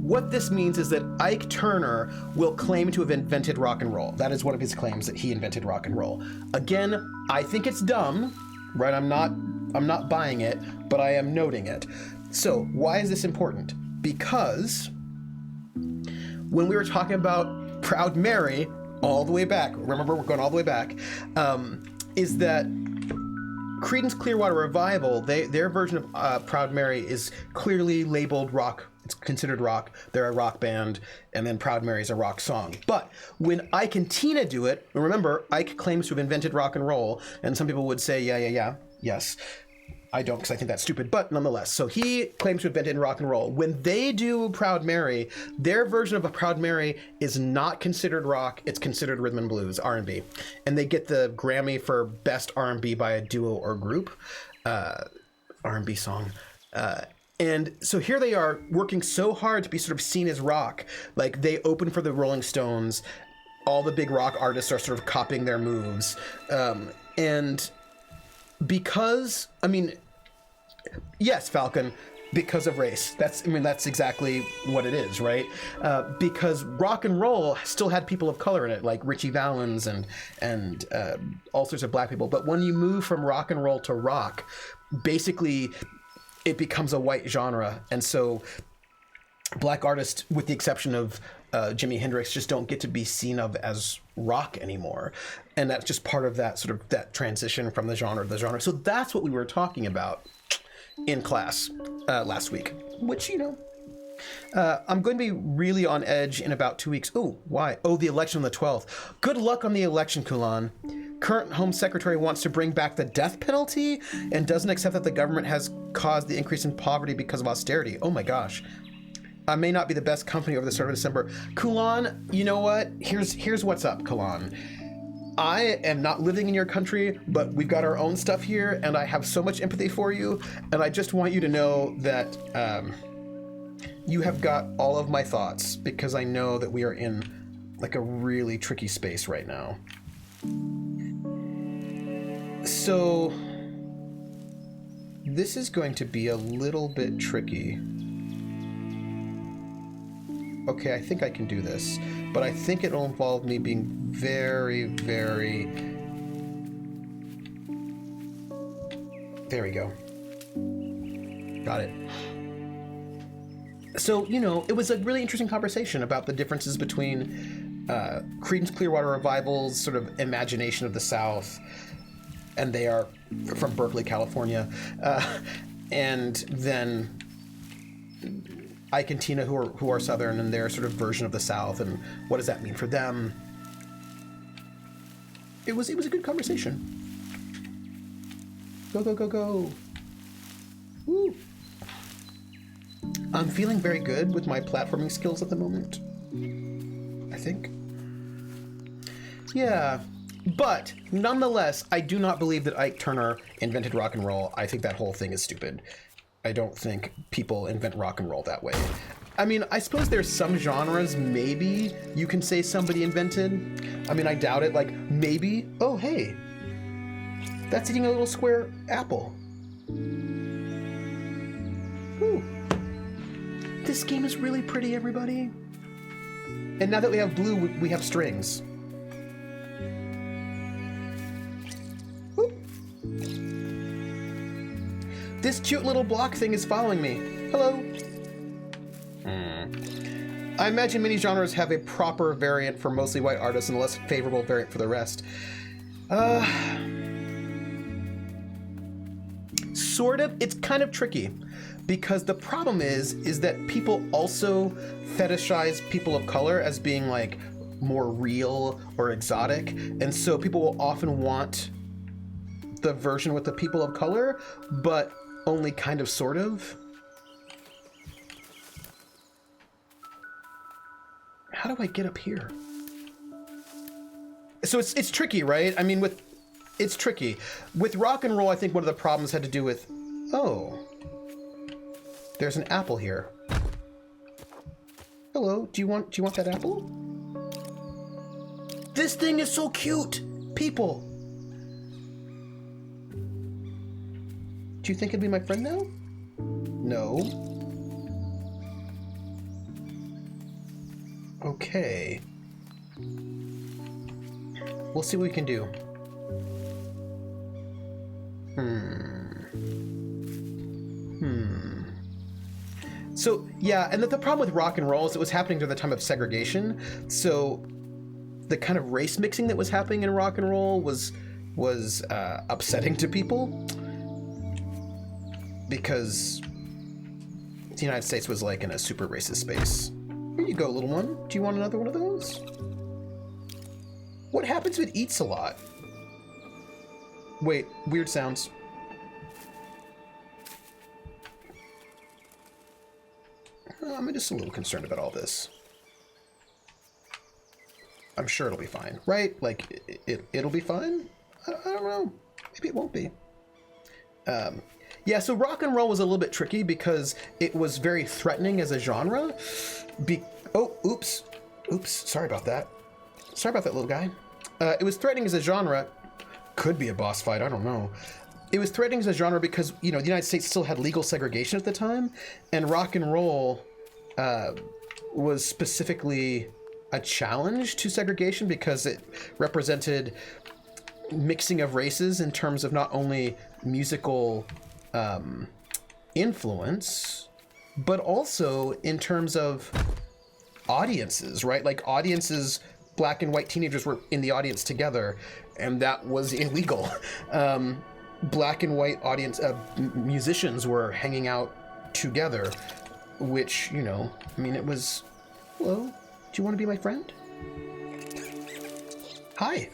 what this means is that Ike Turner will claim to have invented rock and roll. That is one of his claims, that he invented rock and roll. Again, I think it's dumb, right? I'm not buying it, but I am noting it. So why is this important? Because when we were talking about Proud Mary all the way back, remember we're going all the way back, is that Creedence Clearwater Revival, their version of Proud Mary is clearly labeled rock. It's considered rock. They're a rock band, and then Proud Mary is a rock song. But when Ike and Tina do it, remember, Ike claims to have invented rock and roll, and some people would say, yes. I don't, because I think that's stupid, but nonetheless. So he claims to have invented rock and roll. When they do Proud Mary, their version of a Proud Mary is not considered rock. It's considered rhythm and blues, R&B. And they get the Grammy for Best R&B by a Duo or Group, R&B song. And so here they are working so hard to be sort of seen as rock. Like they open for the Rolling Stones. All the big rock artists are sort of copying their moves. And because, I mean, yes, Falcon, because of race. That's exactly what it is, right? Because rock and roll still had people of color in it, like Richie Valens and all sorts of black people. But when you move from rock and roll to rock, basically it becomes a white genre. And so black artists, with the exception of Jimi Hendrix, just don't get to be seen of as rock anymore. And that's just part of that sort of that transition from the genre to the genre. So that's what we were talking about in class last week, which, you know, I'm going to be really on edge in about 2 weeks. Oh, why? Oh, the election on the 12th. Good luck on the election, Kulan. Current Home Secretary wants to bring back the death penalty and doesn't accept that the government has caused the increase in poverty because of austerity. Oh my gosh. I may not be the best company over the start of December. Kulan, you know what? Here's what's up, Kulan. I am not living in your country, but we've got our own stuff here, and I have so much empathy for you, and I just want you to know that you have got all of my thoughts, because I know that we are in like a really tricky space right now. So this is going to be a little bit tricky. Okay, I think I can do this, but I think it'll involve me being very, very... There we go. Got it. So, you know, it was a really interesting conversation about the differences between Creedence Clearwater Revival's sort of imagination of the South, and they are from Berkeley, California, and then Ike and Tina, who are Southern, and their sort of version of the South, and what does that mean for them? It was a good conversation. Go, go, go, go. Woo. I'm feeling very good with my platforming skills at the moment, I think. Yeah, but nonetheless, I do not believe that Ike Turner invented rock and roll. I think that whole thing is stupid. I don't think people invent rock and roll that way. I mean, I suppose there's some genres maybe you can say somebody invented. I mean, I doubt it. Like, maybe, oh, hey, that's eating a little square apple. Ooh. This game is really pretty, everybody. And now that we have blue, we have strings. Ooh. This cute little block thing is following me. Hello. I imagine many genres have a proper variant for mostly white artists and a less favorable variant for the rest. Sort of. It's kind of tricky, because the problem is that people also fetishize people of color as being like more real or exotic, and so people will often want the version with the people of color, but only kind of sort of. How do I get up here? So it's tricky, right? I mean, it's tricky. With rock and roll, I think one of the problems had to do with, oh, there's an apple here. Hello, do you want that apple? This thing is so cute, people. Do you think it'd be my friend now? No. Okay. We'll see what we can do. So, yeah, and the problem with rock and roll is it was happening during the time of segregation. So the kind of race mixing that was happening in rock and roll was upsetting to people, because the United States was like in a super racist space. Here you go, little one. Do you want another one of those? What happens if it eats a lot? Wait, weird sounds. I'm just a little concerned about all this. I'm sure it'll be fine, right? Like, it'll be fine? I don't know. Maybe it won't be. Yeah, so rock and roll was a little bit tricky because it was very threatening as a genre. Oops. Sorry about that. Sorry about that, little guy. It was threatening as a genre. Could be a boss fight, I don't know. It was threatening as a genre because, the United States still had legal segregation at the time, and rock and roll was specifically a challenge to segregation because it represented mixing of races in terms of not only musical influence, but also in terms of audiences, right? Like audiences, black and white teenagers were in the audience together, and that was illegal. Black and white audience musicians were hanging out together, which, it was, hello, do you want to be my friend? Hi.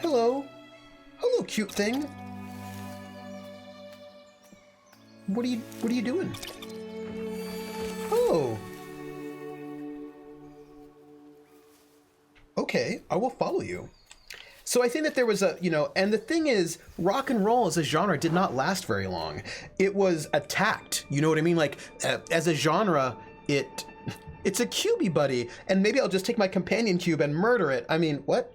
Hello, cute thing. What are you doing? Oh. Okay, I will follow you. So I think that there was and the thing is, rock and roll as a genre did not last very long. It was attacked, you know what I mean? Like, as a genre, it's a cubey buddy, and maybe I'll just take my companion cube and murder it. I mean, what?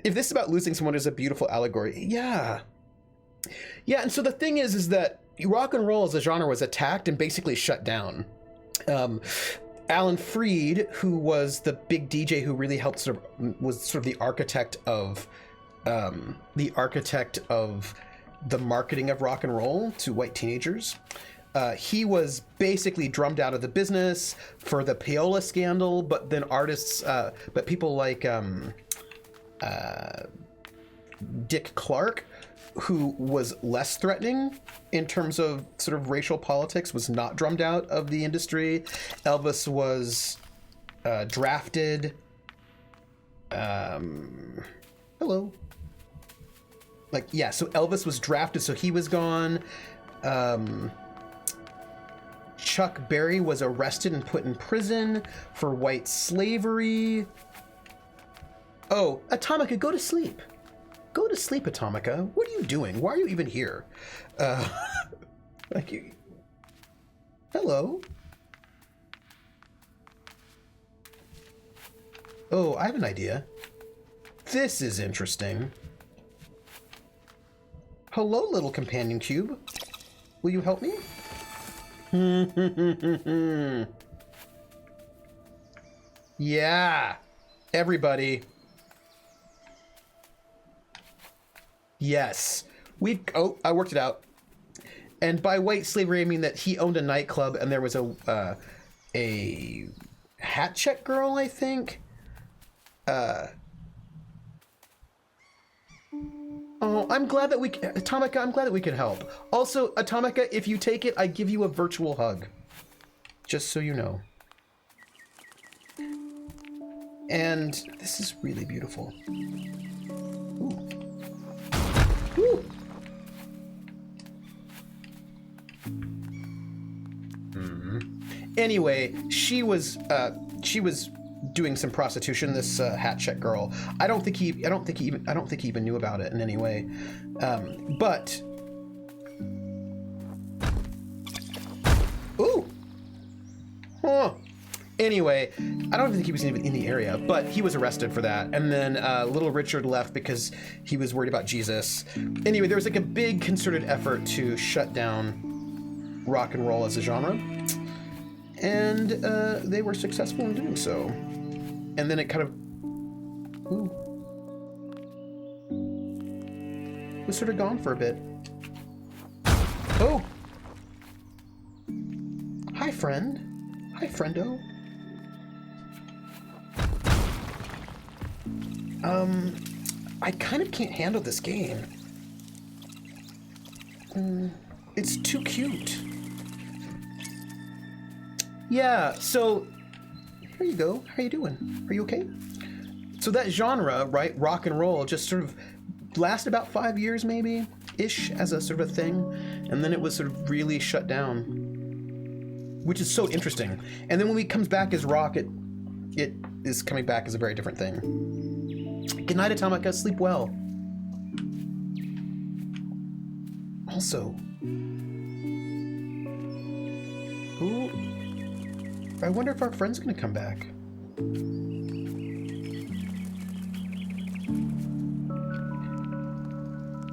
If this is about losing someone, is a beautiful allegory. Yeah, and so the thing is that rock and roll as a genre was attacked and basically shut down. Alan Freed, who was the big DJ who really helped was sort of the architect of the marketing of rock and roll to white teenagers. He was basically drummed out of the business for the payola scandal, but then but people like Dick Clark, who was less threatening in terms of sort of racial politics, was not drummed out of the industry. Elvis was drafted. Hello. So Elvis was drafted, so he was gone. Chuck Berry was arrested and put in prison for white slavery. Oh, Atomica, go to sleep. Go to sleep, Atomica. What are you doing? Why are you even here? Hello. Oh, I have an idea. This is interesting. Hello, little companion cube. Will you help me? Yeah. Everybody. Yes. I worked it out. And by white slavery, I mean that he owned a nightclub and there was a hat check girl, I think. Oh, I'm glad that Atomica, I'm glad that we could help. Also, Atomica, if you take it, I give you a virtual hug. Just so you know. And this is really beautiful. Ooh. Woo. Anyway, she was doing some prostitution. This hat check girl. I don't think he even knew about it in any way. But ooh, huh. Anyway, I don't think he was even in the area, but he was arrested for that. And then little Richard left because he was worried about Jesus. Anyway, there was like a big concerted effort to shut down rock and roll as a genre. And they were successful in doing so. And then it kind of was sort of gone for a bit. Oh! Hi, friend. Hi, friendo. I kind of can't handle this game. It's too cute. Yeah, so here you go. How you doing? Are you okay? So that genre, right, rock and roll, just sort of lasted about 5 years maybe, ish, as a sort of a thing. And then it was sort of really shut down, which is so interesting. And then when it comes back as rock, it is coming back as a very different thing. Good night, Atomica. Sleep well. Also, who? I wonder if our friend's gonna come back.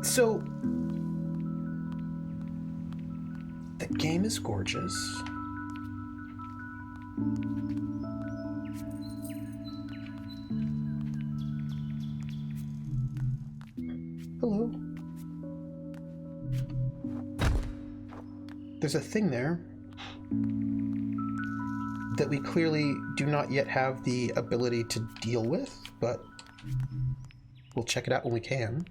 So, the game is gorgeous. Hello. There's a thing there that we clearly do not yet have the ability to deal with, but we'll check it out when we can.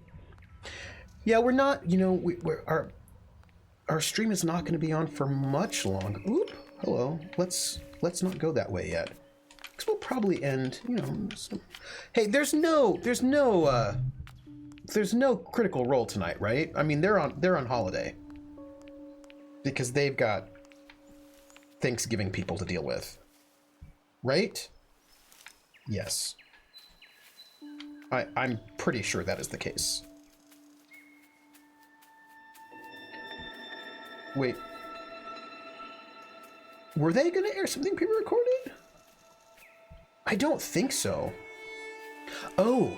Yeah, we're not, you know, our stream is not going to be on for much longer. Oop, hello. Let's not go that way yet, because we'll probably end, you know. Hey, there's no Critical Role tonight, right? I mean, they're on holiday because they've got Thanksgiving people to deal with, right? Yes, I'm pretty sure that is the case. Wait, were they going to air something pre-recorded? I don't think so. Oh.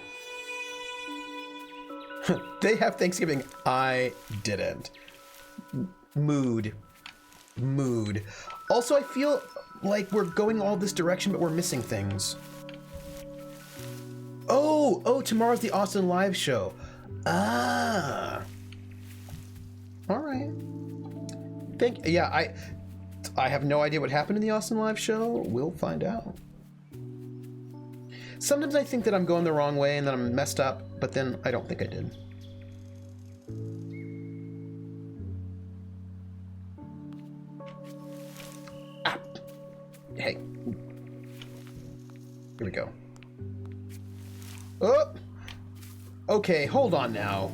They have Thanksgiving. I didn't. Mood. Also, I feel like we're going all this direction, but we're missing things. Oh, tomorrow's the Austin live show. Ah. All right. I have no idea what happened in the Austin live show. We'll find out. Sometimes I think that I'm going the wrong way and that I'm messed up, but then I don't think I did. Ah. Hey. Here we go. Oh! Okay, hold on now.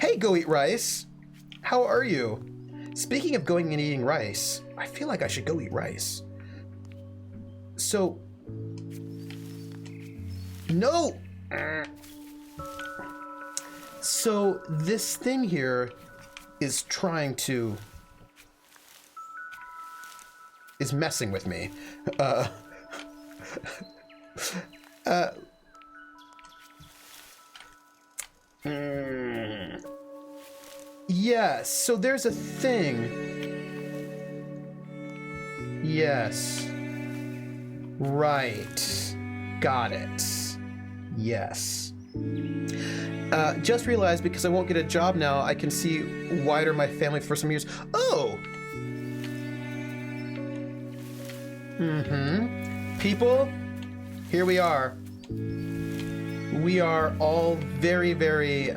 Hey, Go Eat Rice. How are you? Speaking of going and eating rice, I feel like I should go eat rice. So... No! So, this thing here is trying to... is messing with me. Yes, so there's a thing. Yes. Right. Got it. Yes. Just realized because I won't get a job now, I can see wider my family for some years. Oh! People, here we are. We are all very, very,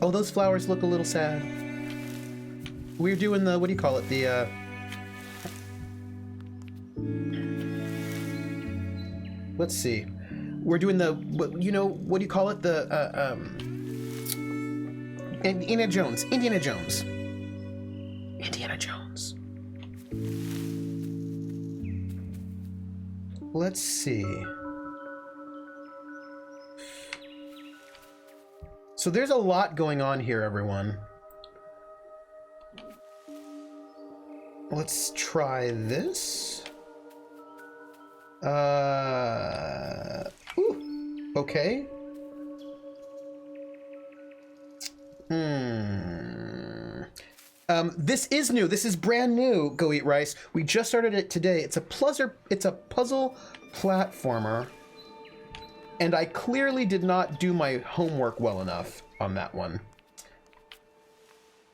oh, those flowers look a little sad. We're doing the, what do you call it? The, let's see. We're doing the, what do you call it? The, Indiana Jones. Let's see. So there's a lot going on here, everyone. Let's try this. Ooh, okay. This is new. This is brand new, Go Eat Rice. We just started it today. It's a puzzle platformer. And I clearly did not do my homework well enough on that one.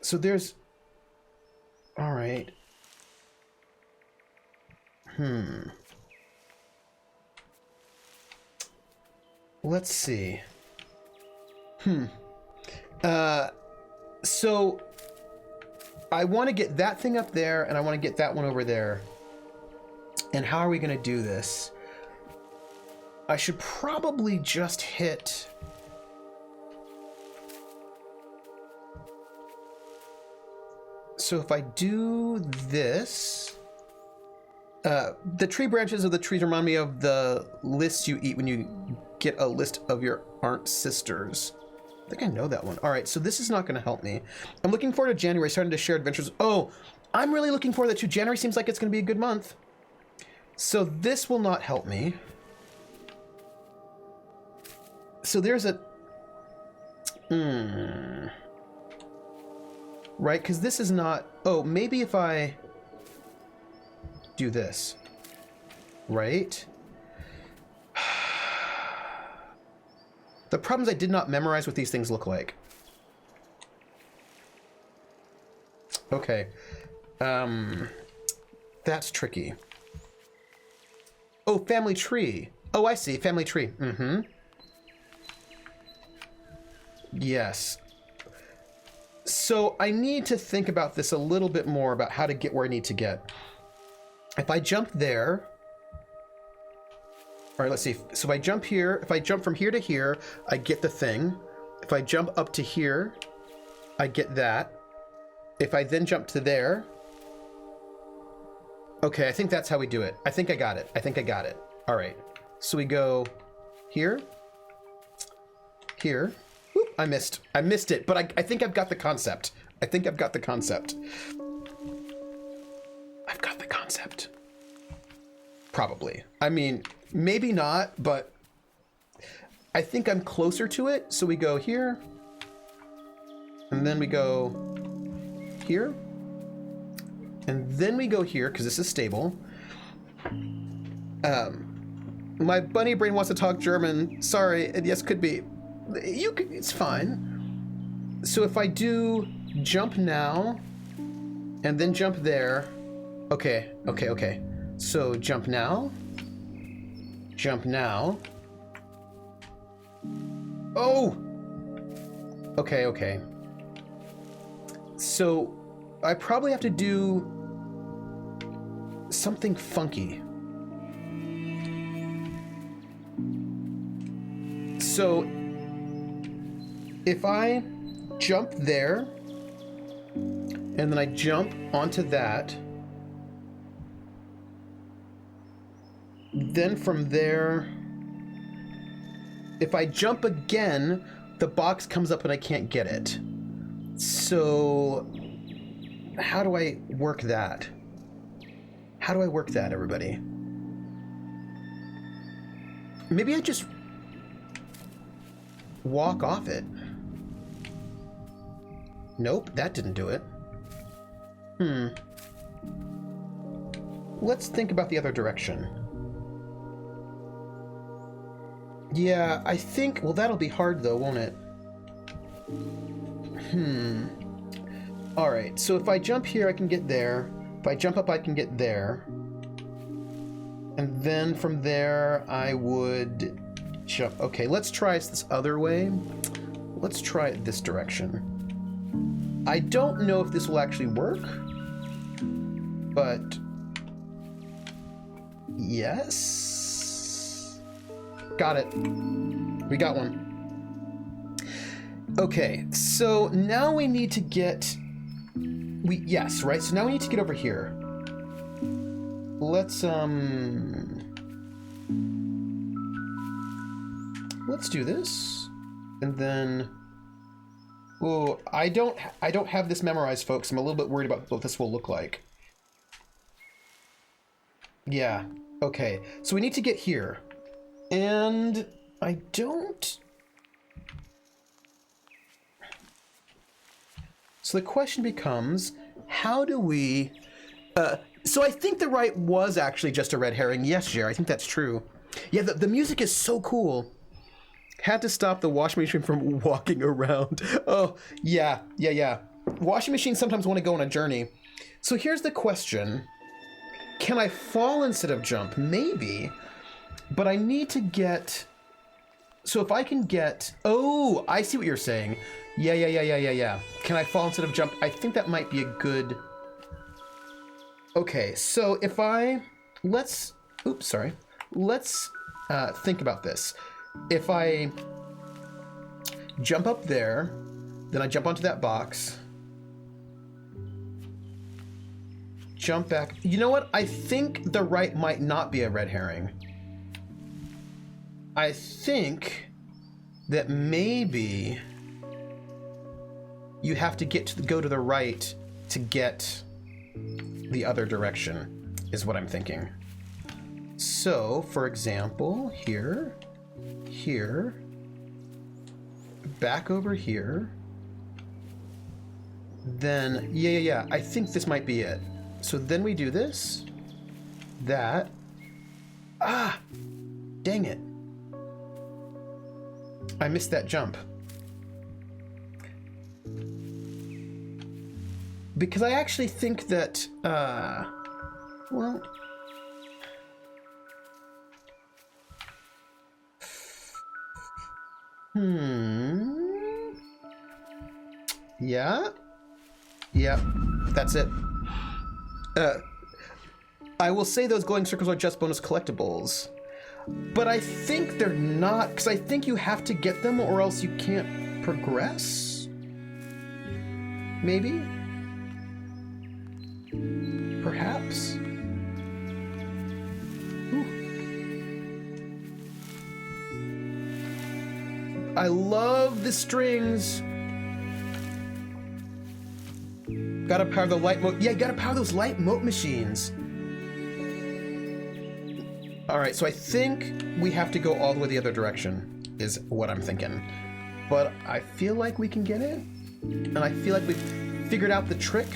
So there's... All right. Let's see. So I want to get that thing up there, and I want to get that one over there. And how are we going to do this? I should probably just hit... So if I do this... The tree branches of the trees remind me of the lists you eat when you get a list of your aunt sisters. I think I know that one. All right, so this is not going to help me. I'm looking forward to January, starting to share adventures. Oh, I'm really looking forward to January. Seems like it's going to be a good month. So this will not help me. So there's a... Right, because this is not... Oh, maybe if I do this. Right? The problem is I did not memorize what these things look like. Okay. That's tricky. Oh, family tree. Oh, I see. Family tree. Mm-hmm. Yes. So I need to think about this a little bit more about how to get where I need to get. If I jump there... All right, let's see. So if I jump here, if I jump from here to here, I get the thing. If I jump up to here, I get that. If I then jump to there... Okay, I think that's how we do it. I think I got it. I think I got it. All right. So we go here, here. Whoop, I missed. I missed it, but I think I've got the concept. I think I've got the concept. I've got the concept. Probably. I mean, maybe not, but I think I'm closer to it. So we go here, and then we go here, and then we go here, because this is stable. My bunny brain wants to talk German. Sorry, and yes, could be. You could, it's fine. So if I do jump now, and then jump there. Okay, okay, okay. So jump now. Jump now. Oh! Okay, okay. So I probably have to do something funky. So if I jump there, and then I jump onto that, then from there, if I jump again, the box comes up and I can't get it. So how do I work that? How do I work that, everybody? Maybe I just walk off it. Nope, that didn't do it. Let's think about the other direction. Yeah, I think... Well, that'll be hard, though, won't it? Alright, so if I jump here, I can get there. If I jump up, I can get there. And then from there, I would jump... Okay, let's try this other way. Let's try it this direction. I don't know if this will actually work, but... Yes? Got it. We got one. Okay, so now we need to get... Yes, right? So now we need to get over here. Let's do this. And then... Oh, I don't have this memorized, folks. I'm a little bit worried about what this will look like. Yeah, okay. So we need to get here. And I don't... So the question becomes, how do we... So I think the right was actually just a red herring. Yes, Jer, I think that's true. Yeah, the music is so cool. Had to stop the washing machine from walking around. Oh, yeah. Washing machines sometimes want to go on a journey. So here's the question. Can I fall instead of jump? Maybe. But I need to get... So if I can get... Oh, I see what you're saying. Yeah. Can I fall instead of jump? I think that might be a good... Okay, so if I... Let's... Oops, sorry. Let's think about this. If I jump up there, then I jump onto that box. jump back. You know what? I think the right might not be a red herring. I think that maybe you have to go to the right to get the other direction, is what I'm thinking. So, for example, here, back over here, then, yeah, I think this might be it. So then we do this, that, dang it. I missed that jump. Because I actually think that, well... Yeah? Yeah, that's it. I will say those glowing circles are just bonus collectibles. But I think they're not, because I think you have to get them or else you can't progress? Maybe? Perhaps? Ooh. I love the strings. Gotta power the light moat. Yeah, you gotta power those light moat machines. All right, so I think we have to go all the way the other direction, is what I'm thinking. But I feel like we can get it, and I feel like we've figured out the trick.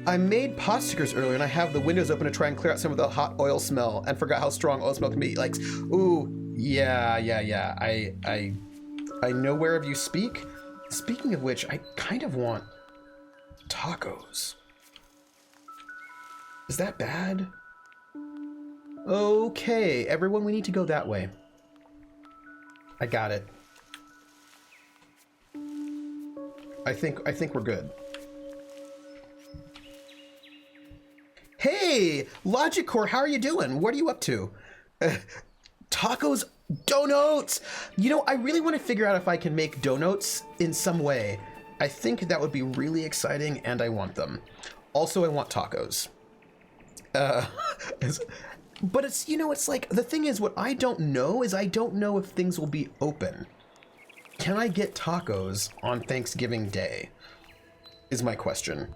I made pot stickers earlier, and I have the windows open to try and clear out some of the hot oil smell, and forgot how strong oil smell can be. Like, ooh, yeah. I know whereof you speak. Speaking of which, I kind of want tacos. Is that bad? Okay, everyone, we need to go that way. I got it. I think we're good. Hey, Logic Core, how are you doing? What are you up to? Tacos, donuts. You know, I really want to figure out if I can make donuts in some way. I think that would be really exciting, and I want them. Also, I want tacos. But it's, you know, it's like, the thing is, what I don't know is I don't know if things will be open. Can I get tacos on Thanksgiving Day? Is my question.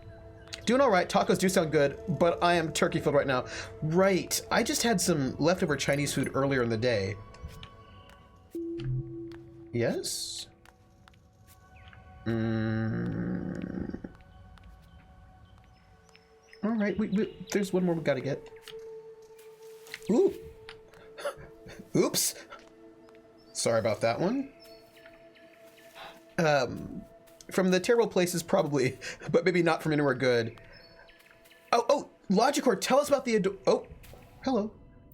Doing all right. Tacos do sound good, but I am turkey filled right now. Right. I just had some leftover Chinese food earlier in the day. Yes? All right. There's one more we gotta get. Ooh. Oops. Sorry about that one. From the terrible places, probably, but maybe not from anywhere good. Oh, Logicore, tell us about the oh, hello.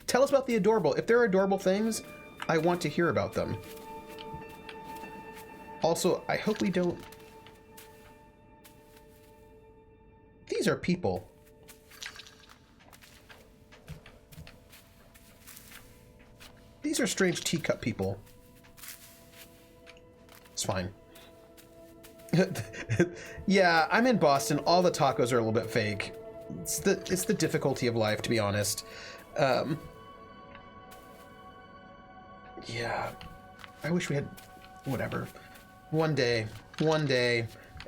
Tell us about the adorable. If there are adorable things, I want to hear about them. Also, I hope we don't... These are people. These are strange teacup people. It's fine. Yeah, I'm in Boston. All the tacos are a little bit fake. It's the difficulty of life, to be honest. Yeah, I wish we had whatever. One day,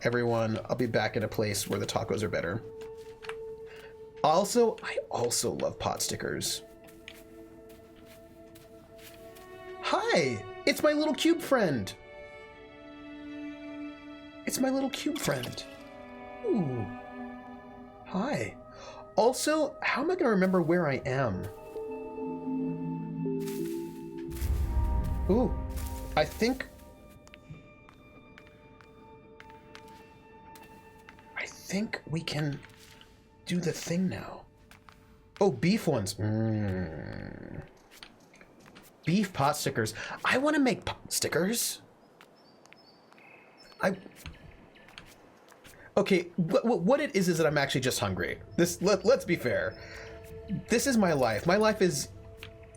everyone, I'll be back in a place where the tacos are better. Also, I also love pot stickers. Hi, it's my little cube friend. It's my little cube friend. Ooh. Hi. Also, how am I going to remember where I am? Ooh. I think we can do the thing now. Oh, beef ones. Beef pot stickers. I want to make pot stickers. Okay, what it is that I'm actually just hungry. Let's be fair. This is my life. My life is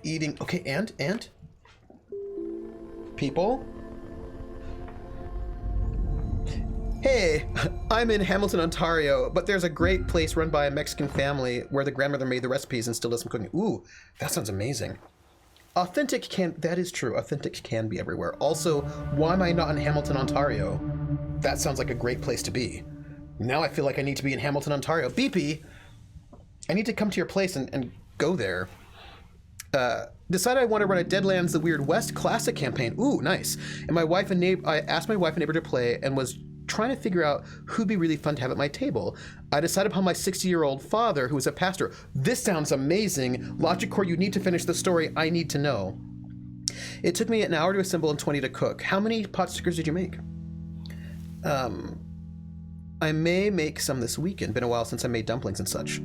eating. Okay, and people. Hey, I'm in Hamilton, Ontario, but there's a great place run by a Mexican family where the grandmother made the recipes and still does some cooking. Ooh, that sounds amazing. That is true. Authentic can be everywhere. Also, why am I not in Hamilton, Ontario? That sounds like a great place to be. Now I feel like I need to be in Hamilton, Ontario. BP, I need to come to your place and go there. Decided I want to run a Deadlands The Weird West Classic campaign. Ooh, nice. And I asked my wife and neighbor to play and was trying to figure out who'd be really fun to have at my table. I decided upon my 60-year-old father, who is a pastor. This sounds amazing. Logic Core, you need to finish the story. I need to know. It took me an hour to assemble and 20 to cook. How many pot stickers did you make? I may make some this weekend. Been a while since I made dumplings and such.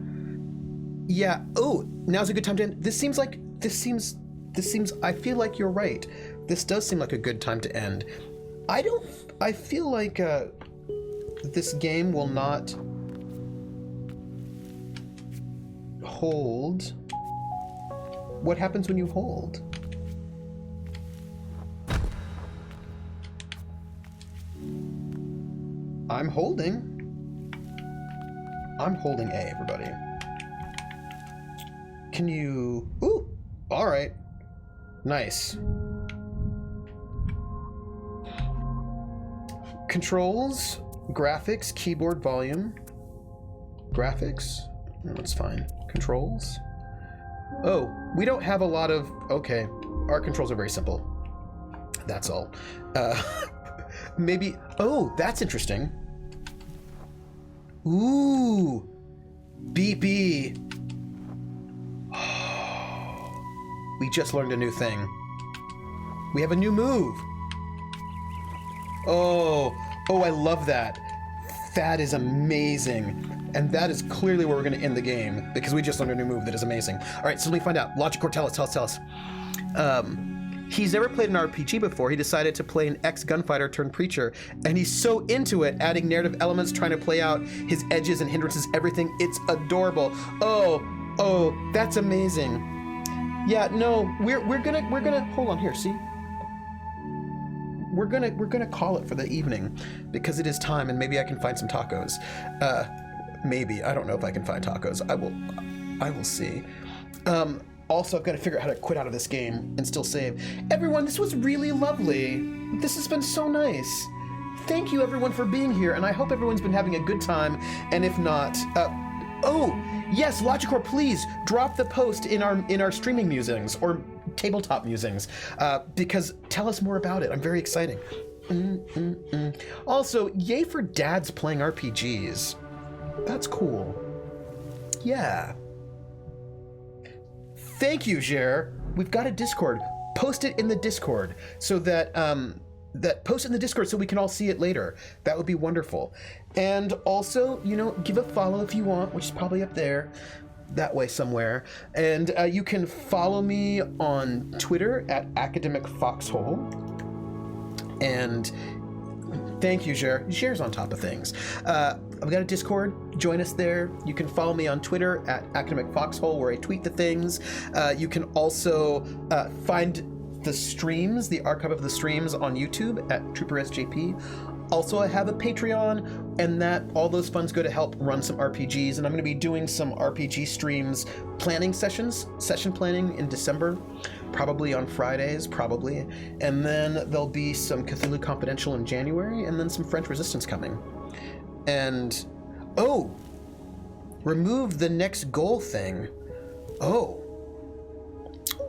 Yeah. Oh, now's a good time to end. This seems, I feel like you're right. This does seem like a good time to end. I feel like this game will not hold. What happens when you hold? I'm holding A, everybody. Can you... Ooh! All right. Nice. Controls, graphics, keyboard volume. Graphics? No, that's fine. Controls. Oh, we don't have a lot of... Okay. Our controls are very simple. That's all. Maybe... Oh, that's interesting. Ooh. BP. We just learned a new thing. We have a new move. Oh, I love that. That is amazing. And that is clearly where we're going to end the game, because we just learned a new move that is amazing. All right, so let me find out. Logic Core, tell us. He's never played an RPG before. He decided to play an ex-gunfighter turned preacher, and he's so into it, adding narrative elements, trying to play out his edges and hindrances, everything. It's adorable. Oh, that's amazing. Yeah, no, we're gonna hold on here, see? We're gonna call it for the evening because it is time, and maybe I can find some tacos. Maybe. I don't know if I can find tacos. I will see. Also, I've got to figure out how to quit out of this game and still save. Everyone, this was really lovely. This has been so nice. Thank you, everyone, for being here, and I hope everyone's been having a good time. And if not, oh, yes, Logicore, please drop the post in our streaming musings or tabletop musings, because tell us more about it. I'm very excited. Also, yay for dads playing RPGs. That's cool. Yeah. Thank you, Jer. We've got a Discord. Post it in the Discord so that post it in the Discord so we can all see it later. That would be wonderful. And also, give a follow if you want, which is probably up there, that way somewhere. And you can follow me on Twitter at Academic Foxhole. And thank you, Jer. Jer's on top of things. I've got a Discord. Join us there. You can follow me on Twitter at Academic Foxhole, where I tweet the things. You can also find the streams, the archive of the streams on YouTube at TrooperSJP. Also, I have a Patreon, and all those funds go to help run some RPGs, and I'm going to be doing some RPG streams, planning session planning in December, probably on Fridays, and then there'll be some Cthulhu Confidential in January, and then some French Resistance coming. And, remove the next goal thing.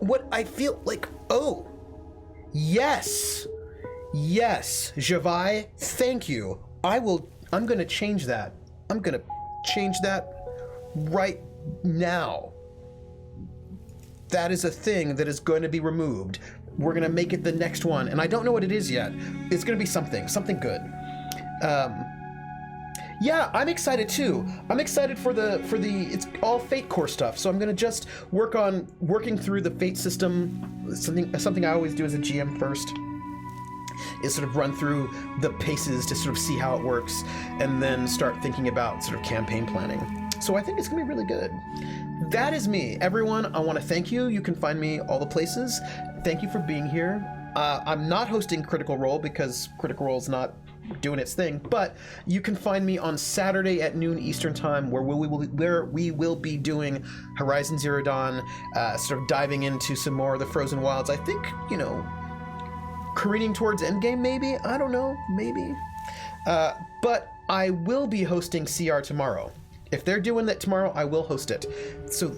What I feel like, yes, Javai, thank you. I'm gonna change that. I'm gonna change that right now. That is a thing that is going to be removed. We're gonna make it the next one, and I don't know what it is yet. It's gonna be something good. Yeah, I'm excited too. I'm excited for the it's all Fate core stuff. So I'm gonna just working through the Fate system. Something I always do as a GM first is sort of run through the paces to sort of see how it works, and then start thinking about sort of campaign planning. So I think it's gonna be really good. That is me. Everyone, I want to thank you. You can find me all the places. Thank you for being here. I'm not hosting Critical Role because Critical Role is not doing its thing. But you can find me on Saturday at noon Eastern Time, where we will be doing Horizon Zero Dawn, sort of diving into some more of the Frozen Wilds. I think, careening towards Endgame, maybe? I don't know, maybe. But I will be hosting CR tomorrow. If they're doing that tomorrow, I will host it. So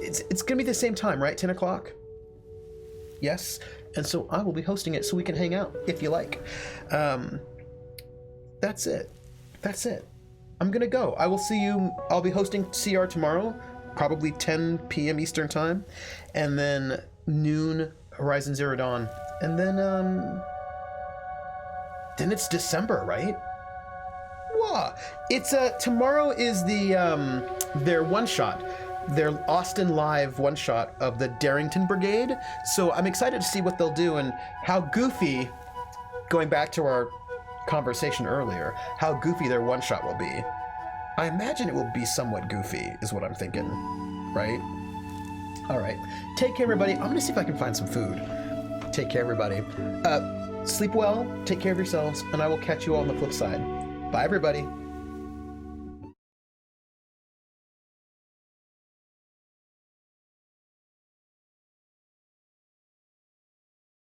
it's going to be the same time, right? 10 o'clock? Yes. And so I will be hosting it so we can hang out, if you like. That's it. I'm going to go. I will see you. I'll be hosting CR tomorrow, probably 10 p.m. Eastern Time. And then noon, Horizon Zero Dawn. And then it's December, right? Wow. It's tomorrow is their one shot, their Austin Live one shot of the Darrington Brigade. So I'm excited to see what they'll do and how goofy, going back to our conversation earlier, how goofy their one shot will be. I imagine it will be somewhat goofy, is what I'm thinking, right? All right. Take care, everybody. I'm gonna see if I can find some food. Take care, everybody. Sleep well, take care of yourselves, and I will catch you all on the flip side. Bye, everybody.